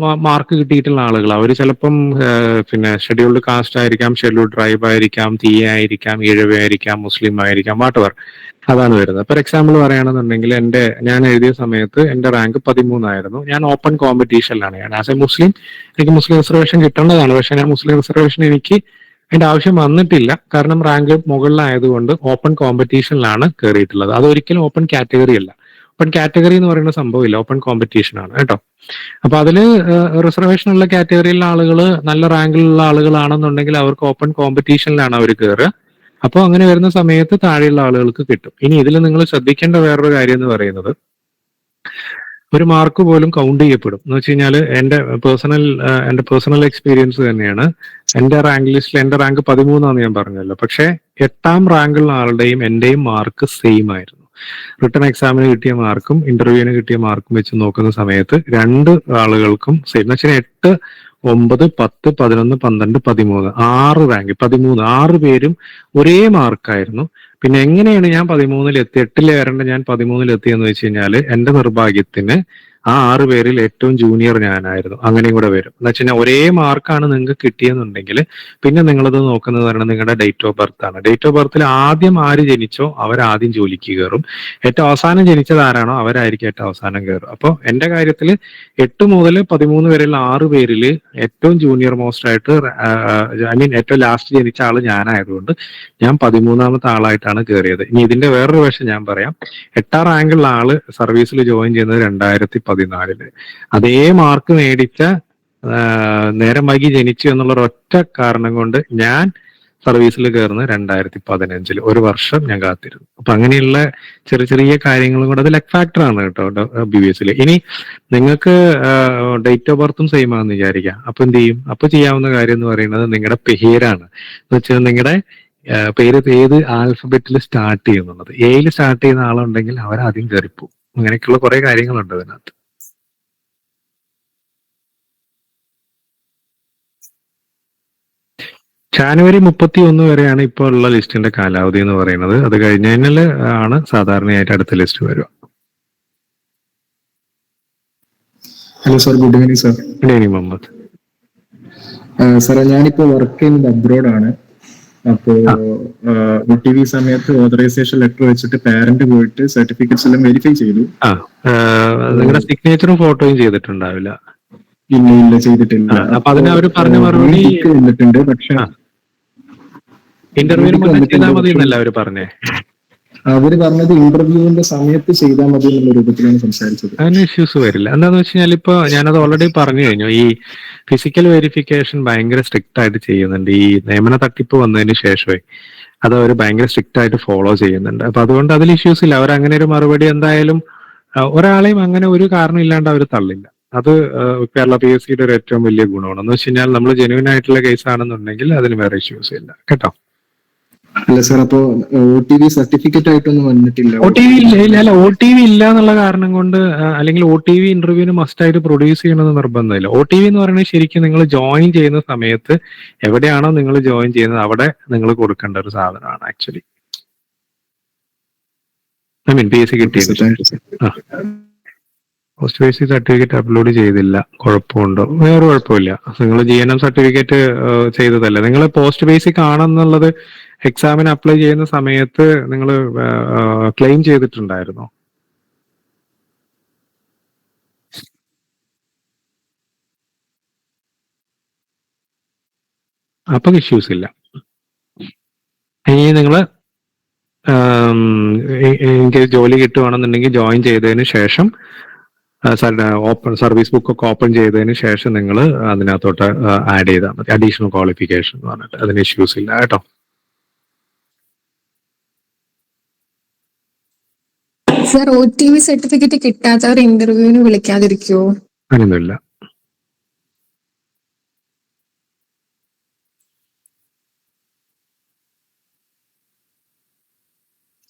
മാർക്ക് കിട്ടിയിട്ടുള്ള ആളുകൾ അവർ ചിലപ്പം പിന്നെ ഷെഡ്യൂൾഡ് കാസ്റ്റ് ആയിരിക്കാം, ഷെഡ്യൂൾഡ് ട്രൈബ് ആയിരിക്കാം, തീയ ആയിരിക്കാം, ഈഴവ ആയിരിക്കാം, മുസ്ലിം ആയിരിക്കാം, വാട്ടവർ. അതാണ് വരുന്നത്. ഫോർ എക്സാമ്പിൾ പറയുകയാണെന്നുണ്ടെങ്കിൽ ഞാൻ എഴുതിയ സമയത്ത് എന്റെ റാങ്ക് 13 ആയിരുന്നു. ഞാൻ ഓപ്പൺ കോമ്പറ്റീഷനിലാണ്. ഞാൻ ആസ് എ മുസ്ലിം എനിക്ക് മുസ്ലിം റിസർവേഷൻ കിട്ടേണ്ടതാണ്. പക്ഷെ ഞാൻ മുസ്ലിം റിസർവേഷൻ എനിക്ക് അതിന്റെ ആവശ്യം വന്നിട്ടില്ല. കാരണം റാങ്ക് മുകളിലായതുകൊണ്ട് ഓപ്പൺ കോമ്പറ്റീഷനിലാണ് കയറിയിട്ടുള്ളത്. അതൊരിക്കലും ഓപ്പൺ കാറ്റഗറി അല്ല. ഓപ്പൺ കാറ്റഗറി എന്ന് പറയുന്ന സംഭവമില്ല, ഓപ്പൺ കോമ്പറ്റീഷൻ ആണ് കേട്ടോ. അപ്പൊ അതില് റിസർവേഷൻ ഉള്ള കാറ്റഗറിയിലുള്ള ആളുകൾ നല്ല റാങ്കിലുള്ള ആളുകളാണെന്നുണ്ടെങ്കിൽ അവർക്ക് ഓപ്പൺ കോമ്പറ്റീഷനിലാണ് അവർ കയറുക. അപ്പോൾ അങ്ങനെ വരുന്ന സമയത്ത് താഴെയുള്ള ആളുകൾക്ക് കിട്ടും. ഇനി ഇതിൽ നിങ്ങൾ ശ്രദ്ധിക്കേണ്ട വേറൊരു കാര്യം എന്ന് പറയുന്നത്, ഒരു മാർക്ക് പോലും കൗണ്ട് ചെയ്യപ്പെടും. എന്ന് വെച്ച് കഴിഞ്ഞാൽ എന്റെ പേഴ്സണൽ എക്സ്പീരിയൻസ് തന്നെയാണ്. എന്റെ റാങ്ക് ലിസ്റ്റിൽ എന്റെ റാങ്ക് 13 ഞാൻ പറഞ്ഞല്ലോ. പക്ഷെ 8ാം റാങ്കുള്ള ആളുടെയും എന്റെയും മാർക്ക് സെയിം ആയിരുന്നു. റിട്ടൺ എക്സാമിന് കിട്ടിയ മാർക്കും ഇന്റർവ്യൂവിന് കിട്ടിയ മാർക്കും വെച്ച് നോക്കുന്ന സമയത്ത് 2 ആളുകൾക്കും സെയിം. എന്ന് വെച്ചാൽ 8, 9, 10, 11, 12, 13 6 റാങ്ക് 13 6 പേരും ഒരേ മാർക്കായിരുന്നു. പിന്നെ എങ്ങനെയാണ് ഞാൻ 13-ൽ എത്തി? 8-ൽ വരേണ്ട ഞാൻ 13-ൽ എത്തിയെന്ന് വെച്ച് കഴിഞ്ഞാൽ എന്റെ നിർഭാഗ്യത്തിന് ആ 6 പേരിൽ ഏറ്റവും ജൂനിയർ ഞാനായിരുന്നു. അങ്ങനെയും കൂടെ വരും. എന്ന് വെച്ച് കഴിഞ്ഞാൽ ഒരേ മാർക്കാണ് നിങ്ങൾക്ക് കിട്ടിയെന്നുണ്ടെങ്കിൽ പിന്നെ നിങ്ങളത് നോക്കുന്നത് പറഞ്ഞാൽ നിങ്ങളുടെ ഡേറ്റ് ഓഫ് ബർത്ത് ആണ്. ഡേറ്റ് ഓഫ് ബർത്തിൽ ആദ്യം ആര് ജനിച്ചോ അവരാദ്യം ജോലിക്ക് കയറും. ഏറ്റവും അവസാനം ജനിച്ചത് ആരാണോ അവരായിരിക്കും ഏറ്റവും അവസാനം കയറും. അപ്പോൾ എന്റെ കാര്യത്തിൽ 8 മുതൽ 13 വരെയുള്ള 6 പേരിൽ ഏറ്റവും ജൂനിയർ മോസ്റ്റ് ആയിട്ട് ഏറ്റവും ലാസ്റ്റ് ജനിച്ച ആള് ഞാനായതുകൊണ്ട് ഞാൻ 13ാമത്തെ ആളായിട്ടാണ് കയറിയത്. ഇനി ഇതിന്റെ വേറൊരു വശം ഞാൻ പറയാം. 8ാം റാങ്കുള്ള ആള് സർവീസിൽ ജോയിൻ ചെയ്യുന്നത് 2014. അതേ മാർക്ക് മേടിച്ച നേരം വൈകി ജനിച്ചു എന്നുള്ള ഒറ്റ കാരണം കൊണ്ട് ഞാൻ സർവീസിൽ കയറുന്നത് 2015. 1 വർഷം ഞാൻ കാത്തിരുന്നു. അപ്പൊ അങ്ങനെയുള്ള ചെറിയ കാര്യങ്ങളും കൂടെ അത് ലക്ക് ഫാക്ടർ ആണ് കേട്ടോ BBS. ഇനി നിങ്ങൾക്ക് ഡേറ്റ് ഓഫ് ബർത്തും സെയിം ആണെന്ന് വിചാരിക്കാം. അപ്പൊ എന്ത് ചെയ്യും? അപ്പൊ ചെയ്യാവുന്ന കാര്യം എന്ന് പറയുന്നത് നിങ്ങളുടെ പേരാണ്. എന്ന് വെച്ചാൽ നിങ്ങളുടെ പേര് ഏത് ആൽഫബറ്റിൽ സ്റ്റാർട്ട് ചെയ്യുന്നുള്ളത്. എയിൽ സ്റ്റാർട്ട് ചെയ്യുന്ന ആളുണ്ടെങ്കിൽ അവരാദ്യം കയറിപ്പോവും. അങ്ങനെയൊക്കെയുള്ള കുറെ കാര്യങ്ങളുണ്ട് അതിനകത്ത്. ജാനുവരി 31 വരെയാണ് ഇപ്പോൾ ഉള്ള ലിസ്റ്റിന്റെ കാലാവധി എന്ന് പറയുന്നത്. അത് കഴിഞ്ഞാൽ ആണ് സാധാരണയായിട്ട് അടുത്ത ലിസ്റ്റ് വരിക.
Hello sir, good evening sir.
Good evening Muhammad.
സാറേ, ഞാനിപ്പോ വർക്ക് ചെയ്യുന്നത് അബ്രോഡ് ആണ്. അപ്പോ OTV സമയത്ത് ഓതറൈസേഷൻ ലെറ്റർ വെച്ചിട്ട് പാരന്റ് പോയിട്ട് സർട്ടിഫിക്കറ്റ്സ് എല്ലാം വെരിഫൈ ചെയ്തു.
നിങ്ങളുടെ സിഗ്നേച്ചറും ഫോട്ടോയും ചെയ്തിട്ടുണ്ടാവില്ല.
ഇല്ല ചെയ്തിട്ടില്ല.
അപ്പൊ അതിന് അവർ പറഞ്ഞ മറുപടി
വന്നിട്ടുണ്ട്. പക്ഷെ
ഇന്റർവ്യൂവിന് മുന്നേ ചെയ്താൽ മതി എന്നല്ല അവര് പറഞ്ഞേ.
അവര് പറഞ്ഞത് ഇന്റർവ്യൂവിന്റെ സമയത്ത് ചെയ്താൽ മതി എന്നുള്ള രൂപത്തിലാണ് സംസാരിച്ചത്.
അതിന് ഇഷ്യൂസ് വരില്ല. എന്താന്ന് വെച്ച് കഴിഞ്ഞാൽ ഇപ്പൊ ഞാനത് ഓൾറെഡി പറഞ്ഞു കഴിഞ്ഞു. ഈ ഫിസിക്കൽ വെരിഫിക്കേഷൻ ഭയങ്കര സ്ട്രിക്റ്റ് ആയിട്ട് ചെയ്യുന്നുണ്ട്. ഈ നിയമന തട്ടിപ്പ് വന്നതിന് ശേഷമേ അത് അവർ ഭയങ്കര സ്ട്രിക്റ്റ് ആയിട്ട് ഫോളോ ചെയ്യുന്നുണ്ട്. അപ്പൊ അതുകൊണ്ട് അതിൽ ഇഷ്യൂസ് ഇല്ല. അവർ അങ്ങനെ ഒരു മറുപടി എന്തായാലും ഒരാളെയും അങ്ങനെ ഒരു കാരണം ഇല്ലാണ്ട് അവർ തള്ളില്ല. അത് കേരള PSC യുടെ ഒരു ഏറ്റവും വലിയ ഗുണമാണ്. എന്ന് വെച്ച് കഴിഞ്ഞാൽ നമ്മൾ ജെന്യൂൻ ആയിട്ടുള്ള കേസ് ആണെന്നുണ്ടെങ്കിൽ അതിന് വേറെ ഇഷ്യൂസ് ഇല്ല കേട്ടോ.
അല്ല സാർ, അപ്പോ OTV സർട്ടിഫിക്കറ്റ് ആയിട്ടൊന്നും വന്നിട്ടില്ല?
OTV ഇല്ല. അല്ല, OTV ഇല്ല എന്നുള്ള കാരണം കൊണ്ട് അല്ലെങ്കിൽ OTV ഇന്റർവ്യൂവിന് മസ്റ്റ് ആയിട്ട് പ്രൊഡ്യൂസ് ചെയ്യണമെന്ന് നിർബന്ധമില്ല. OTV എന്ന് പറയുന്നത് ശരിക്കും നിങ്ങൾ ജോയിൻ ചെയ്യുന്ന സമയത്ത് എവിടെയാണോ നിങ്ങൾ ജോയിൻ ചെയ്യുന്നത് അവിടെ നിങ്ങൾ കൊടുക്കേണ്ട ഒരു സാധനമാണ് ആക്ച്വലി. ഐ മീൻ PSC കിട്ടിയത്. പോസ്റ്റ് ബേസിക് സർട്ടിഫിക്കറ്റ് അപ്ലോഡ് ചെയ്തില്ല, കുഴപ്പമുണ്ടോ? വേറെ കുഴപ്പമില്ല. നിങ്ങൾ GNM സർട്ടിഫിക്കറ്റ് ചെയ്തതല്ലേ. നിങ്ങൾ പോസ്റ്റ് ബേസിക് ആണെന്നുള്ളത് എക്സാമിന് അപ്ലൈ ചെയ്യുന്ന സമയത്ത് നിങ്ങൾ ക്ലെയിം ചെയ്തിട്ടുണ്ടായിരുന്നോ? അപ്പൊ ഇഷ്യൂസ് ഇല്ല. ഇനി നിങ്ങൾ എനിക്ക് ജോലി കിട്ടുവാണെന്നുണ്ടെങ്കിൽ ജോയിൻ ചെയ്തതിന് ശേഷം ഓപ്പൺ സർവീസ് ബുക്ക് ഒക്കെ ഓപ്പൺ ചെയ്തതിന് ശേഷം നിങ്ങൾ അതിനകത്തോട്ട് ആഡ് ചെയ്താൽ മതി. അഡീഷണൽ ക്വാളിഫിക്കേഷൻ എന്ന് പറഞ്ഞിട്ട് അതിന് ഇഷ്യൂസ് ഇല്ല കേട്ടോ.
സർ, OTV സർട്ടിഫിക്കറ്റ് കിട്ടാത്തവർ ഇന്റർവ്യൂവിന് വിളിക്കാതിരിക്കുവോ?
അങ്ങനെയൊന്നുമില്ല.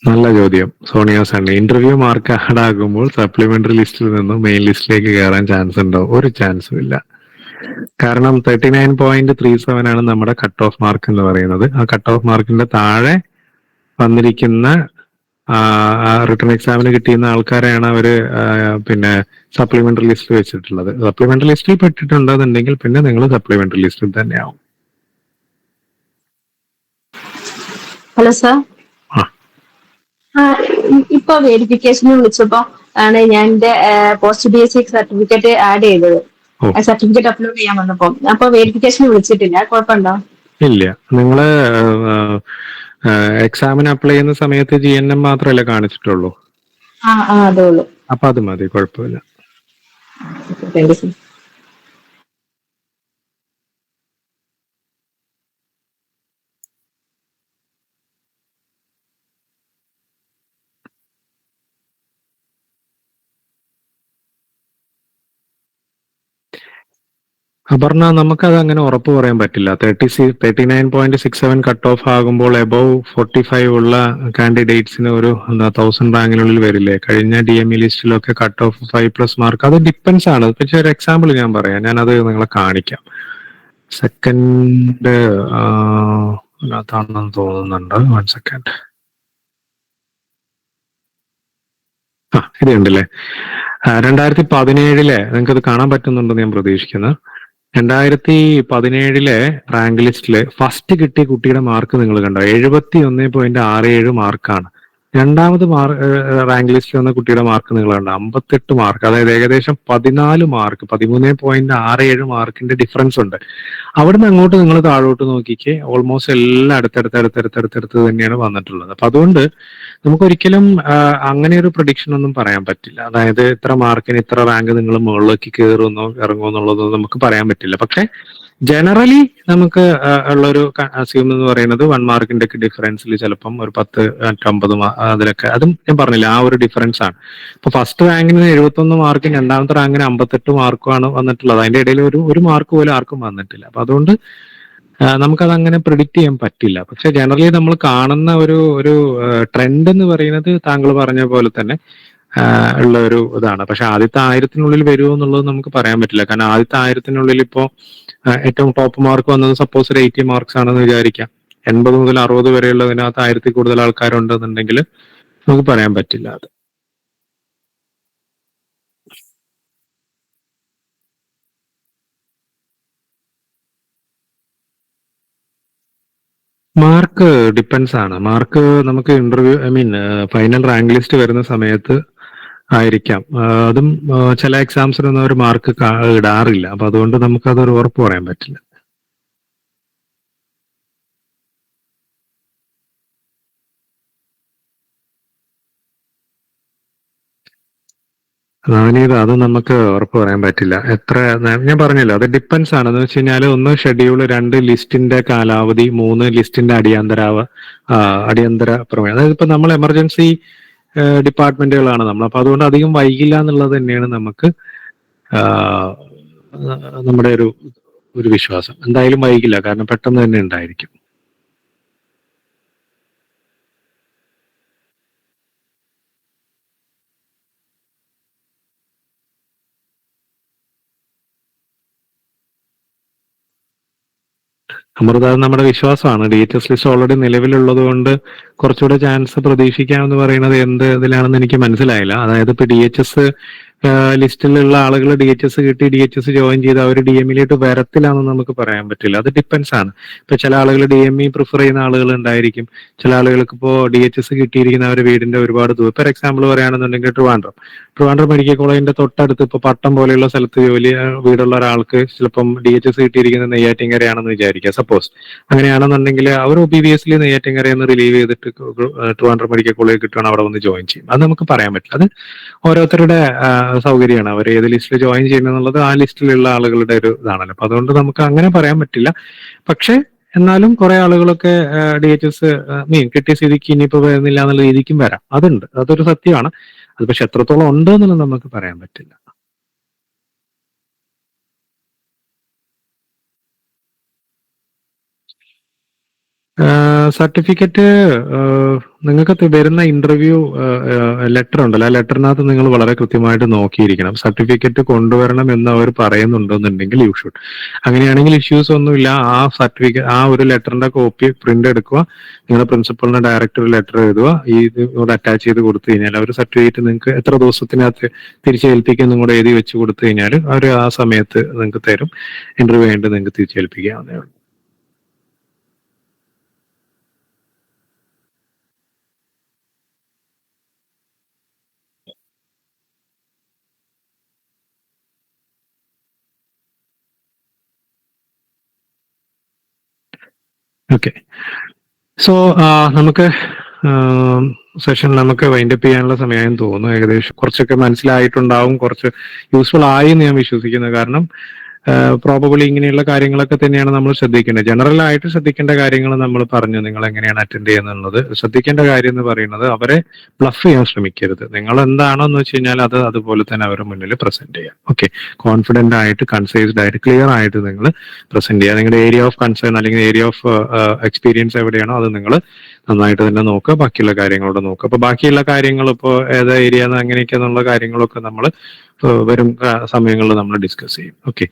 നല്ല ചോദ്യം Sonia Sunny. Interview mark add ആകുമ്പോൾ സപ്ലിമെന്ററി ലിസ്റ്റിൽ നിന്നും മെയിൻ ലിസ്റ്റിലേക്ക് കയറാൻ ചാൻസ് ഉണ്ടോ? ഒരു ചാൻസും ഇല്ല. കാരണം 39.37 ആണ് നമ്മുടെ കട്ട് ഓഫ് മാർക്ക് എന്ന് പറയുന്നത്. ആ കട്ട് ഓഫ് മാർക്കിന്റെ താഴെ വന്നിരിക്കുന്ന റിട്ടേൺ എക്സാമിന് കിട്ടിയുന്ന ആൾക്കാരെയാണ് അവര് പിന്നെ സപ്ലിമെന്ററി ലിസ്റ്റിൽ വെച്ചിട്ടുള്ളത്. സപ്ലിമെന്ററി ലിസ്റ്റിൽ പെട്ടിട്ടുണ്ടെന്നുണ്ടെങ്കിൽ പിന്നെ നിങ്ങൾ സപ്ലിമെന്ററി ലിസ്റ്റിൽ തന്നെയാവും.
ഹലോ സാർ, ഇപ്പൊ വെരിഫിക്കേഷന് വിളിച്ചപ്പോ ആണ് ഞാൻ എന്റെ പോസ്റ്റ് BSc സർട്ടിഫിക്കറ്റ് ആഡ് ചെയ്തത്. സർട്ടിഫിക്കറ്റ് അപ്ലോഡ് ചെയ്യാൻ വന്നപ്പോ അപ്പൊ വെരിഫിക്കേഷന് വിളിച്ചിട്ടില്ല, കുഴപ്പമുണ്ടോ?
ഇല്ല. നിങ്ങള് എക്സാമിന് അപ്ലൈ ചെയ്യുന്ന സമയത്ത് GNM മാത്രമല്ലേ കാണിച്ചിട്ടുള്ളൂ?
അതേ ഉള്ളൂ.
അപ്പൊ അത് മതി, കുഴപ്പമില്ല.
Thank you sir.
അപർണ, നമുക്കത് അങ്ങനെ ഉറപ്പ് പറയാൻ പറ്റില്ല. 39.67 കട്ട് ഓഫ് ആകുമ്പോൾ എബവ് 45 ഉള്ള കാൻഡിഡേറ്റ്സിന് ഒരു 1000 റാങ്കിനുള്ളിൽ വരില്ലേ? കഴിഞ്ഞ DME ലിസ്റ്റിലൊക്കെ കട്ട് ഓഫ് 5+ മാർക്ക്. അത് ഡിപ്പെൻസ് ആണ്. പക്ഷെ ഒരു എക്സാമ്പിൾ ഞാൻ പറയാം, ഞാനത് നിങ്ങളെ കാണിക്കാം. സെക്കൻഡ് അതിനകത്താണെന്ന് തോന്നുന്നുണ്ട്. 1 സെക്കൻഡ്. ഇത് കണ്ടില്ലേ? 2017 നിങ്ങൾക്കത് കാണാൻ പറ്റുന്നുണ്ടെന്ന് ഞാൻ പ്രതീക്ഷിക്കുന്നു. 2017 റാങ്ക് ലിസ്റ്റില് ഫസ്റ്റ് കിട്ടിയ കുട്ടിയുടെ മാർക്ക് നിങ്ങൾ കണ്ടോ? 71.67 മാർക്കാണ്. രണ്ടാമത് റാങ്ക് ലിസ്റ്റിൽ വന്ന കുട്ടിയുടെ മാർക്ക് നിങ്ങൾ കണ്ടോ? 58 മാർക്ക്. അതായത് ഏകദേശം 14 മാർക്ക്, 13.67 മാർക്കിന്റെ ഡിഫറൻസ് ഉണ്ട്. അവിടുന്ന് അങ്ങോട്ട് നിങ്ങൾ താഴോട്ട് നോക്കിക്കേ, ഓൾമോസ്റ്റ് എല്ലാം അടുത്തടുത്ത് തന്നെയാണ് വന്നിട്ടുള്ളത്. അപ്പൊ അതുകൊണ്ട് നമുക്കൊരിക്കലും അങ്ങനെ ഒരു പ്രഡിക്ഷൻ ഒന്നും പറയാൻ പറ്റില്ല. അതായത് ഇത്ര മാർക്കിന് ഇത്ര റാങ്ക് നിങ്ങൾ മുകളിലേക്ക് കയറുമെന്നോ ഇറങ്ങുമോ എന്നുള്ളതോ നമുക്ക് പറയാൻ പറ്റില്ല. പക്ഷെ ജനറലി നമുക്ക് ഉള്ളൊരു അസ്യൂം എന്ന് പറയുന്നത് 1 മാർക്കിന്റെ ഒക്കെ ഡിഫറൻസിൽ ചിലപ്പം ഒരു 10-50 അതിലൊക്കെ, അതും ഞാൻ പറഞ്ഞില്ല, ആ ഒരു ഡിഫറൻസ് ആണ്. ഇപ്പൊ ഫസ്റ്റ് റാങ്കിന് 71 മാർക്കും രണ്ടാമത്തെ റാങ്കിന് 58 മാർക്കുമാണ് വന്നിട്ടുള്ളത്. അതിന്റെ ഇടയിൽ ഒരു മാർക്ക് പോലും ആർക്കും വന്നിട്ടില്ല. അപ്പൊ അതുകൊണ്ട് നമുക്കത് അങ്ങനെ പ്രിഡിക്റ്റ് ചെയ്യാൻ പറ്റില്ല. പക്ഷെ ജനറലി നമ്മൾ കാണുന്ന ഒരു ട്രെൻഡ് എന്ന് പറയുന്നത് താങ്കൾ പറഞ്ഞ പോലെ തന്നെ ഉള്ള ഒരു ഇതാണ്. പക്ഷെ ആദ്യത്തെ 1000-നുള്ളിൽ വരുമോ എന്നുള്ളത് നമുക്ക് പറയാൻ പറ്റില്ല. കാരണം ആദ്യത്തെ 1000-നുള്ളിൽ ഇപ്പോ ഏറ്റവും ടോപ്പ് മാർക്ക് വന്നത് സപ്പോസ് ഒരു 80 മാർക്സ് ആണെന്ന് വിചാരിക്കാം. 80 മുതൽ 60 വരെയുള്ളതിനകത്ത് 1000-ൽ കൂടുതൽ ആൾക്കാരുണ്ടെന്നുണ്ടെങ്കിൽ നമുക്ക് പറയാൻ പറ്റില്ല അത്. മാർക്ക് ഡിപ്പെൻസ് ആണ്. മാർക്ക് നമുക്ക് ഇന്റർവ്യൂ ഫൈനൽ റാങ്ക് ലിസ്റ്റ് വരുന്ന സമയത്ത് ആയിരിക്കാം. അതും ചില എക്സാംസിനൊന്നും ഒരു മാർക്ക് ഇടാറില്ല. അപ്പൊ അതുകൊണ്ട് നമുക്കതൊരു ഉറപ്പ് പറയാൻ പറ്റില്ല. നവനീത്, അത് നമുക്ക് ഉറപ്പ് പറയാൻ പറ്റില്ല. ഞാൻ പറഞ്ഞല്ലോ, അത് ഡിപ്പെൻസ് ആണ്. എന്ന് വെച്ച് കഴിഞ്ഞാൽ 1 ഷെഡ്യൂൾ, 2 ലിസ്റ്റിന്റെ കാലാവധി, 3 ലിസ്റ്റിന്റെ അടിയന്തര പ്രമേയം. അതായത് ഇപ്പൊ നമ്മൾ എമർജൻസി ഡിപ്പാർട്ട്മെന്റുകളാണ് നമ്മൾ. അപ്പൊ അതുകൊണ്ട് അധികം വൈകില്ല എന്നുള്ളത് തന്നെയാണ് നമുക്ക് നമ്മുടെ ഒരു വിശ്വാസം. എന്തായാലും വൈകില്ല, കാരണം പെട്ടെന്ന് തന്നെ ഉണ്ടായിരിക്കും. അമൃത, അത് നമ്മുടെ വിശ്വാസമാണ്. DHS ലിസ്റ്റ് ഓൾറെഡി നിലവിലുള്ളത് കൊണ്ട് കുറച്ചുകൂടെ ചാൻസ് പ്രതീക്ഷിക്കാമെന്ന് പറയുന്നത് എന്ത് ഇതിലാണെന്ന് എനിക്ക് മനസ്സിലായില്ല. അതായത് ഇപ്പൊ DHS ലിസ്റ്റിലുള്ള ആളുകൾ DHS കിട്ടി, DHS ജോയിൻ ചെയ്ത് അവർ DME വരത്തിലാണെന്ന് നമുക്ക് പറയാൻ പറ്റില്ല. അത് ഡിപ്പെൻസ് ആണ്. ഇപ്പൊ ചില ആളുകൾ DME പ്രിഫർ ചെയ്യുന്ന ആളുകൾ ഉണ്ടായിരിക്കും. ചില ആളുകൾക്ക് ഇപ്പോൾ DHS കിട്ടിയിരിക്കുന്ന അവരുടെ വീടിന്റെ ഒരുപാട് ദൂരം. ഫോർ എക്സാമ്പിൾ പറയുകയാണെന്നുണ്ടെങ്കിൽ ട്രിവാൻഡ്രം മെഡിക്കൽ കോളേജിന്റെ തൊട്ടടുത്ത് ഇപ്പൊ പട്ടം പോലെയുള്ള സ്ഥലത്ത് വീടുള്ള ഒരാൾക്ക് ചിലപ്പം DHS കിട്ടിയിരിക്കുന്നത് നെയ്യാറ്റിൻകരയാണെന്ന് വിചാരിക്കുക. സപ്പോസ് അങ്ങനെയാണെന്നുണ്ടെങ്കിൽ അവർ OPBSൽ നെയ്യാറ്റിൻകരയെന്ന് റിലീവ് ചെയ്തിട്ട് ട്രിവാൻഡ്രം മെഡിക്കൽ കോളേജ് കിട്ടുകയാണ്, അവിടെ വന്ന് ജോയിൻ ചെയ്യും. അത് നമുക്ക് പറയാൻ പറ്റില്ല. അത് ഓരോരുത്തരുടെ സൗകര്യമാണ്. അവർ ഏത് ലിസ്റ്റിൽ ജോയിൻ ചെയ്യുന്നത് ആ ലിസ്റ്റിലുള്ള ആളുകളുടെ ഒരു ഇതാണല്ലോ. അപ്പൊ അതുകൊണ്ട് നമുക്ക് അങ്ങനെ പറയാൻ പറ്റില്ല. പക്ഷെ എന്നാലും കുറെ ആളുകളൊക്കെ DHS കിട്ടിയ സ്ഥിതിക്ക് ഇനിയിപ്പോ വരുന്നില്ല എന്നുള്ള രീതിക്കും വരാം. അതുണ്ട്, അതൊരു സത്യമാണ്. അത് പക്ഷെ എത്രത്തോളം ഉണ്ട് എന്നുള്ളത് നമുക്ക് പറയാൻ പറ്റില്ല. സർട്ടിഫിക്കറ്റ് നിങ്ങൾക്ക് വരുന്ന ഇന്റർവ്യൂ ലെറ്റർ ഉണ്ടല്ലോ, ആ ലെറ്ററിനകത്ത് നിങ്ങൾ വളരെ കൃത്യമായിട്ട് നോക്കിയിരിക്കണം. സർട്ടിഫിക്കറ്റ് കൊണ്ടുവരണം എന്ന് അവർ പറയുന്നുണ്ടെന്നുണ്ടെങ്കിൽ യു ഷുഡ്. അങ്ങനെയാണെങ്കിൽ ഇഷ്യൂസ് ഒന്നുമില്ല. ആ സർട്ടിഫിക്കറ്റ്, ആ ഒരു ലെറ്ററിന്റെ കോപ്പി പ്രിന്റ് എടുക്കുക, നിങ്ങളുടെ പ്രിൻസിപ്പളിന് ഡയറക്റ്റ് ഒരു ലെറ്റർ എഴുതുക, ഇത് അറ്റാച്ച് ചെയ്ത് കൊടുത്തു കഴിഞ്ഞാൽ അവർ സർട്ടിഫിക്കറ്റ് നിങ്ങൾക്ക് എത്ര ദിവസത്തിനകത്ത് തിരിച്ചേൽപ്പിക്കും കൂടെ എഴുതി വെച്ച് കൊടുത്തു കഴിഞ്ഞാൽ അവർ ആ സമയത്ത് നിങ്ങൾക്ക് തരും. ഇന്റർവ്യൂ കഴിഞ്ഞിട്ട് നിങ്ങൾക്ക് തിരിച്ചേൽപ്പിക്കാവുന്നേ ഉള്ളൂ. ഓക്കെ, സോ നമുക്ക് സെഷൻ നമുക്ക് വൈൻഡപ്പ് ചെയ്യാനുള്ള സമയമായെന്ന് തോന്നുന്നു. ഏകദേശം കുറച്ചൊക്കെ മനസ്സിലായിട്ടുണ്ടാവും, കുറച്ച് യൂസ്ഫുൾ ആയി എന്ന് ഞാൻ വിശ്വസിക്കുന്നു. കാരണം പ്രോബബിളി ഇങ്ങനെയുള്ള കാര്യങ്ങളൊക്കെ തന്നെയാണ് നമ്മൾ ശ്രദ്ധിക്കേണ്ടത്. ജനറൽ ആയിട്ട് ശ്രദ്ധിക്കേണ്ട കാര്യങ്ങൾ നമ്മൾ പറഞ്ഞു, നിങ്ങൾ എങ്ങനെയാണ് അറ്റൻഡ് ചെയ്യുന്നത്. ശ്രദ്ധിക്കേണ്ട കാര്യം എന്ന് പറയുന്നത് അവരെ ബ്ലഫ് ചെയ്യാൻ ശ്രമിക്കരുത്. നിങ്ങൾ എന്താണോ എന്ന് വെച്ച് കഴിഞ്ഞാൽ അത് അതുപോലെ തന്നെ അവരുടെ മുന്നിൽ പ്രസന്റ് ചെയ്യാം. ഓക്കെ, കോൺഫിഡന്റ് ആയിട്ട്, കൺസൈസ്ഡ് ആയിട്ട്, ക്ലിയർ ആയിട്ട് നിങ്ങൾ പ്രസന്റ് ചെയ്യുക. നിങ്ങളുടെ ഏരിയ ഓഫ് കൺസേൺ അല്ലെങ്കിൽ ഏരിയ ഓഫ് എക്സ്പീരിയൻസ് എവിടെയാണോ അത് നിങ്ങൾ നന്നായിട്ട് തന്നെ നോക്കുക. ബാക്കിയുള്ള കാര്യങ്ങളോട് നോക്കുക. അപ്പൊ ബാക്കിയുള്ള കാര്യങ്ങൾ ഇപ്പോൾ ഏത് ഏരിയ അങ്ങനെയൊക്കെ എന്നുള്ള കാര്യങ്ങളൊക്കെ നമ്മൾ വരും സമയങ്ങളിൽ നമ്മൾ ഡിസ്കസ് ചെയ്യും. Okay,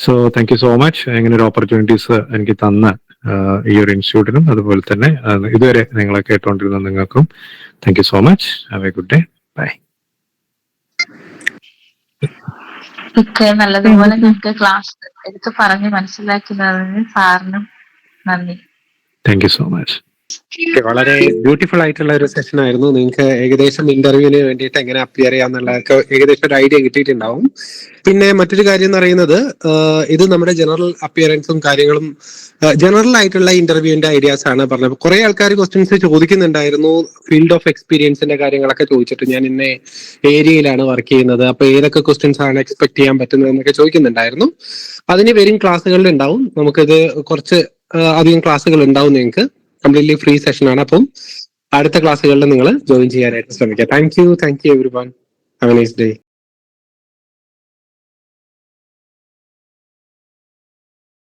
so thank you so much. ഇങ്ങനെ ഒരു ഓപ്പർച്യൂണിറ്റീസ് എനിക്ക് തന്ന ഈ ഒരു ഇൻസ്റ്റിറ്റ്യൂട്ടിനും അതുപോലെ തന്നെ ഇതുവരെ നിങ്ങളെ കേട്ടുകൊണ്ടിരുന്ന നിങ്ങൾക്കും thank you so much. Have a good day. Bye.
നല്ലതുപോലെ നിങ്ങൾക്ക് ക്ലാസ് എടുത്ത് പറഞ്ഞ് മനസ്സിലാക്കുന്നതിന് സാറിനും നന്ദി.
Thank you so much.
വളരെ ബ്യൂട്ടിഫുൾ ആയിട്ടുള്ള ഒരു സെഷൻ ആയിരുന്നു. നിങ്ങൾക്ക് ഏകദേശം ഇന്റർവ്യൂവിന് വേണ്ടിയിട്ട് എങ്ങനെ അപ്പിയർ ചെയ്യാന്നുള്ളതൊക്കെ ഏകദേശം ഒരു ഐഡിയ കിട്ടിയിട്ടുണ്ടാവും. പിന്നെ മറ്റൊരു കാര്യം എന്ന് പറയുന്നത്, ഇത് നമ്മുടെ ജനറൽ അപ്പിയറൻസും കാര്യങ്ങളും ജനറൽ ആയിട്ടുള്ള ഇന്റർവ്യൂവിന്റെ ഐഡിയാസ് ആണ് പറഞ്ഞത്. കുറെ ആൾക്കാർ ക്വസ്റ്റ്യൻസ് ചോദിക്കുന്നുണ്ടായിരുന്നു, ഫീൽഡ് ഓഫ് എക്സ്പീരിയൻസിന്റെ കാര്യങ്ങളൊക്കെ ചോദിച്ചിട്ട്. ഞാൻ ഇന്ന ഏരിയയിലാണ് വർക്ക് ചെയ്യുന്നത്, അപ്പൊ ഏതൊക്കെ ക്വസ്റ്റ്യൻസ് ആണ് എക്സ്പെക്ട് ചെയ്യാൻ പറ്റുന്നത് എന്നൊക്കെ ചോദിക്കുന്നുണ്ടായിരുന്നു. അതിന് വരും ക്ലാസ്സുകളിൽ ഉണ്ടാവും. നമുക്കിത് കുറച്ച് അധികം ക്ലാസ്സുകൾ ഉണ്ടാവും. നിങ്ങൾക്ക് കംപ്ലീറ്റ്ലി ഫ്രീ സെഷൻ ആണ്. അപ്പം അടുത്ത ക്ലാസ്സുകളിൽ നിങ്ങൾ ജോയിൻ ചെയ്യാനായിട്ട് ശ്രമിക്കുക. Thank you everyone. Have A nice day.